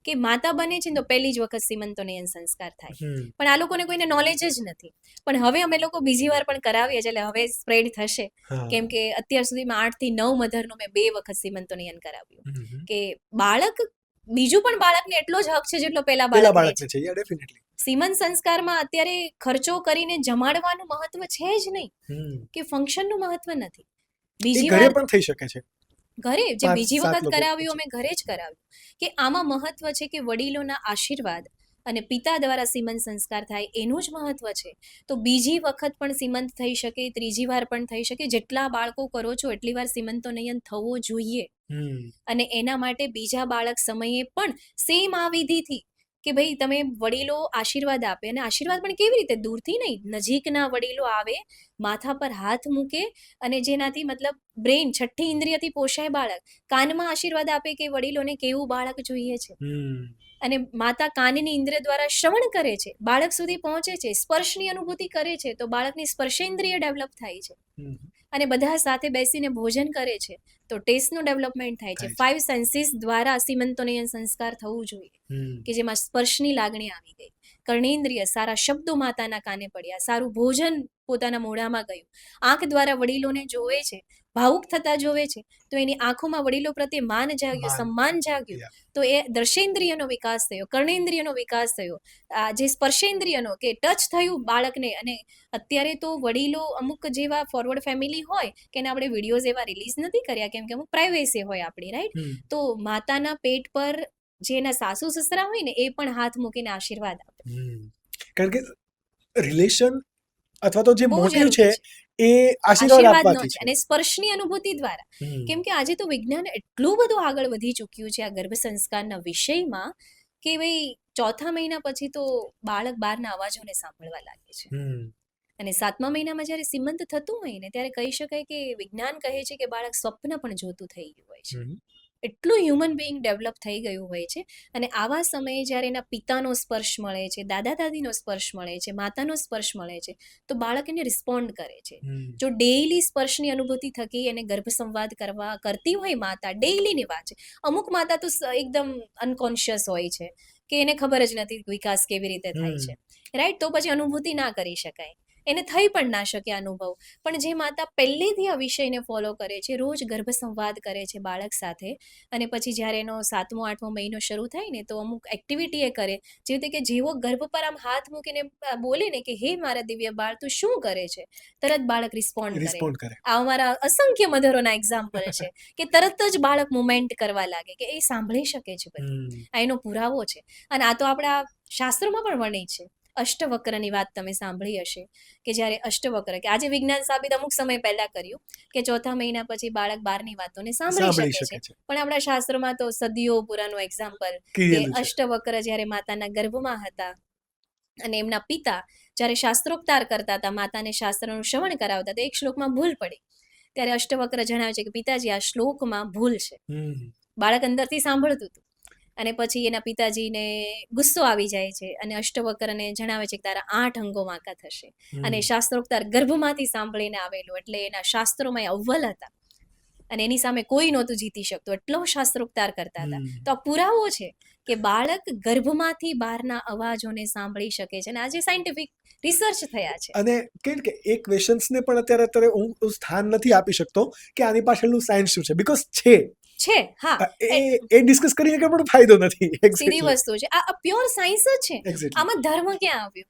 કે માતા બને છે ને તો પહેલી જ વખત સીમંતોનયન સંસ્કાર થાય, પણ આ લોકોને કોઈને નોલેજ જ નથી. પણ હવે અમે લોકો બીજી વાર પણ કરાવીએ છીએ, એટલે હવે સ્પ્રેડ થશે, કેમ કે અત્યાર સુધીમાં 8 થી 9 મધરનું મેં 2 વખત સીમંતોનયન કરાવ્યું, કે બાળક બીજું પણ બાળકને એટલો જ હક છે જેટલો પેલા બાળકને છે. યા ડેફિનેટલી સીમંત સંસ્કારમાં અત્યારે ખર્ચો કરીને જમાડવાનું મહત્વ છે જ નહીં, કે ફંક્શનનું મહત્વ નથી. બીજી ઘરે વાર પણ થઈ શકે છે, ઘરે જે 5-7 બીજી વખત લોકો કરાવ્યું અમે ઘરે જ કરાવ્યું, કે આમાં મહત્વ છે કે વડીલોના આશીર્વાદ અને પિતા દ્વારા સીમંત સંસ્કાર થાય એનું જ મહત્વ છે. તો બીજી વખત પણ સીમંત થઈ શકે, ત્રીજી વાર પણ થઈ શકે, જેટલા બાળકો કરો છો એટલી વાર સીમંતોનયન થવો જોઈએ. અને એના માટે બીજા બાળક સમયે પણ સેમ આ વિધિથી, કે ભાઈ તમે વડીલો આશીર્વાદ આપે, અને આશીર્વાદ પણ કેવી રીતે, દૂરથી નહીં, નજીકના વડીલો આવે, માથા પર હાથ મૂકે, અને જેનાથી મતલબ બ્રેઇન, છઠ્ઠી ઇન્દ્રિયથી પોષાય બાળક, કાનમાં આશીર્વાદ આપે કે વડીલોને કેવું બાળક જોઈએ છે, અને માતા કાનની ઇન્દ્રિય દ્વારા શ્રવણ કરે છે, બાળક સુધી પહોંચે છે, સ્પર્શની અનુભૂતિ કરે છે, તો બાળકની સ્પર્શેન્દ્રિય ડેવલપ થાય છે, અને બધા સાથે બેસીને ભોજન કરે છે તો ટેસ્ટનું ડેવલપમેન્ટ થાય છે. 5 સેન્સીસ દ્વારા સીમંતોનયન સંસ્કાર થવું જોઈએ, કે જેમાં સ્પર્શની લાગણી આવી ગઈ, કર્ણેન્દ્રિય, સારા શબ્દો માતાના કાને પડ્યા, સારું ભોજન પોતાના મોઢામાં ગયું, આંખ દ્વારા વડીલોને જોવે છે, ભાવુક થતા જોવે છે, તો એની આંખોમાં વડીલો પ્રત્યે માન જાગ્યું, સન્માન જાગ્યું, તો એ દર્શેન્દ્રિયનો વિકાસ થયો, કર્ણેન્દ્રિયનો વિકાસ થયો, જે સ્પર્શેન્દ્રિયનો કે ટચ થયું બાળકને. અને અત્યારે તો વડીલો અમુક જેવા ફોરવર્ડ ફેમિલી હોય કે એને આપણે વિડીયોઝ એવા રિલીઝ નથી કર્યા, કેમ કે અમુક પ્રાઇવેસી હોય આપણી, રાઈટ? તો માતાના પેટ પર જે એના સાસુ સસરા હોય ને એ પણ હાથ મૂકીને આશીર્વાદ આપે, કારણ કે રિલેશન અથવા તો જે મોટિવ છે એ આશીર્વાદ આપવાથી છે, અને સ્પર્શની અનુભૂતિ દ્વારા. કેમ કે આજે તો વિજ્ઞાન એટલું બધું આગળ વધી ચૂક્યું છે આ ગર્ભ સંસ્કારના વિષયમાં, કે ભાઈ 4થા મહિના પછી તો બાળક બહારના અવાજોને સાંભળવા લાગે છે, અને 7મા મહિનામાં જ્યારે સીમંત થતું હોય ને ત્યારે કહી શકાય કે વિજ્ઞાન કહે છે કે બાળક સ્વપ્ન પણ જોતું થઈ ગયું હોય છે, એટલું હ્યુમન બીઈંગ ડેવલપ થઈ ગયું હોય છે. અને આવા સમયે જ્યારે એના પિતાનો સ્પર્શ મળે છે, દાદા દાદીનો સ્પર્શ મળે છે, માતાનો સ્પર્શ મળે છે, તો બાળક એને રિસ્પોન્ડ કરે છે. જો ડેઈલી સ્પર્શની અનુભૂતિ થકી એને ગર્ભ સંવાદ કરતી હોય માતા, ડેઈલીની વાત છે. અમુક માતા તો એકદમ અનકોન્શિયસ હોય છે, કે એને ખબર જ નથી વિકાસ કેવી રીતે થાય છે, રાઈટ? તો પછી અનુભૂતિ ના કરી શકાય, એને થઈ પણ ના શકે અનુભવ. પણ જે માતા પહેલેથી આ વિષયને ફોલો કરે છે, રોજ ગર્ભ સંવાદ કરે છે બાળક સાથે, અને પછી જ્યારે એનો 7મો 8મો મહિનો શરૂ થાય ને તો અમુક એક્ટિવિટી એ કરે, જેવી રીતે કે જેવો ગર્ભ પર આમ હાથ મૂકીને બોલે ને કે હે મારા દિવ્ય બાળ તું શું કરે છે, તરત બાળક રિસ્પોન્ડ કરે. આ અમારા અસંખ્ય મધરોના એક્ઝામ્પલ છે, કે તરત જ બાળક મુવમેન્ટ કરવા લાગે, કે એ સાંભળી શકે છે બધું. આ એનો પુરાવો છે. અને આ તો આપણા શાસ્ત્રોમાં પણ વર્ણિત છે. અષ્ટવક્રની વાત તમે સાંભળી હશે, કે જ્યારે અષ્ટવક્ર, કે આજે વિજ્ઞાન સાબિત અમુક સમય પહેલા કર્યું, કે 4થા મહિના પછી બાળક બહારની વાતોને સાંભળી શકે છે. પણ આપણા શાસ્ત્રોમાં તો સદીઓ પુરાનું એક્ઝામ્પલ, કે અષ્ટવક્ર જ્યારે માતાના ગર્ભમાં હતા અને એમના પિતા જ્યારે શાસ્ત્રોક્તાર કરતા હતા, માતાને શાસ્ત્રનું શ્રવણ કરાવતા હતા, એક શ્લોકમાં ભૂલ પડી, ત્યારે અષ્ટવક્ર જણાવે છે કે પિતાજી આ શ્લોકમાં ભૂલ છે. બાળક અંદરથી સાંભળતું હતું, અને પછી એના પિતાજીને ગુસ્સો આવી જાય છે, અને અષ્ટવક્રને જણાવે છે કે તારા 8 અંગો વાંકા થશે. અને શાસ્ત્રોક્તાર ગર્ભમાંથી સાંભળીને આવેલું, એટલે એના શાસ્ત્રોમાં અવ્વલ હતા, અને એની સામે કોઈ નહોતું જીતી શકતું, એટલો શાસ્ત્રોક્તાર કરતા હતા. તો આ પુરાવો છે કે બાળક ગર્ભમાંથી બહારના અવાજોને સાંભળી શકે છે, અને આજે સાયન્ટિફિક રિસર્ચ થયા છે. અને કેમ કે એ ક્વેશ્ચન્સને પણ અત્યારે હું સ્થાન નથી આપી શકતો કે આની પાછળનું સાયન્સ શું છે, બીકોઝ છે, હા, એ ડિસ્કસ કરીને કે પણ ફાયદો નથી. સીધી વસ્તુ છે, આ પ્યોર સાયન્સ જ છે. આમાં ધર્મ ક્યાં આવ્યો?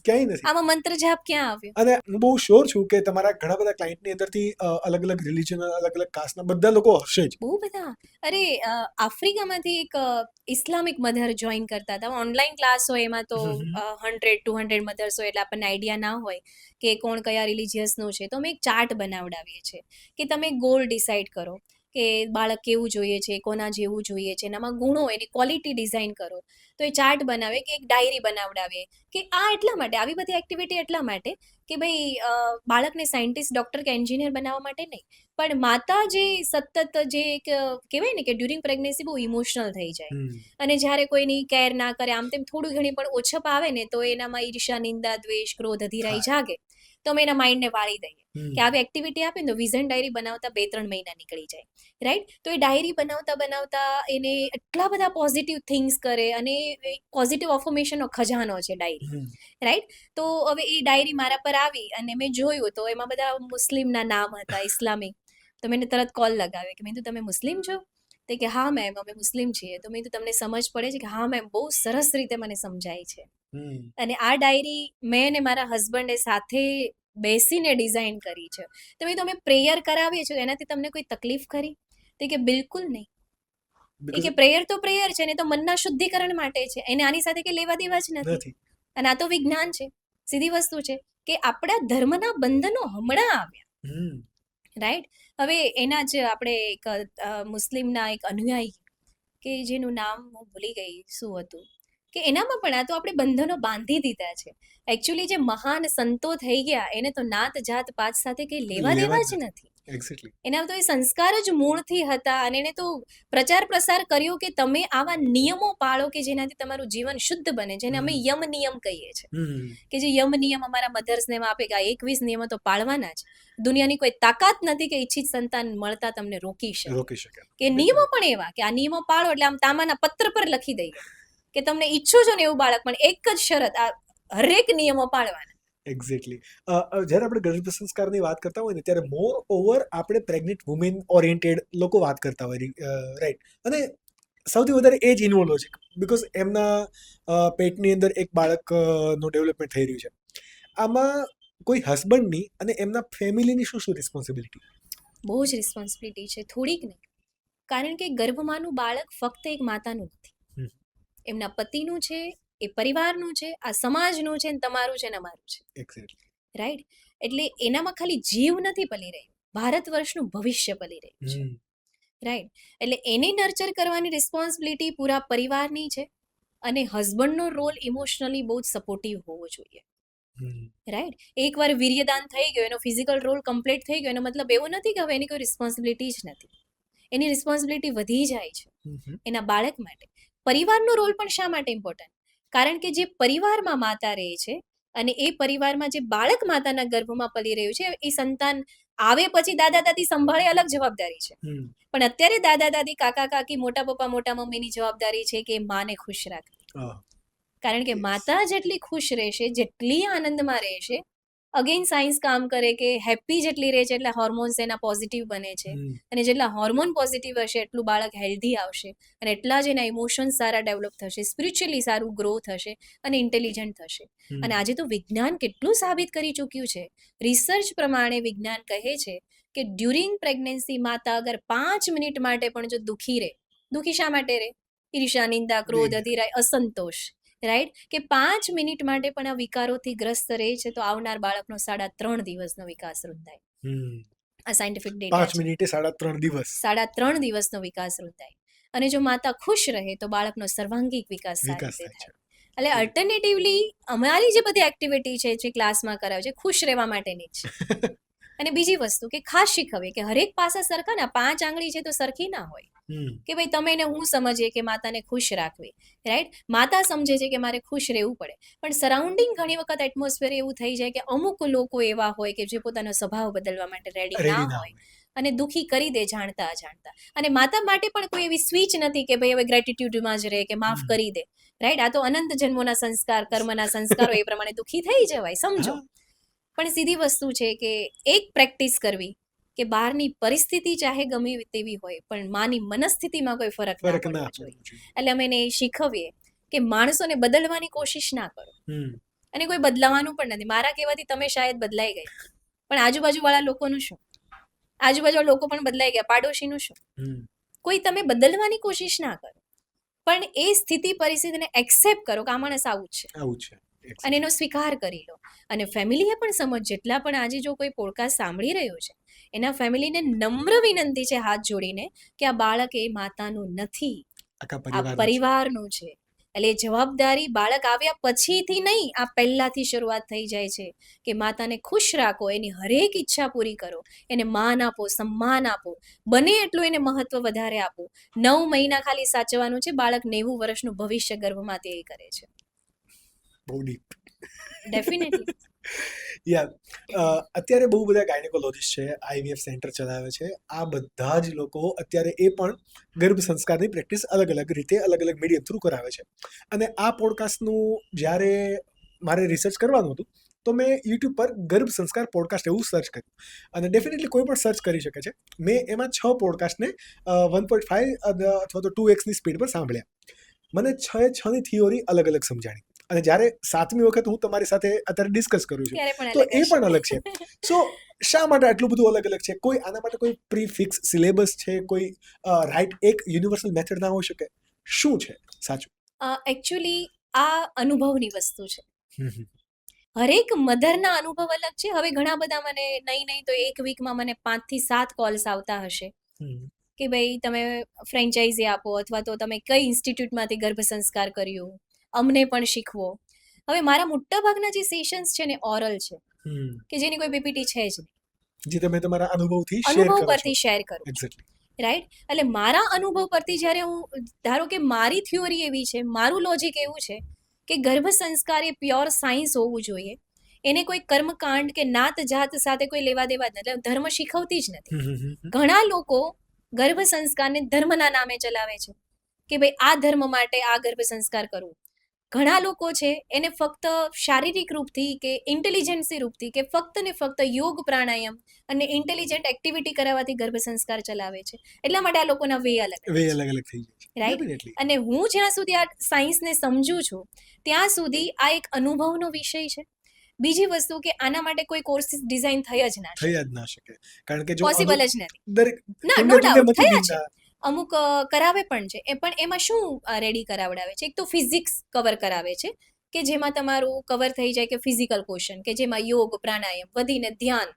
ક્યાંય નથી. આમાં મંત્ર જાપ ક્યાં આવ્યો? અને હું બહુ શ્યોર છું કે તમારા ઘણા બધા ક્લાયન્ટની અંદરથી અલગ અલગ રિલિજન, અલગ અલગ કાસ્ટના બધા લોકો હશે જ. બહુ બધા. અરે આફ્રિકામાંથી એક ઇસ્લામિક મધર જોઈન કરતા હતા, ઓનલાઈન ક્લાસ હોય એમાં તો 100-200 મધર્સ હોય, એટલે આપણને આઈડિયા ના હોય કે કોણ કયા રિલિજિયસનું છે. તો અમે એક ચાર્ટ બનાવડાવીએ છીએ કે તમે ગોલ ડિસાઈડ કરો કે બાળક કેવું જોઈએ છે, કોના જેવું જોઈએ છે, એનામાં ગુણો, એની ક્વોલિટી ડિઝાઇન કરો. તો એ ચાર્ટ બનાવે, કે એક ડાયરી બનાવડાવીએ કે આ એટલા માટે, આવી બધી એક્ટિવિટી એટલા માટે કે ભાઈ બાળકને સાયન્ટિસ્ટ, ડોક્ટર કે એન્જિનિયર બનાવવા માટે નહીં, પણ માતા જે સતત જે એક કહેવાય ને કે ડ્યુરિંગ પ્રેગ્નન્સી બહુ ઇમોશનલ થઈ જાય, અને જ્યારે કોઈની કેર ના કરે, આમ તેમ થોડું ઘણી પણ ઓછપ આવે ને તો એનામાં ઈર્ષ્યા, નિંદા, દ્વેષ, ક્રોધ, અધીરાઈ જાગે, તો અમે એના માઇન્ડને વાળી દઈએ કે આવી એક્ટિવિટી આપે ને તો વિઝન ડાયરી બનાવતા 2-3 મહિના નીકળી જાય, રાઈટ. તો એ ડાયરી બનાવતા બનાવતા એને એટલા બધા પોઝિટિવ થિંગ્સ કરે, અને પોઝિટિવ અફર્મેશનનો ખજાનો છે ડાયરી, રાઈટ. તો હવે એ ડાયરી મારા પર આવી અને મેં જોયું તો એમાં બધા મુસ્લિમના નામ હતા, ઇસ્લામિક. તો મેં તરત કોલ લગાવ્યો કે મેં તમે મુસ્લિમ છો? તો કે હા મેમ અમે મુસ્લિમ છીએ. તો મેં તમને સમજ પડે છે? કે હા મેમ, બહુ સરસ રીતે મને સમજાય છે. અને આ ડાયરી મેં અને મારા હસબન્ડે સાથે બેસીને ડિઝાઇન કરી છે. તો મેં તમે પ્રેયર કરાવીએ છીએ એનાથી તમને કોઈ તકલીફ ખરી? તો કે બિલકુલ નહીં. એ કે પ્રેયર તો પ્રેયર છે ને, તો મનના શુદ્ધિકરણ માટે છે, એને આની સાથે કે લેવા દેવા જ નથી. અને આ તો વિજ્ઞાન છે, સીધી વસ્તુ છે કે આપણા ધર્મના બંધનો હમણાં આવ્યા, રાઈટ. હવે એના જ આપણે એક મુસ્લિમના એક અનુયાયી કે જેનું નામ હું ભૂલી ગઈ શું હતું, કે એનામાં પણ આ તો આપણે બંધનો બાંધી દીધા છે. એકચ્યુઅલી જે મહાન સંતો થઈ ગયા એને તો નાત જાત પાત સાથે કંઈ લેવા દેવા જ નથી. એના તો એ સંસ્કાર જ મૂળથી હતા, અને એને તો પ્રચાર પ્રસાર કર્યો કે તમે આવા નિયમો પાળો કે જેનાથી તમારું જીવન શુદ્ધ બને, જેને અમે યમ નિયમ કહીએ છીએ, કે જે યમ નિયમ અમારા મધર્સને આપે કે 21 નિયમો તો પાળવાના જ. દુનિયાની કોઈ તાકાત નથી કે ઈચ્છિત સંતાન મળતા તમને રોકી શકે. કે નિયમો પણ એવા કે આ નિયમો પાળો એટલે આમ તામાના પત્ર પર લખી દઈએ કે તમને ઈચ્છો છો ને એવું બાળક, પણ એક જ શરત, આ હરેક નિયમો પાળવાના. એક્ઝેક્ટલી. જ્યારે આપણે ગર્ભ સંસ્કારની વાત કરતા હોય ને ત્યારે મોર ઓવર આપણે પ્રેગ્નેન્ટ વુમેન ઓરિએન્ટેડ લોકો વાત કરતા હોય, રાઈટ. અને સૌથી વધારે એ જ ઇન્વોલ્વ છે બિકોઝ એમના પેટની અંદર એક બાળકનું ડેવલપમેન્ટ થઈ રહ્યું છે. આમાં કોઈ હસબન્ડની અને એમના ફેમિલીની શું રિસ્પોન્સિબિલિટી? બહુ જ રિસ્પોન્સિબિલિટી છે, થોડીક નહીં. કારણ કે ગર્ભમાંનું બાળક ફક્ત એક માતાનું નથી, એમના પતિનું છે, એ પરિવારનું છે, આ સમાજનું છે, તમારું છે ને અમારું છે, રાઈટ. એટલે એનામાં ખાલી જીવ નથી પલી રહ્યું, ભારત વર્ષનું ભવિષ્ય પલી રહ્યું છે, રાઈટ. એટલે એને નર્ચર કરવાની રિસ્પોન્સિબિલિટી પૂરા પરિવારની છે, અને હસબન્ડનો રોલ ઇમોશનલી બહુ જ સપોર્ટિવ હોવો જોઈએ, રાઈટ. એકવાર વીર્યદાન થઈ ગયો, એનો ફિઝિકલ રોલ કમ્પ્લીટ થઈ ગયો, એનો મતલબ એવો નથી કે હવે એની કોઈ રિસ્પોન્સિબિલિટી જ નથી. એની રિસ્પોન્સિબિલિટી વધી જાય છે એના બાળક માટે. પરિવારનો રોલ પણ શા માટે ઇમ્પોર્ટન્ટ? કારણ કે જે પરિવારમાં માતા રહે છે અને એ પરિવારમાં જે બાળક માતાના ગર્ભમાં પલી રહ્યું છે, એ સંતાન આવે પછી દાદા દાદી સંભાળે અલગ જવાબદારી છે, પણ અત્યારે દાદા દાદી, કાકા કાકી, મોટા પપ્પા, મોટા મમ્મીની જવાબદારી છે કે માને ખુશ રાખવી. કારણ કે માતા જેટલી ખુશ રહેશે, જેટલી આનંદમાં રહેશે, અગેન સાયન્સ કામ કરે કે હેપી જેટલી રહે છે એટલે હોર્મોન્સ એના પોઝિટિવ બને છે, અને જેટલા હોર્મોન પોઝિટિવ હશે એટલું બાળક હેલ્ધી આવશે, અને એટલા જ એના ઇમોશન્સ સારા ડેવલપ થશે, સ્પિરિચ્યુઅલી સારું ગ્રો થશે અને ઇન્ટેલિજન્ટ થશે. અને આજે તો વિજ્ઞાન કેટલું સાબિત કરી ચૂક્યું છે. રિસર્ચ પ્રમાણે વિજ્ઞાન કહે છે કે ડ્યુરિંગ પ્રેગ્નન્સી માતા અગર 5 મિનિટ માટે પણ જો દુઃખી રહે, દુઃખી શા માટે રહે? ઈર્ષ્યા, નિંદા, ક્રોધ, અધીરાઈ, અસંતોષ, રાઈટ, કે 5 મિનિટ માટે પણ આ વિકારોથી ગ્રસ્ત રહે છે તો આવનાર બાળકનો 3.5 દિવસનો વિકાસ રૂંધાય. આ સાયન્ટિફિક ડેટા છે. 5 મિનિટે 3.5 દિવસ, 3.5 દિવસનો વિકાસ રૂંધાય. અને જો માતા ખુશ રહે તો બાળકનો સર્વાંગીક વિકાસ સારી રીતે થાય. એટલે અલ્ટરનેટિવલી અમારી જે બધી એક્ટિવિટી છે જે ક્લાસમાં કરાવે છે, ખુશ રહેવા માટેની જ. અને બીજી વસ્તુ કે ખાસ શીખવીએ કે હરેક પાસે સરખા ના 5 આંગળી છે તો સરખી ના હોય, કે ભાઈ તમે ને હું સમજીએ કે માતાને ખુશ રાખવી, રાઈટ. માતા સમજે છે કે મારે ખુશ રહેવું પડે, પણ સરાઉન્ડિંગ ઘણી વખત એટમોસ્ફિયર એવું થઈ જાય કે અમુક લોકો એવા હોય કે જે પોતાનો સ્વભાવ બદલવા માટે રેડી ના હોય અને દુઃખી કરી દે જાણતા અજાણતા. અને માતા માટે પણ કોઈ એવી સ્વિચ નથી કે ભાઈ હવે ગ્રેટિટ્યુડમાં જ રહે કે માફ કરી દે, રાઈટ. આ તો અનંત જન્મોના સંસ્કાર, કર્મના સંસ્કારો, એ પ્રમાણે દુઃખી થઈ જવાય, સમજો. પણ સીધી વસ્તુ છે કે એક પ્રેક્ટિસ કરવી કે બહારની પરિસ્થિતિ ચાહે ગમે તેવી હોય પણ માની મનસ્થિતિમાં કોઈ ફરક ના પડવો જોઈએ. એટલે અમે એને શીખવીએ કે માણસોને બદલવાની કોશિશ ના કરો, અને કોઈ બદલાવાનું પણ નથી. મારા કહેવાથી તમે શાયદ બદલાઈ ગઈ, પણ આજુબાજુવાળા લોકોનું શું? આજુબાજુવાળા લોકો પણ બદલાઈ ગયા, પાડોશીનું શું? કોઈ તમે બદલવાની કોશિશ ના કરો, પણ એ સ્થિતિ પરિસ્થિતિને એક્સેપ્ટ કરો કે આ માણસ આવું છે, અને એનો સ્વીકાર કરી લો. અને ફેમિલીએ પણ સમજ, જેટલા પણ આજે જો કોઈ પોડકાસ્ટ સાંભળી રહ્યો છે એના ફેમિલીને નમ્ર વિનંતી છે હાથ જોડીને કે આ બાળક એ માતાનું નથી, આ પરિવારનું છે. એટલે એ જવાબદારી બાળક આવ્યા પછીથી નહીં, આ પહેલાથી શરૂઆત થઈ જાય છે કે માતાને ખુશ રાખો, એની હરેક ઈચ્છા પૂરી કરો, એને માન આપો, સન્માન આપો, બને એટલું એને મહત્વ વધારે આપો. 9 મહિના ખાલી સાચવવાનું છે, બાળક 90 વર્ષનું ભવિષ્ય ગર્ભમાં તે કરે છે. બહુ ડીપ. ડેફિનેટલી. અત્યારે બહુ બધા ગાયનેકોલોજીસ્ટ છે, આઈવીએફ સેન્ટર ચલાવે છે. આ બધા જ લોકો અત્યારે એ પણ ગર્ભ સંસ્કારની પ્રેક્ટિસ અલગ અલગ રીતે અલગ અલગ મીડિયમ થ્રુ કરાવે છે. અને આ પોડકાસ્ટનું જ્યારે મારે રિસર્ચ કરવાનું હતું તો મેં યુટ્યુબ પર ગર્ભ સંસ્કાર પોડકાસ્ટ એવું સર્ચ કર્યું, અને ડેફિનેટલી કોઈ પણ સર્ચ કરી શકે છે. મેં એમાં 6 પોડકાસ્ટને 1.5 અથવા તો 2x સ્પીડ પર સાંભળ્યા. મને 6 થિયોરી અલગ અલગ સમજાણી, અને જ્યારે 7મી વખત હું તમારી સાથે અત્યારે ડિસ્કસ કરું છું તો એ પણ અલગ છે. સો શા માટે આટલું બધું અલગ અલગ છે? કોઈ આના માટે કોઈ પ્રી ફિક્સ સિલેબસ છે? કોઈ રાઈટ એક યુનિવર્સલ મેથડ ના હોઈ શકે? શું છે સાચું? એકચ્યુઅલી આ અનુભવની વસ્તુ છે. હરેક મધરના અનુભવ અલગ છે. હવે ઘણા બધા મને નહીં તો એક વીકમાં મને 5 થી 7 કોલ્સ આવતા હશે કે ભાઈ તમે ફ્રેન્ચાઇઝી આપો, અથવા તો તમે કઈ ઇન્સ્ટિટ્યૂટમાંથી ગર્ભ સંસ્કાર કર્યું, અમને પણ શીખવો. હવે મારા મોટા ભાગના જે સેશન્સ છે ને ઓરલ છે, કે જેની કોઈ પીપીટી છે જ નહીં, જે તમે તમારા અનુભવથી અનુભવ પરથી શેર કરું. એક્ઝેક્ટલી. રાઈટ? એટલે મારા અનુભવ પરથી જ્યારે હું, ધારો કે મારી થિયોરી એવી છે, મારું લોજિક એવું છે કે ગર્ભ સંસ્કાર એ પ્યોર સાયન્સ હોવું જોઈએ. એને કોઈ કર્મકાંડ કે નાત જાત સાથે કોઈ લેવા દેવા જ નથી, ધર્મ શીખવતી જ નથી. ઘણા લોકો ગર્ભ સંસ્કારને ધર્મના નામે ચલાવે છે કે ભાઈ આ ધર્મ માટે આ ગર્ભ સંસ્કાર કરવું. ઘણા લોકો છે એને ફક્ત શારીરિક રૂપથી કે ઇન્ટેલિજન્સી રૂપથી કે ફક્ત ને ફક્ત યોગ પ્રાણાયામ અને ઇન્ટેલિજન્ટ એક્ટિવિટી કરાવવાથી ગર્ભ સંસ્કાર ચલાવે છે. એટલા માટે આ લોકોના વે અલગ થઈ જાય છે. રાઈટ? અને હું જ્યાં સુધી આ સાયન્સને સમજું છું ત્યાં સુધી આ એક અનુભવનો વિષય છે. બીજી વસ્તુ કે આના માટે કોઈ કોર્સિસ ડિઝાઇન થઈ જ ના શકે, કારણ કે જો પોસિબલ જ નથી. દરેક ના, નો ડાઉટ થયા છે, અમુક કરાવે પણ છે. પણ એમાં શું રેડી કરાવડાવે છે? એક તો ફિઝિક્સ કવર કરાવે છે કે જેમાં તમારું કવર થઈ જાય કે ફિઝિકલ ક્વેશ્ચન, કે જેમાં યોગ પ્રાણાયામ વધીને ધ્યાન,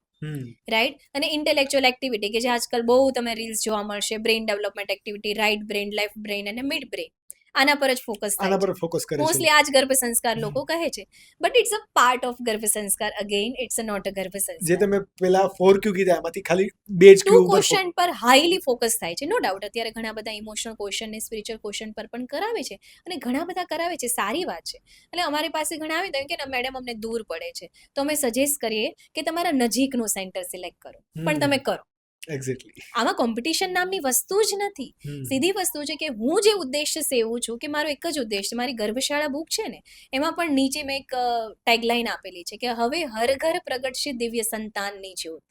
રાઈટ, અને ઇન્ટેલેક્ચ્યુઅલ એક્ટિવિટી કે જે આજકાલ બહુ તમે રીલ્સ જોવા મળશે, brain development activity, right brain, left brain અને મિડ બ્રેઇન, આના પર જ ફોકસ થાય છે. મોસ્ટલી આ જ ગર્ભ સંસ્કાર લોકો કહે છે, but it's a part of ગર્ભ સંસ્કાર. અગેન ઇટ્સ નોટ અ ગર્ભ સંસ્કાર. જે તમે પેલા 4 ક્યુ કીધા એમાંથી ખાલી 2 જ ક્યુ ક્વેશ્ચન પર હાઈલી ફોકસ થાય છે. નો ડાઉટ અત્યારે ઘણા બધા ઇમોશનલ ક્વેશ્ચન ને સ્પિરિચ્યુઅલ ક્વેશ્ચન પર પણ કરાવે છે, અને ઘણા બધા કરાવે છે, સારી વાત છે. એટલે અમારી પાસે ઘણા આવે તો કે મેડમ અમને દૂર પડે છે, તો અમે સજેસ્ટ કરીએ કે તમારા નજીકનું સેન્ટર સિલેક્ટ કરો, પણ તમે કરો. એક્ઝેક્ટલી. આમાં કોમ્પિટિશન નામની વસ્તુ જ નથી. સીધી વસ્તુ છે કે હું જે ઉદ્દેશ્ય સેવું છું, કે મારો એક જ ઉદ્દેશ છે. મારી ગર્ભશાળા બુક છે ને એમાં પણ નીચે મેં એક ટેગલાઈન આપેલી છે કે હવે હર ઘર પ્રગટશે દિવ્ય સંતાનની જ્યોત.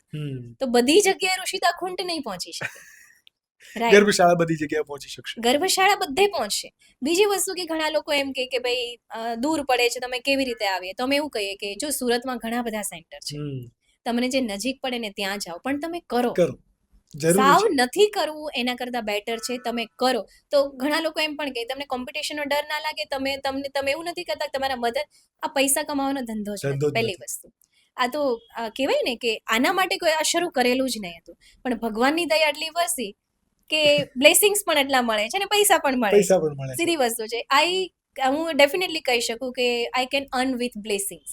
તો બધી જગ્યાએ ઋષિતા ખૂંટ નહીં પહોંચી શકે. ગર્ભશાળા બધી જગ્યાએ પહોંચી શકશે. ગર્ભશાળા બધે પહોંચશે. બીજી વસ્તુ કે ઘણા લોકો એમ કે ભાઈ દૂર પડે છે, તમે કેવી રીતે આવીએ? તો અમે એવું કહીએ કે જો સુરતમાં ઘણા બધા સેન્ટર છે, તમને જે નજીક પડે ને ત્યાં જાઓ, પણ તમે કરો. સાવ નથી કરવું એના કરતા બેટર છે તમે કરો. તો ઘણા લોકો એમ પણ કહે તમને કોમ્પિટિશનનો ડર ના લાગે, તમે એવું નથી કરતા તમારા મધર, આ પૈસા કમાવાનો ધંધો જ નથી. પહેલી વસ્તુ આ તો કહેવાય ને કે આના માટે કોઈ આ શરૂ કરેલું જ નહીં હતું, પણ ભગવાનની દયા એટલી વરસી કે બ્લેસિંગ્સ પણ એટલા મળે છે અને પૈસા પણ મળે છે. સીધી વસ્તુ છે. હું ડેફિનેટલી કહી શકું કે I can earn with blessings,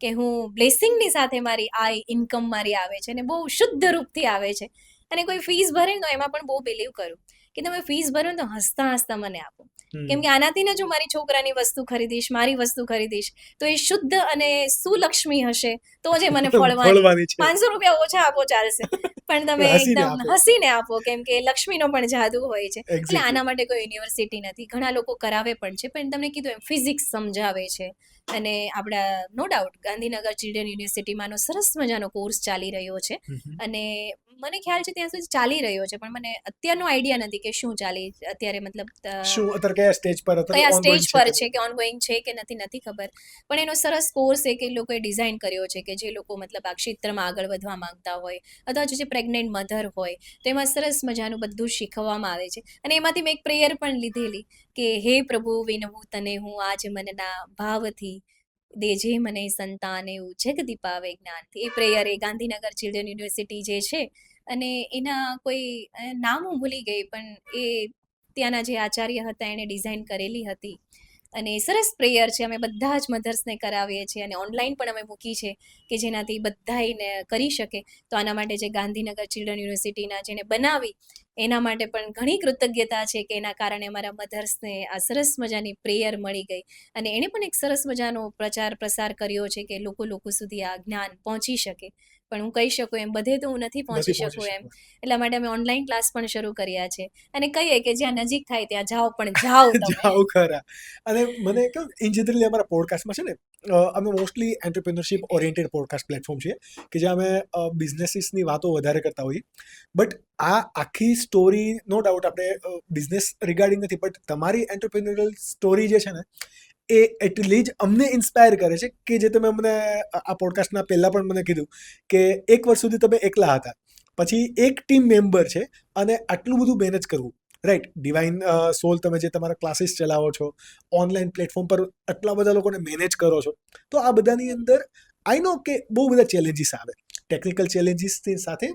કે હું બ્લેસિંગની સાથે મારી ઇન્કમ મારી આવે છે અને બહુ શુદ્ધ રૂપથી આવે છે. અને કોઈ ફીસ ભરે તો એમાં પણ બહુ બિલીવ કરું કે તમે ફીસ ભરો તો હસતા હસતા મને આપો, કેમ કે આનાથી ને જો મારી છોકરાની વસ્તુ ખરીદીશ, મારી વસ્તુ ખરીદીશ, તો એ શુદ્ધ અને સુલક્ષ્મી હશે તો જે મને ફળવાની. 500 રૂપિયા ઓછા આપો ચાલશે, પણ તમે એકદમ હસીને આપો, કેમ કે લક્ષ્મીનો પણ જાદુ હોય છે. એટલે આના માટે કોઈ યુનિવર્સિટી નથી. ઘણા લોકો કરાવે પણ છે, પણ તમને કીધું એમ ફિઝિક્સ સમજાવે છે. અને આપણા નો ડાઉટ ગાંધીનગર ચિલ્ડ્રન યુનિવર્સિટીમાંનો સરસ મજાનો કોર્સ ચાલી રહ્યો છે, અને મને ખ્યાલ છે ત્યાં સુધી ચાલી રહ્યો છે, પણ મને અત્યારનો આઈડિયા નથી કે શું ચાલી અત્યારે, મતલબ શું અત્યારે કયા સ્ટેજ પર છે, કે ઓનગોઈંગ છે કે નથી ખબર. પણ એનો સરસ કોર્સ છે કે લોકોએ ડિઝાઇન કર્યો છે કે જે લોકો મતલબ આ ક્ષેત્રમાં આગળ વધવા માંગતા હોય, અથવા જે પ્રેગ્નેન્ટ મધર હોય, તો એમાં સરસ મજાનું બધું શીખવવામાં આવે છે. અને એમાંથી મેં એક પ્રેયર પણ લીધેલી કે હે પ્રભુ વિનવું તને હું આજ મનના ભાવથી, દેજે મને સંતાન એવું જગદી પાવે જ્ઞાનથી. એ પ્રેયર એ ગાંધીનગર ચિલ્ડ્રન યુનિવર્સિટી જે છે, અને એના કોઈ નામ હું ભૂલી ગઈ, પણ એ ત્યાંના જે આચાર્ય હતા એણે ડિઝાઇન કરેલી હતી. અને સરસ પ્રેયર છે, અમે બધા જ મધર્સને કરાવીએ છીએ અને ઓનલાઈન પણ અમે મૂકી છે કે જેનાથી બધાને કરી શકે. તો આના માટે જે ગાંધીનગર ચિલ્ડ્રન યુનિવર્સિટીના જેને બનાવી એના માટે પણ ઘણી કૃતજ્ઞતા છે કે એના કારણે અમારા મધર્સને આ સરસ મજાની પ્રેયર મળી ગઈ અને એણે પણ એક સરસ મજાનો પ્રચાર પ્રસાર કર્યો છે કે લોકો સુધી આ જ્ઞાન પહોંચી શકે. પણ હું કહી શકું એમ બધે તો હું નથી પહોંચી શકું એમ, એટલા માટે અમે ઓનલાઈન ક્લાસ પણ શરૂ કર્યા છે અને કહીએ કે જ્યાં નજીક થાય ત્યાં જાઓ, પણ જાઓ તમે. જાઓ ખરા. અને મને કેવું ઇન જનરલી અમારા પોડકાસ્ટમાં છે ને અમે mostly entrepreneurship oriented podcast platform છીએ કે જ્યાં અમે બિઝનેસીસની વાતો વધારે કરતા હોઈએ. બટ આ આખી સ્ટોરી નો ડાઉટ આપણે બિઝનેસ રિગાર્ડિંગ નથી, બટ તમારી એન્ટરપ્રિન્યોરલ સ્ટોરી જે છે ને એ એટલી જ અમને ઇન્સ્પાયર કરે છે કે જે તમે અમને આ પોડકાસ્ટના પહેલાં પણ મને કીધું કે 1 વર્ષ સુધી તમે એકલા હતા, પછી એક ટીમ મેમ્બર છે અને આટલું બધું મેનેજ કરવું, રાઈટ. ડિવાઇન સોલ તમે જે તમારા ક્લાસીસ ચલાવો છો, ઓનલાઈન પ્લેટફોર્મ પર આટલા બધા લોકોને મેનેજ કરો છો, તો આ બધાની અંદર આઈ નો કે બહુ બધા ચેલેન્જીસ આવે. ટેકનિકલ ચેલેન્જીસની સાથે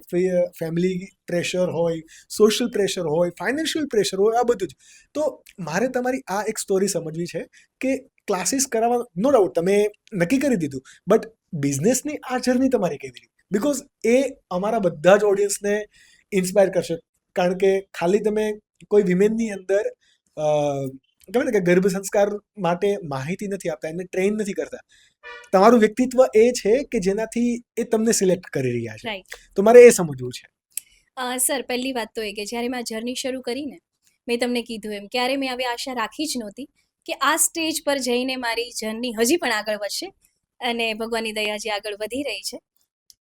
ફેમિલી પ્રેશર હોય, સોશિયલ પ્રેશર હોય, ફાઇનાન્શિયલ પ્રેશર હોય, આ બધું જ. તો મારે તમારી આ એક સ્ટોરી સમજવી છે કે ક્લાસીસ કરાવવા, નો ડાઉટ તમે નક્કી કરી દીધું, બટ બિઝનેસની આ જર્ની તમારી કેવી રહી? બિકોઝ એ અમારા બધા જ ઓડિયન્સને ઇન્સ્પાયર કરશે. કારણ કે ખાલી તમે કોઈ વિમેનની અંદર કહેવાય ને કે ગર્ભ સંસ્કાર માટે માહિતી નથી આપતા, એમને ટ્રેન નથી કરતા. તમારું વ્યક્તિત્વ એ છે કે જેનાથી એ તમને સિલેક્ટ કરી રહ્યા છે. રાઈટ. તો મારે એ સમજવું છે. સર, પહેલી વાત તો એ કે જ્યારે મેં આ જર્ની શરૂ કરી ને, મેં તમને કીધું એમ ક્યારે મેં આવી આશા રાખી જ નહોતી કે આ સ્ટેજ પર જઈને મારી જર્ની હજી પણ આગળ વધશે અને ભગવાનની દયાથી આગળ વધી રહી છે.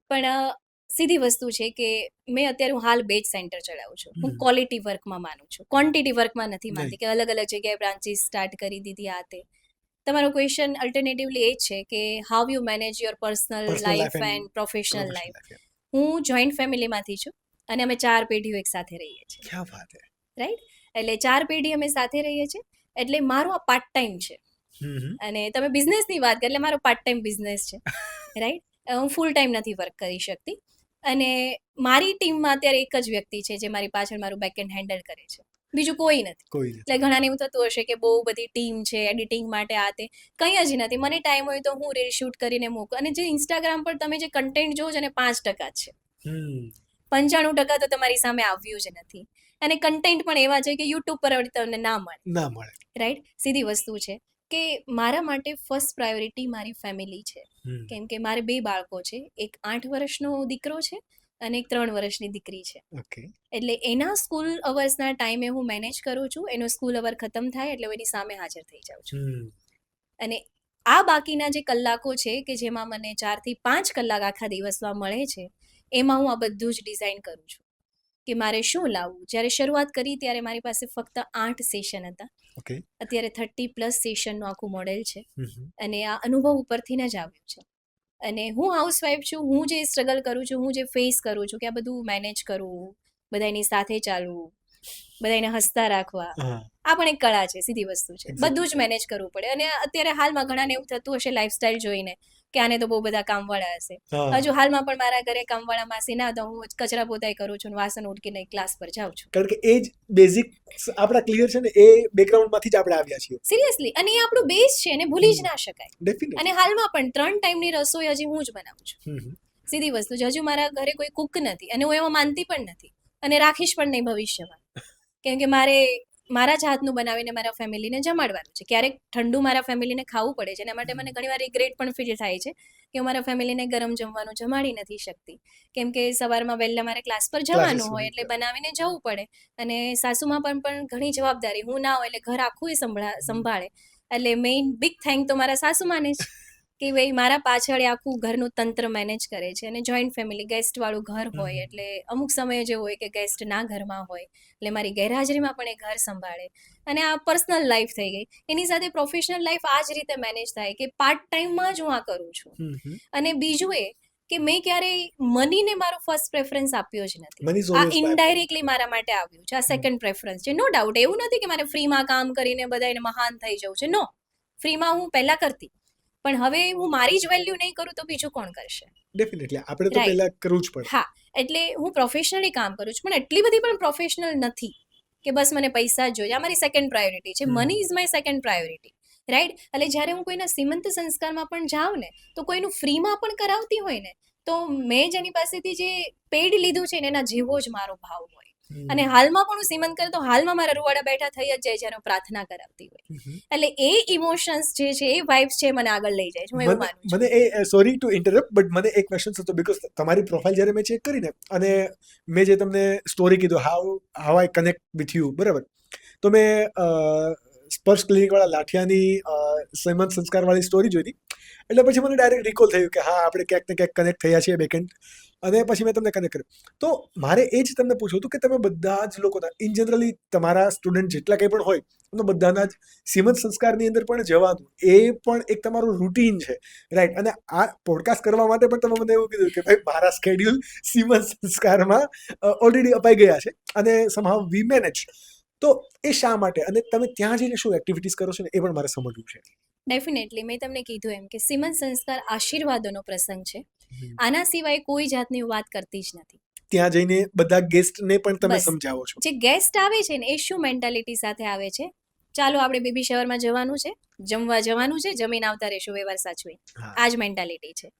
પણ સીધી વસ્તુ છે કે મેં અત્યારે હું હાલ બેચ સેન્ટર ચલાવું છું. હું ક્વોલિટી વર્કમાં માનું છું, ક્વોન્ટિટી વર્કમાં નથી માનતી કે અલગ અલગ જગ્યાએ બ્રાન્ચીસ સ્ટાર્ટ કરી દીધી આ તે. તમારો ક્વેશ્ચન અલ્ટરનેટિવલી એ છે કે how you manage your personal life and professional life. હું જોઈન્ટ ફેમિલીમાંથી છું અને અમે 4 પેઢીઓ એક સાથે રહીએ છીએ. ક્યાં વાત છે, રાઈટ. એટલે 4 પેઢી અમે સાથે રહીએ છીએ, એટલે મારો આ પાર્ટ ટાઈમ છે. અને તમે બિઝનેસની વાત કરી એટલે મારો પાર્ટ ટાઈમ બિઝનેસ છે, રાઈટ. હું ફૂલ ટાઈમ નથી વર્ક કરી શકતી અને મારી ટીમમાં અત્યારે એક જ વ્યક્તિ છે જે મારી પાછળ મારું બેકએન્ડ હેન્ડલ કરે છે, બીજું કોઈ નથી. એટલે ઘણાને એવું થતું હશે કે બહુ બધી ટીમ છે એડિટિંગ માટે, આ તે કંઈ જ નથી. મને ટાઈમ હોય તો હું રીલ શૂટ કરીને મૂકું, અને જે ઇન્સ્ટાગ્રામ પર તમે જે કન્ટેન્ટ જોવો છો ને 5% જ છે, 95% તો તમારી સામે આવ્યું જ નથી. અને કન્ટેન્ટ પણ એવા છે કે યુટ્યુબ પર તમને ના મળે, રાઈટ. સીધી વસ્તુ છે કે મારા માટે ફર્સ્ટ પ્રાયોરિટી મારી ફેમિલી છે. કેમ કે મારે 2 બાળકો છે, એક 8 વર્ષનો દીકરો છે અને એક 3 વર્ષની દીકરી છે. એટલે એના સ્કૂલ અવર્સના ટાઈમે હું મેનેજ કરું છું. એનો સ્કૂલ અવર ખતમ થાય એટલે હું એની સામે હાજર થઈ જાઉં છું. અને આ બાકીના જે કલાકો છે કે જેમાં મને 4 થી 5 કલાક આખા દિવસમાં મળે છે, એમાં હું આ બધું જ ડિઝાઇન કરું છું કે મારે શું લાવવું. જ્યારે શરૂઆત કરી ત્યારે મારી પાસે ફક્ત 8 સેશન હતા. અત્યારે 30+ સેશનનું આખું મોડેલ છે અને આ અનુભવ ઉપરથી જ આવ્યું છે. અને હું હાઉસવાઈફ છું, હું જે સ્ટ્રગલ કરું છું, હું જે ફેસ કરું છું કે આ બધું મેનેજ કરવું, બધાની સાથે ચાલવું, બધાને હસતા રાખવા, આ પણ એક કળા છે. સીધી વસ્તુ છે, બધું જ મેનેજ કરવું પડે. અને અત્યારે હાલમાં ઘણાને એવું થતું હશે લાઈફસ્ટાઈલ જોઈને કે આને તો બહુ બધા કામવાળા હશે. હજુ હાલમાં પણ મારા ઘરે કામવાળા માસી ના, તો હું કચરા પોતાઈ કરું છું, વાસણ ઉટકીને ક્લાસ પર જાઉં છું. કારણ કે એ જ બેઝિક આપણા ક્લિયર છે ને, એ બેકગ્રાઉન્ડમાંથી જ આપણે આવ્યા છીએ. સિરિયસલી. અને એ આપણું બેઝ છે અને ભૂલી જ ના શકાય. અને હાલમાં પણ 3 ટાઈમની રસોઈ હજી હું જ બનાવું છું. સીધી વસ્તુ છે, હજુ મારા ઘરે કોઈ કુક નથી અને હું એમાં માનતી પણ નથી અને રાખીશ પણ નહીં ભવિષ્યમાં. કેમ કે મારે મારા જ હાથનું બનાવીને મારા ફેમિલીને જમાડવાનું છે. ક્યારેક ઠંડુ મારા ફેમિલીને ખાવું પડે છે, એના માટે મને ઘણીવાર રિગ્રેટ પણ ફીલ થાય છે કે હું મારા ફેમિલીને ગરમ જમવાનું જમાડી નથી શકતી. કેમ કે સવારમાં વહેલા મારે ક્લાસ પર જવાનું હોય એટલે બનાવીને જવું પડે. અને સાસુમાં પણ ઘણી જવાબદારી, હું ના હોય એટલે ઘર આખું સંભાળે. એટલે મેઇન બિગ થેન્ક તો મારા સાસુમાને જ કે ભાઈ મારા પાછળ આખું ઘરનું તંત્ર મેનેજ કરે છે. અને જોઈન્ટ ફેમિલી, ગેસ્ટવાળું ઘર હોય એટલે અમુક સમયે જે હોય કે ગેસ્ટ ના ઘરમાં હોય એટલે મારી ગેરહાજરીમાં પણ એ ઘર સંભાળે. અને આ પર્સનલ લાઈફ થઈ ગઈ. એની સાથે પ્રોફેશનલ લાઈફ આ જ રીતે મેનેજ થાય કે પાર્ટ ટાઈમમાં જ હું આ કરું છું. અને બીજું એ કે મેં ક્યારેય મનીને મારો ફર્સ્ટ પ્રેફરન્સ આપ્યો જ નથી. આ ઇનડાયરેક્ટલી મારા માટે આવ્યું છે. આ સેકન્ડ પ્રેફરન્સ છે. નો ડાઉટ, એવું નથી કે મારે ફ્રીમાં કામ કરીને બધાને મહાન થઈ જવું છે. નો, ફ્રીમાં હું પહેલા કરતી, પણ હવે હું મારી જ વેલ્યુ નહીં કરું તો બીજું કોણ કરશે? ડેફિનેટલી આપણે તો પહેલા કરવું જ પડે. હા, એટલે હું પ્રોફેશનલી કામ કરું છું, પણ એટલી બધી પણ પ્રોફેશનલ નથી કે બસ મને પૈસા જ જોઈએ. આ મારી સેકન્ડ પ્રાયોરિટી છે. Money is my second priority. Right. એટલે જ્યારે હું કોઈના સીમંત સંસ્કારમાં પણ જાઉં ને તો કોઈનું ફ્રીમાં પણ કરાવતી હોય ને તો મેં જેની પાસેથી જે પેડ લીધું છે ને એના જેવો જ મારો ભાવ હોય. અને હાલમાં પણ હું સીમંત કરું તો હાલમાં મારા રૂવાડા બેઠા થઈ જ જાય જ્યારે હું પ્રાર્થના કરાવતી હોય. એટલે એ ઇમોશન્સ જે છે એ વાઇબ્સ છે મને આગળ લઈ જાય છે, હું એવું માનું છું. મને એ સોરી ટુ ઇન્ટરપ્ટ, બટ મને એક ક્વેશ્ચન હતો બીકોઝ તમારી પ્રોફાઇલ જ્યારે મેં ચેક કરીને અને મેં જે તમને સ્ટોરી કીધું how I connect with you, બરાબર, તો મેં સ્પર્શ ક્લિનિકવાળા લાઠિયાની શ્રીમંત સંસ્કારવાળી સ્ટોરી જોઈ હતી. એટલે પછી મને ડાયરેક્ટ રિકોલ થયું કે હા આપણે ક્યાંક ને ક્યાંક કનેક્ટ થયા છીએ બેકેન્ડ, અને પછી મેં તમને કનેક્ટ કર્યું. તો મારે એ જ તમને પૂછવું હતું કે તમે બધા જ લોકોના ઇન જનરલી તમારા સ્ટુડન્ટ જેટલા કંઈ પણ હોય તો બધાના જ શ્રીમંત સંસ્કારની અંદર પણ જવાનું એ પણ એક તમારું રૂટીન છે, રાઈટ? અને આ પોડકાસ્ટ કરવા માટે પણ તમે મને એવું કીધું કે ભાઈ મારા સ્કેડ્યુલ શ્રીમંત સંસ્કારમાં ઓલરેડી અપાઈ ગયા છે અને સમહાવ વી મેનેજ. તો એ શા માટે, અને તમે ત્યાં જઈને શું એક્ટિવિટીઝ કરો છો ને એ પણ મારે સમજવું છે. ડેફિનેટલી મેં તમને કીધું એમ કે શ્રીમંત સંસ્કાર આશીર્વાદોનો પ્રસંગ છે. આના સિવાય કોઈ જાતની હું વાત કરતી જ નથી. ત્યાં જઈને બધા ગેસ્ટને પણ તમે બસ. સમજાવો છો. જે ગેસ્ટ આવે છે ને એ શું મેન્ટાલિટી સાથે આવે છે, ચાલો આપણે બેબી શાવરમાં જવાનું છે, જમવા જવાનું છે, જમીન આવતા રહેશું વ્યવહાર સાચવી, આ જ મેન્ટાલિટી છે.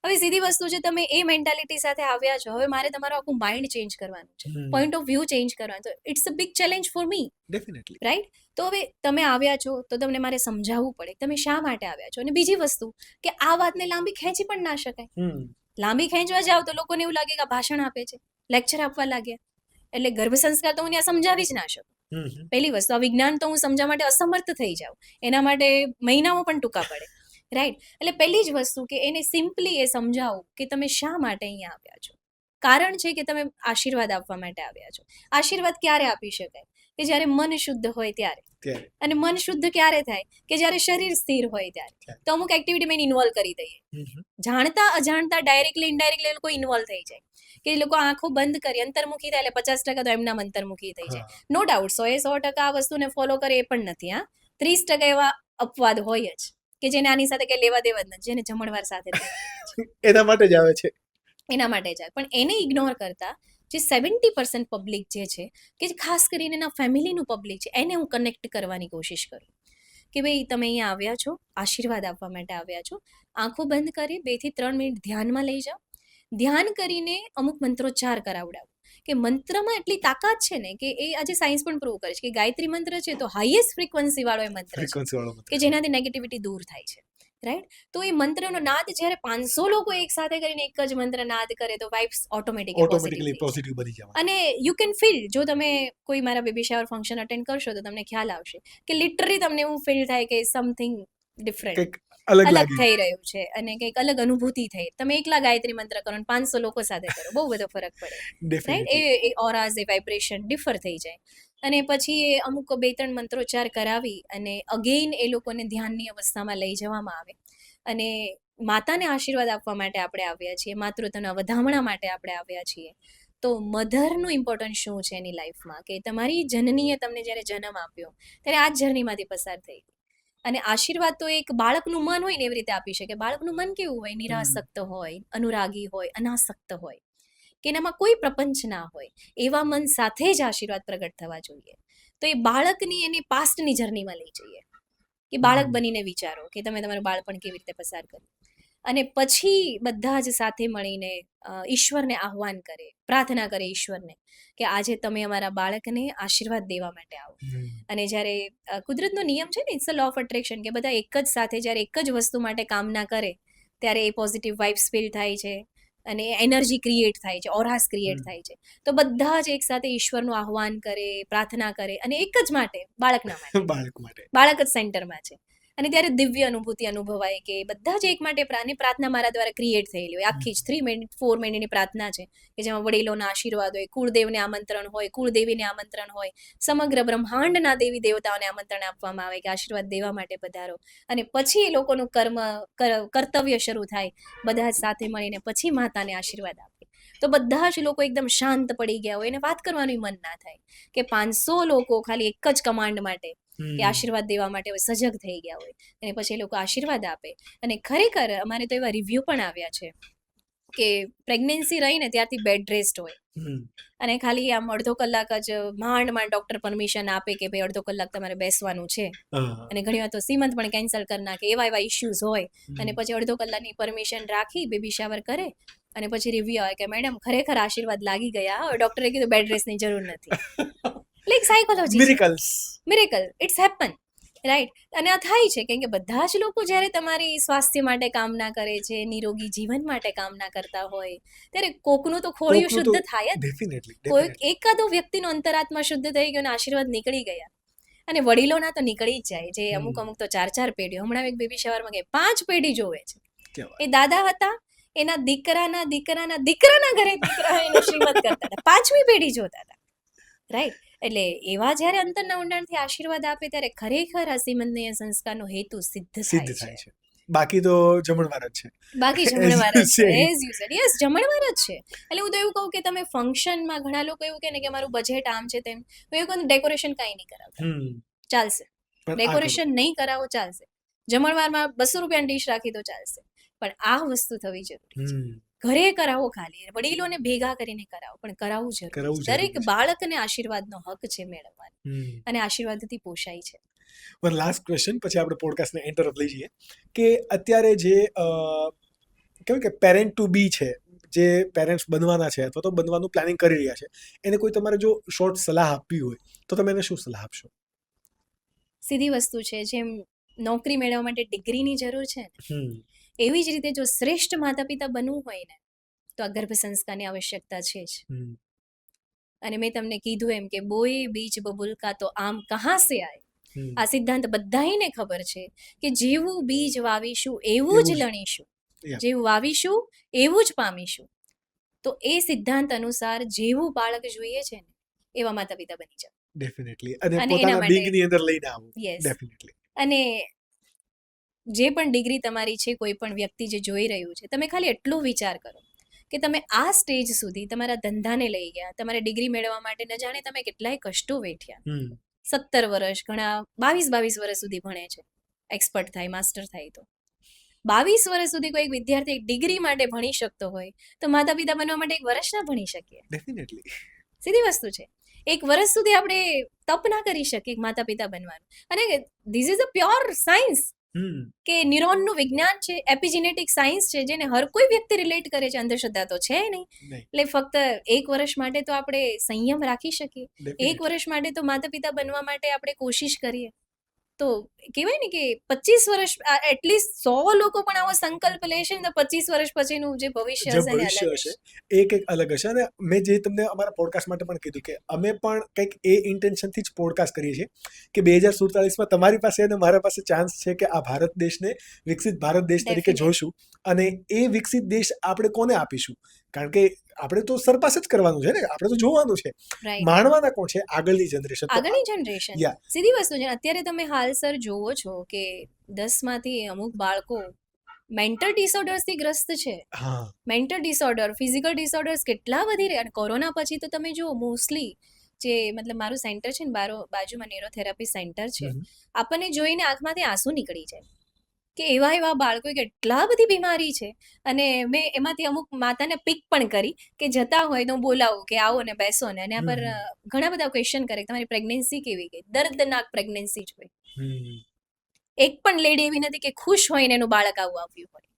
હવે સીધી વસ્તુ છે, તમે એ મેન્ટાલિટી સાથે આવ્યા છો, હવે મારે તમારું આખું માઇન્ડ ચેન્જ કરવાનું છે, પોઈન્ટ ઓફ વ્યૂ ચેન્જ કરવાનું છે. It's a big challenge for me, definitely, right? તો હવે તમે આવ્યા છો તો તમને મારે સમજાવવું પડે તમે શા માટે આવ્યા છો. અને બીજી વસ્તુ કે આ વાતને લાંબી ખેંચી પણ ના શકાય. લાંબી ખેંચવા જાવ તો લોકોને એવું લાગે કે આ ભાષણ આપે છે, લેક્ચર આપવા લાગ્યા. એટલે ગર્ભ સંસ્કાર તો હું ત્યાં સમજાવી જ ના શકું. પહેલી વસ્તુ, આ વિજ્ઞાન તો હું સમજવા માટે અસમર્થ થઈ જાઉં, એના માટે મહિનાઓ પણ ટૂંકા પડે, રાઈટ? એટલે પહેલી જ વસ્તુ કે એને સિમ્પલી એ સમજાવું કે તમે શા માટે અહીંયા આવ્યા છો. કારણ છે કે તમે આશીર્વાદ આપવા માટે આવ્યા છો. આશીર્વાદ ક્યારે આપી શકાય? કે જ્યારે મન શુદ્ધ હોય ત્યારે. અને મન શુદ્ધ ક્યારે થાય? કે જ્યારે શરીર સ્થિર હોય ત્યારે. તો અમુક એક્ટિવિટી મેં ઇન્વોલ્વ કરી દઈએ, જાણતા અજાણતા ડાયરેક્ટલી ઇનડાયરેક્ટલી લોકો ઇન્વોલ્વ થઈ જાય કે એ લોકો આંખો બંધ કરી અંતર્મુખી થાય એટલે 50% તો એમના અંતર્મુખી થઈ જાય. નો ડાઉટ 100% આ વસ્તુને ફોલો કરે એ પણ નથી. 30% એવા અપવાદ હોય જ કે જેને આની સાથે કઈ લેવા દેવા જ નથી, જેને જમણવાર સાથે એના માટે જ આવે છે, એના માટે જાય. પણ એને ઇગ્નોર કરતા જે 70% પબ્લિક જે છે કે ખાસ કરીને એના ફેમિલીનું પબ્લિક છે એને હું કનેક્ટ કરવાની કોશિશ કરું કે ભાઈ તમે અહીંયા આવ્યા છો, આશીર્વાદ આપવા માટે આવ્યા છો, આંખો બંધ કરી 2 થી 3 મિનિટ ધ્યાનમાં લઈ જાઓ. ધ્યાન કરીને અમુક મંત્રોચ્ચાર કરાવડાવો કે મંત્રમાં એટલી તાકાત છે ને કે એ આજે સાયન્સ પણ પ્રૂવ કરે છે કે ગાયત્રી મંત્ર છે તો હાઈએસ્ટ ફ્રીક્વન્સી વાળો એ મંત્ર છે કે જેનાથી નેગેટિવિટી દૂર થાય છે, રાઈટ? તો એ મંત્રનો નાદ જ્યારે 500 લોકો એક સાથે કરીને એક જ મંત્ર નાદ કરે તો વાઇબ્સ ઓટોમેટિકલી પોઝિટિવ બની જવા. અને યુ કેન ફીલ, જો તમે કોઈ મારા બેબી શાવર ફંક્શન અટેન્ડ કરશો તો તમને ખ્યાલ આવશે કે લિટરલી તમને એવું ફીલ થાય કે સમથિંગ ડિફરન્ટ, અલગ થઈ રહ્યું છે અને કંઈક અલગ અનુભૂતિ થઈ. તમે એકલા ગાયત્રી મંત્ર કરો અને 500 લોકો સાથે કરો, બહુ બધો ફરક પડે, રાઈટ? એ ઓરાઝ, એ વાઇબ્રેશન ડિફર થઈ જાય. અને પછી એ અમુક 2-3 મંત્રોચ્ચાર કરાવી અને અગેઇન એ લોકોને ધ્યાનની અવસ્થામાં લઈ જવામાં આવે. અને માતાને આશીર્વાદ આપવા માટે આપણે આવ્યા છીએ, માતૃત્વના વધામણા માટે આપણે આવ્યા છીએ. તો મધરનું ઇમ્પોર્ટન્સ શું છે એની લાઈફમાં, કે તમારી જનનીએ તમને જ્યારે જન્મ આપ્યો ત્યારે આ જ જર્નીમાંથી પસાર થઈ. અને આશીર્વાદ તો એક બાળકનું મન હોય ને એવી રીતે આપી શકે. બાળકનું મન કેવું હોય? નિરાસક્ત હોય, અનુરાગી હોય, અનાસક્ત હોય, કે એનામાં કોઈ પ્રપંચ ના હોય. એવા મન સાથે જ આશીર્વાદ પ્રગટ થવા જોઈએ. તો એ બાળકની એની પાસ્ટની જર્નીમાં લઈ જઈએ કે બાળક બનીને વિચારો કે તમે તમારું બાળપણ કેવી રીતે પસાર કર્યું. અને પછી બધા જ સાથે મળીને ઈશ્વરને આહ્વાન કરે, પ્રાર્થના કરે ઈશ્વરને કે આજે તમે અમારા બાળકને આશીર્વાદ દેવા માટે આવો. અને જ્યારે કુદરતનો નિયમ છે ને, it's a law of attraction, કે બધા એક જ સાથે જ્યારે એક જ વસ્તુ માટે કામના કરે ત્યારે એ પોઝિટિવ વાઇબ્સ ફીલ થાય છે અને એનર્જી ક્રિએટ થાય છે, ઓરાસ ક્રિએટ થાય છે. તો બધા જ એક સાથે ઈશ્વરનું આહ્વાન કરે, પ્રાર્થના કરે અને એક જ માટે, બાળકના માટે, બાળક જ સેન્ટરમાં છે. અને ત્યારે દિવ્ય અનુભૂતિ અનુભવાય કે બધા જ એક માટે પ્રાર્થના મારા દ્વારા ક્રિએટ થયેલી હોય. આખી જ 3 મિનિટ 4 મિનિટની પ્રાર્થના છે કે જેમાં વડીલોના આશીર્વાદ હોય, કુળદેવને આમંત્રણ હોય, કુળદેવીને આમંત્રણ હોય, સમગ્ર બ્રહ્માંડના દેવી દેવતાઓને આમંત્રણ આપવામાં આવે કે આશીર્વાદ દેવા માટે પધારો. અને પછી એ લોકોનું કર્તવ્ય શરૂ થાય, બધા જ સાથે મળીને પછી માતાને આશીર્વાદ આપે. તો બધા જ લોકો એકદમ શાંત પડી ગયા હોય, એને વાત કરવાનું મન ના થાય કે 500 લોકો ખાલી એક જ કમાન્ડ માટે કે આશીર્વાદ દેવા માટે સજગ થઈ ગયા હોય અને પછી એ લોકો આશીર્વાદ આપે. અને ખરેખર અમારે તો એવા રિવ્યૂ પણ આવ્યા છે કે પ્રેગ્નન્સી રહીને ત્યારથી બેડ રેસ્ટ હોય હમ. અને ખાલી આમ અડધો કલાક જ માંડ ડોક્ટર પરમિશન આપે કે ભાઈ અડધો કલાક તમારે બેસવાનું છે. હા. અને ઘણી વાર તો સીમંત પણ કેન્સલ કરી નાખે, એવા ઇશ્યુઝ હોય. અને પછી અડધો કલાકની પરમિશન રાખી બેબી શાવર કરે અને પછી રિવ્યુ આવે કે મેડમ ખરેખર આશીર્વાદ લાગી ગયા, ડોક્ટરે કીધું બેડ રેસ્ટની જરૂર નથી. Like psychology, miracles. Miracle, it's happen, right. અને આ થાય છે કેમ કે બધા જ લોકો જ્યારે તમારી સ્વાસ્થ્ય માટે કામના કરે છે, નિરોગી જીવન માટે કામના કરતા હોય, ત્યારે કોકનું તો ખોળિયું શુદ્ધ થાય જ. ડેફિનેટલી. કોઈ એકાદો વ્યક્તિનો અંતરાત્મા શુદ્ધ થઈ ગયો અને આશીર્વાદ નીકળી ગયા. અને વડીલોના તો નીકળી જ જાય, જે અમુક તો 4 પેઢીઓ. હમણાં એક બેબી શાવરમાં કે 5 પેઢી જોવે છે. એ દાદા હતા, એના દીકરાના દીકરાના દીકરાના ઘરે દીકરા એનો શ્રીમત કરતા હતા, 5મી પેઢી જોતા હતા, રાઈટ. એટલે એવા જ્યારે અંતરના ઊંડાણથી આશીર્વાદ આપે ત્યારે ખરેખર આ સિમંતનીય સંસ્કારનો હેતુ સિદ્ધ થાય છે. બાકી તો જમણવાર જ છે. બાકી જમણવાર જ છે, એઝ યુ સેડ. યસ, જમણવાર જ છે. એટલે હું તો એવું કહું કે તમે ફંક્શનમાં, ઘણા લોકો એવું કહે ને કે મારું બજેટ આમ છે તેમ, હું એવું કહું ડેકોરેશન કાંઈ નહીં કરાવતા, ચાલશે. ડેકોરેશન નહીં કરાવો ચાલશે. જમણવારમાં 200 રૂપિયાની ડીશ રાખી તો ચાલશે, પણ આ વસ્તુ થવી જરૂરી છે. ઘરે કરાવો, ખાલી વડીલોને ભેગા કરીને કરાવો, પણ કરાવવું જરૂરી છે. દરેક બાળકને આશીર્વાદનો હક છે મેળવવાનો, અને આશીર્વાદથી પોષાય છે. વન લાસ્ટ ક્વેશ્ચન, પછી આપણે પોડકાસ્ટને એન્ડ તરફ લઈ જઈએ, કે અત્યારે જે કેવું કે પેરેન્ટ ટુ બી છે, જે પેરેન્ટ્સ બનવાના છે અથવા તો બનવાનું પ્લાનિંગ કરી રહ્યા છે, એને કોઈ તમારે જો શોર્ટ સલાહ આપવી હોય તો તમે એને શું સલાહ આપશો? સીધી વસ્તુ છે, જેમ નોકરી મેળવવા માટે ડિગ્રીની જરૂર છે ને, એવી જ રીતે જો શ્રેષ્ઠ માતા પિતા બનવું હોય ને, તો આ ગર્ભ સંસ્કારની આવશ્યકતા છે જ. અને મેં તમને કીધું એમ કે બોએ બીજ બબુલ કા તો આમ કહા સે આય. આ સિદ્ધાંત બધાને ખબર છે કે જેવું બીજ વાવીશું એવું જ લણીશું, જેવું વાવીશું એવું જ પામીશું. તો એ સિદ્ધાંત અનુસાર જેવું બાળક જોઈએ છે ને એવા માતા પિતા બની જાવ. ડેફિનેટલી. અને પોતાના બીગની અંદર લઈને આવો. ડેફિનેટલી. અને જે પણ ડિગ્રી તમારી છે, કોઈ પણ વ્યક્તિ જે જોઈ રહ્યું છે, તમે ખાલી એટલો વિચાર કરો કે તમે આ સ્ટેજ સુધી તમારા ધંધાને લઈ ગયા, તમારે ડિગ્રી મેળવવા માટે ન જાણે તમે કેટલાય કષ્ટો વેઠ્યા. 17 વર્ષ, ઘણા 22 વર્ષ સુધી ભણે છે, એક્સપર્ટ થાય, માસ્ટર થાય. તો 22 વર્ષ સુધી કોઈ વિદ્યાર્થી એક ડિગ્રી માટે ભણી શકતો હોય તો માતા પિતા બનવા માટે 1 વર્ષ ના ભણી શકીએ? ડેફિનેટલી. સીધી વસ્તુ છે. 1 વર્ષ સુધી આપણે તપ ના કરી શકીએ માતા પિતા બનવાનું. અને this is a pure science, કે ન્યુરોનનું વિજ્ઞાન છે, એપિજેનેટિક સાયન્સ છે, જેને હર કોઈ વ્યક્તિ રિલેટ કરે છે. અંધશ્રદ્ધા તો છે નહીં. એટલે ફક્ત 1 વર્ષ માટે તો આપણે સંયમ રાખી શકીએ, 1 વર્ષ માટે તો માતા પિતા બનવા માટે આપણે કોશિશ કરીએ. તો કહેવાય ને કે 25 વર્ષ, એટલીસ્ટ 100 લોકો પણ આવો સંકલ્પ લેશે ને તો 25 વર્ષ પછીનું જે ભવિષ્ય હશે એક અલગ હશે. અને મેં જે તમને અમારા પોડકાસ્ટ માટે પણ કીધું કે અમે પણ કંઈક એ ઇન્ટેન્શનથી જ પોડકાસ્ટ કરીએ છીએ કે 2047માં તમારી પાસે અને મારા પાસે ચાન્સ છે કે આ ભારત દેશને વિકસિત ભારત દેશ તરીકે જોઈશું. અને એ વિકસિત દેશ આપણે કોને આપીશું? કારણ કે આપણે તો સરપાસ જ કરવાનું છે ને, આપણે તો જોવાનું છે, માણવાના કોણ છે? આગળની જનરેશન. સીધી વસ્તુ છે. અત્યારે તમે હાલસર જોવો છો કે 10માંથી અમુક બાળકો મેન્ટલ ડિસઓર્ડર્સથી ગ્રસ્ત છે. મેન્ટલ ડિસઓર્ડર, ફિઝિકલ ડિસઓર્ડર્સ કેટલા વધી રહ્યા. અને કોરોના પછી તો તમે જુઓ, મોસ્ટલી જે મતલબ મારું સેન્ટર છે ને, બાજુમાં ન્યુરોથેરાપી સેન્ટર છે, આપણને જોઈને આંખમાંથી આંસુ નીકળી જાય કે એવા બાળકો કેટલા બધી બીમારી છે. અને મેં એમાંથી અમુક માતાને પિક પણ કરી કે જતા હોય તો બોલાવું કે આવો ને બેસો ને, એના પર ઘણા બધા ક્વેશ્ચન કરે, તમારી પ્રેગ્નન્સી કેવી ગઈ? દર્દનાક પ્રેગ્નન્સી જ હોય. એક પણ લેડી એવી નથી કે ખુશ હોય ને એનું બાળક આવું આવ્યું હોય.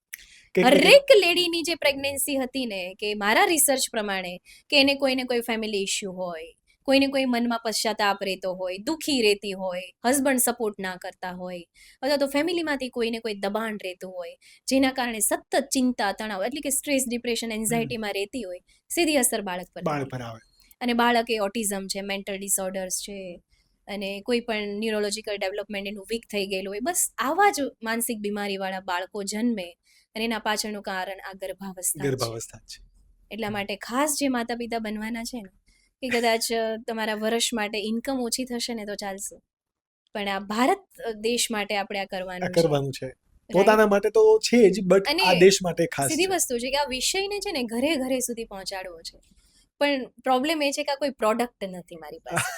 હરેક લેડીની જે પ્રેગ્નન્સી હતી ને, કે મારા રિસર્ચ પ્રમાણે, કે એને કોઈને કોઈ ફેમિલી ઇશ્યુ હોય, કોઈને કોઈ મનમાં પશ્ચાતાપ રહેતો હોય, દુઃખી રહેતી હોય, હસબન્ડ સપોર્ટ ના કરતા હોય, અથવા તો ફેમિલીમાંથી કોઈને કોઈ દબાણ રહેતું હોય, જેના કારણે સતત ચિંતા, તણાવ, એટલે કે સ્ટ્રેસ, ડિપ્રેશન, એન્ઝાયટીમાં રહેતી હોય, સીધી અસર બાળક પર આવે. અને બાળક એ ઓટિઝમ છે, મેન્ટલ ડિસઓર્ડર્સ છે, અને કોઈ પણ ન્યુરોલોજીકલ ડેવલપમેન્ટ એનું વીક થઈ ગયેલું હોય, બસ આવા જ માનસિક બીમારીવાળા બાળકો જન્મે. અને એના પાછળનું કારણ આ ગર્ભાવસ્થા છે. એટલા માટે ખાસ જે માતા પિતા બનવાના છે ને, કે કદાચ તમારા વર્ષ માટે ઇન્કમ ઓછી થશે ને તો ચાલશે, પણ આ ભારત દેશ માટે આપણે આ કરવાનું છે. પોતાના માટે તો છે જ, બટ આ દેશ માટે ખાસ સીધી વસ્તુ છે કે આ વિષયને છે ને ઘરે ઘરે સુધી પહોંચાડવો છે. પણ પ્રોબ્લેમ એ છે કે આ કોઈ પ્રોડક્ટ નથી મારી પાસે,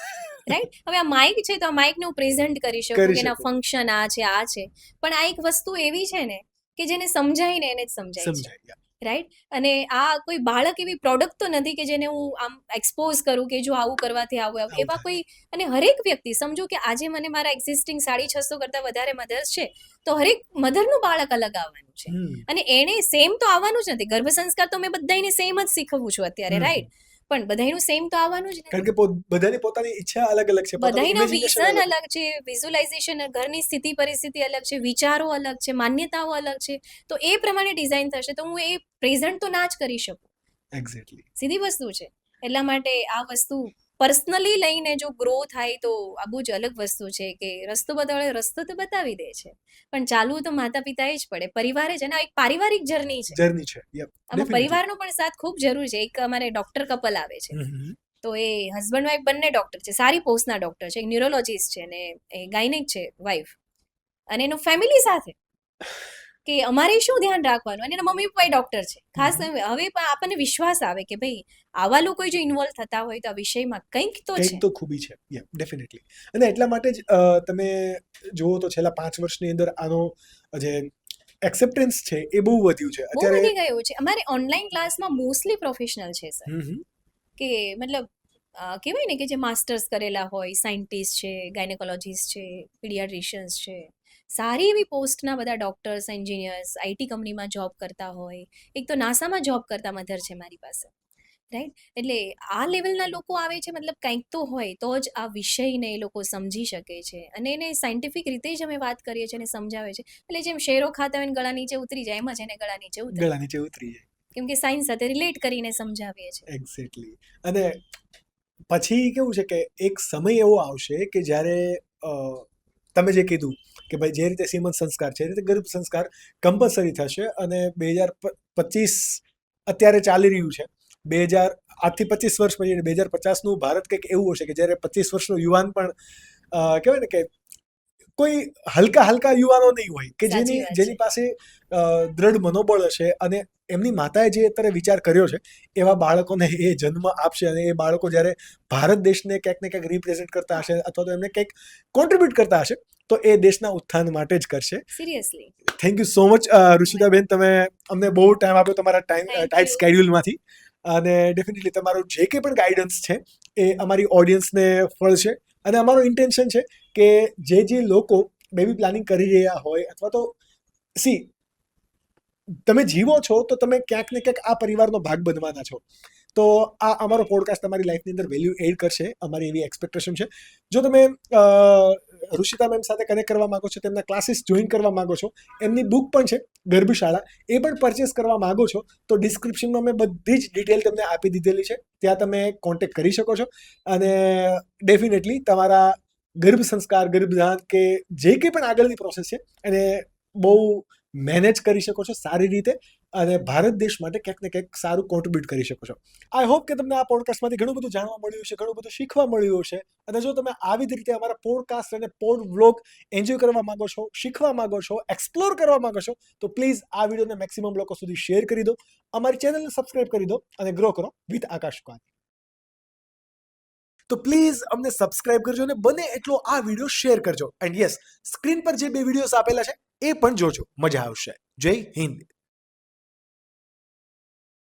રાઈટ? હવે આ માઇક છે તો આ માઇકને હું પ્રેઝન્ટ કરી શકું કે એના ફંક્શન આ છે, પણ આ એક વસ્તુ એવી છે ને કે જેને સમજાય ને એને જ સમજાય છે, રાઈટ. અને આ કોઈ બાળક એવી પ્રોડક્ટ તો નથી કે જેને હું આમ એક્સપોઝ કરું કે જો આવું કરવાથી આવું આવું એવા થાય. કોઈ. અને હરેક વ્યક્તિ સમજો કે આજે મને મારા એક્ઝિસ્ટિંગ 650 કરતાં વધારે મધર્સ છે, તો હરેક મધરનું બાળક અલગ આવવાનું છે. અને એને સેમ તો આવવાનું જ નથી. ગર્ભ સંસ્કાર તો મેં બધાને સેમ જ શીખવું છું અત્યારે, રાઈટ. પણ બધાનું સેમ તો આવવાનું જ નથી. કારણ કે બધાની પોતાની ઈચ્છા અલગ અલગ છે, પોતાનું બધાનો ઇમેજિનેશન વિઝન અલગ અલગ છે, વિઝ્યુલાઇઝેશન, ઘરની સ્થિતિ પરિસ્થિતિ અલગ છે, વિચારો અલગ છે, માન્યતાઓ અલગ છે. તો એ પ્રમાણે ડિઝાઇન થશે તો હું એ પ્રેઝન્ટ તો ના જ કરી શકું. એક્ઝેક્ટલી. સીધી વસ્તુ છે. એટલા માટે આ વસ્તુ પર્સનલી લઈને જો ગ્રો થાય તો આ બહુ જ અલગ વસ્તુ છે કે રસ્તો બતાવે, રસ્તો તો બતાવી દે છે, પણ ચાલવું તો માતા પિતાએ જ પડે, પરિવારે જ. અને આ એક પારિવારિક જર્ની છે. જર્ની છે. આમાં પરિવારનો પણ સાથ ખૂબ જરૂરી છે. એક અમારે ડોક્ટર કપલ આવે છે, તો એ હસબન્ડ વાઈફ બંને ડોક્ટર છે, સારી પોસ્ટના ડોક્ટર છે, એક ન્યુરોલોજીસ્ટ છે ને એ ગાયનેક છે વાઈફ, અને એનું ફેમિલી સાથે કે અમારે શું ધ્યાન રાખવાનું. અને એના મમ્મી પપ્પા ડોક્ટર છે ખાસ. હવે આપણને વિશ્વાસ આવે કે ભાઈ આવા લોકો જો ઇન્વોલ્વ થતા હોય તો આ વિષયમાં કંઈક તો છે, કંઈક તો ખૂબી છે. ડેફિનેટલી. અને એટલા માટે જ તમે જુઓ તો છેલ્લા 5 વર્ષની અંદર આનો જે એક્સેપ્ટન્સ છે એ બહુ વધ્યું છે બહુ વધી ગયું છે. અમારે ઓનલાઈન ક્લાસમાં મોસ્ટલી પ્રોફેશનલ છે સર, કે મતલબ કહેવાય ને કે જે માસ્ટર્સ કરેલા હોય, સાયન્ટિસ્ટ છે, ગાયનેકોલોજીસ્ટ છે, પીડિયાટ્રિશિયન્સ છે, સારી એવી પોસ્ટના બધા ડોક્ટર્સ, એન્જિનિયર્સ, આઈટી કંપનીમાં જોબ કરતા હોય, એક તો નાસામાં જોબ કરતા મધર છે મારી પાસે, રાઈટ. એટલે આ લેવલના લોકો આવે છે, મતલબ કંઈક તો હોય તો જ આ વિષયને એ લોકો સમજી શકે છે. અને એને સાયન્ટિફિક રીતે જ અમે વાત કરીએ છીએ અને સમજાવે છે. એટલે જેમ શેરો ખાતા હોય ને ગળા નીચે ઉતરી જાય, એમ જ એને ગળા નીચે ઉતરી જાય, કેમ કે સાયન્સ સાથે રિલેટ કરીને સમજાવીએ છીએ. એક્ઝેક્ટલી. અને પછી કેવું છે કે એક સમય એવો આવશે કે જ્યારે તમે જે કીધું કે ભાઈ જે રીતે સીમંત સંસ્કાર છે, એ રીતે ગર્ભ સંસ્કાર કમ્પલસરી થશે. અને 2025 અત્યારે ચાલી રહ્યું છે. આજથી 25 વર્ષ પછી 2050નું ભારત કંઈક એવું હશે કે જ્યારે 25 વર્ષનો યુવાન પણ કહેવાય ને કે કોઈ હલકા યુવાનો નહીં હોય કે જેની પાસે દ્રઢ મનોબળ હશે, અને એમની માતાએ જે અત્યારે વિચાર કર્યો છે એવા બાળકોને એ જન્મ આપશે. અને એ બાળકો જ્યારે ભારત દેશને ક્યાંક ને ક્યાંક રિપ્રેઝેન્ટ કરતા હશે અથવા તો એમને કંઈક કોન્ટ્રીબ્યુટ કરતા હશે, તો એ દેશના ઉત્થાન માટે જ કરશે. Seriously. Thank you so much ઋષિતાબેન, તમે અમને બહુ ટાઈમ આપ્યો તમારા ટાઈટ સ્કેડ્યુલમાંથી. અને ડેફિનેટલી તમારું જે કંઈ પણ ગાઈડન્સ છે એ અમારી ઓડિયન્સને ફળશે. અને અમારો ઇન્ટેન્શન છે કે જે લોકો બેબી પ્લાનિંગ કરી રહ્યા હોય, અથવા તો તમે જીવો છો તો તમે ક્યાંક ને ક્યાંક આ પરિવારનો ભાગ બનવાના છો. તો આ અમારો પોડકાસ્ટ તમારી લાઈફની અંદર વેલ્યુ એડ કરશે, અમારી એવી એક્સપેક્ટેશન છે. જો તમે ઋષિતા મેમ સાથે કનેક્ટ કરવા માંગો છો, તેમના ક્લાસીસ જોઈન કરવા માંગો છો, એમની બુક પણ છે ગર્ભશાળા, એ પણ પરચેસ કરવા માંગો છો, તો ડિસ્ક્રિપ્શનમાં મેં બધી જ ડિટેલ તમને આપી દીધેલી છે, ત્યાં તમે કોન્ટેક્ટ કરી શકો છો. અને ડેફિનેટલી તમારા ગર્ભ સંસ્કાર, ગર્ભધાન કે જે કંઈ પણ આગળની પ્રોસેસ છે એને બહુ મેનેજ કરી શકો છો સારી રીતે, અને ભારત દેશ માટે ક્યાંક ને ક્યાંક સારું કોન્ટ્રીબ્યુટ કરી શકો છો. આઈ હોપ કે તમને આ પોડકાસ્ટમાંથી ઘણું બધું જાણવા મળ્યું હશે, ઘણું બધું શીખવા મળ્યું હશે. અને જો તમે આવી જ રીતે અમારા પોડકાસ્ટ અને વ્લોગ એન્જોય કરવા માંગો છો, શીખવા માંગો છો, એક્સપ્લોર કરવા માંગો છો, તો પ્લીઝ આ વિડીયોને મેક્સિમમ લોકો સુધી શેર કરી દો, અમારી ચેનલને સબસ્ક્રાઇબ કરી દો અને ગ્રો કરો વિથ આકાશ કુકાની. તો પ્લીઝ અમને સબસ્ક્રાઇબ કરજો અને બને એટલો આ વિડીયો શેર કરજો. એન્ડ યસ, સ્ક્રીન પર જે 2 વિડીયોઝ આપેલા છે એ પણ જોજો, મજા આવશે. જય હિન્દ.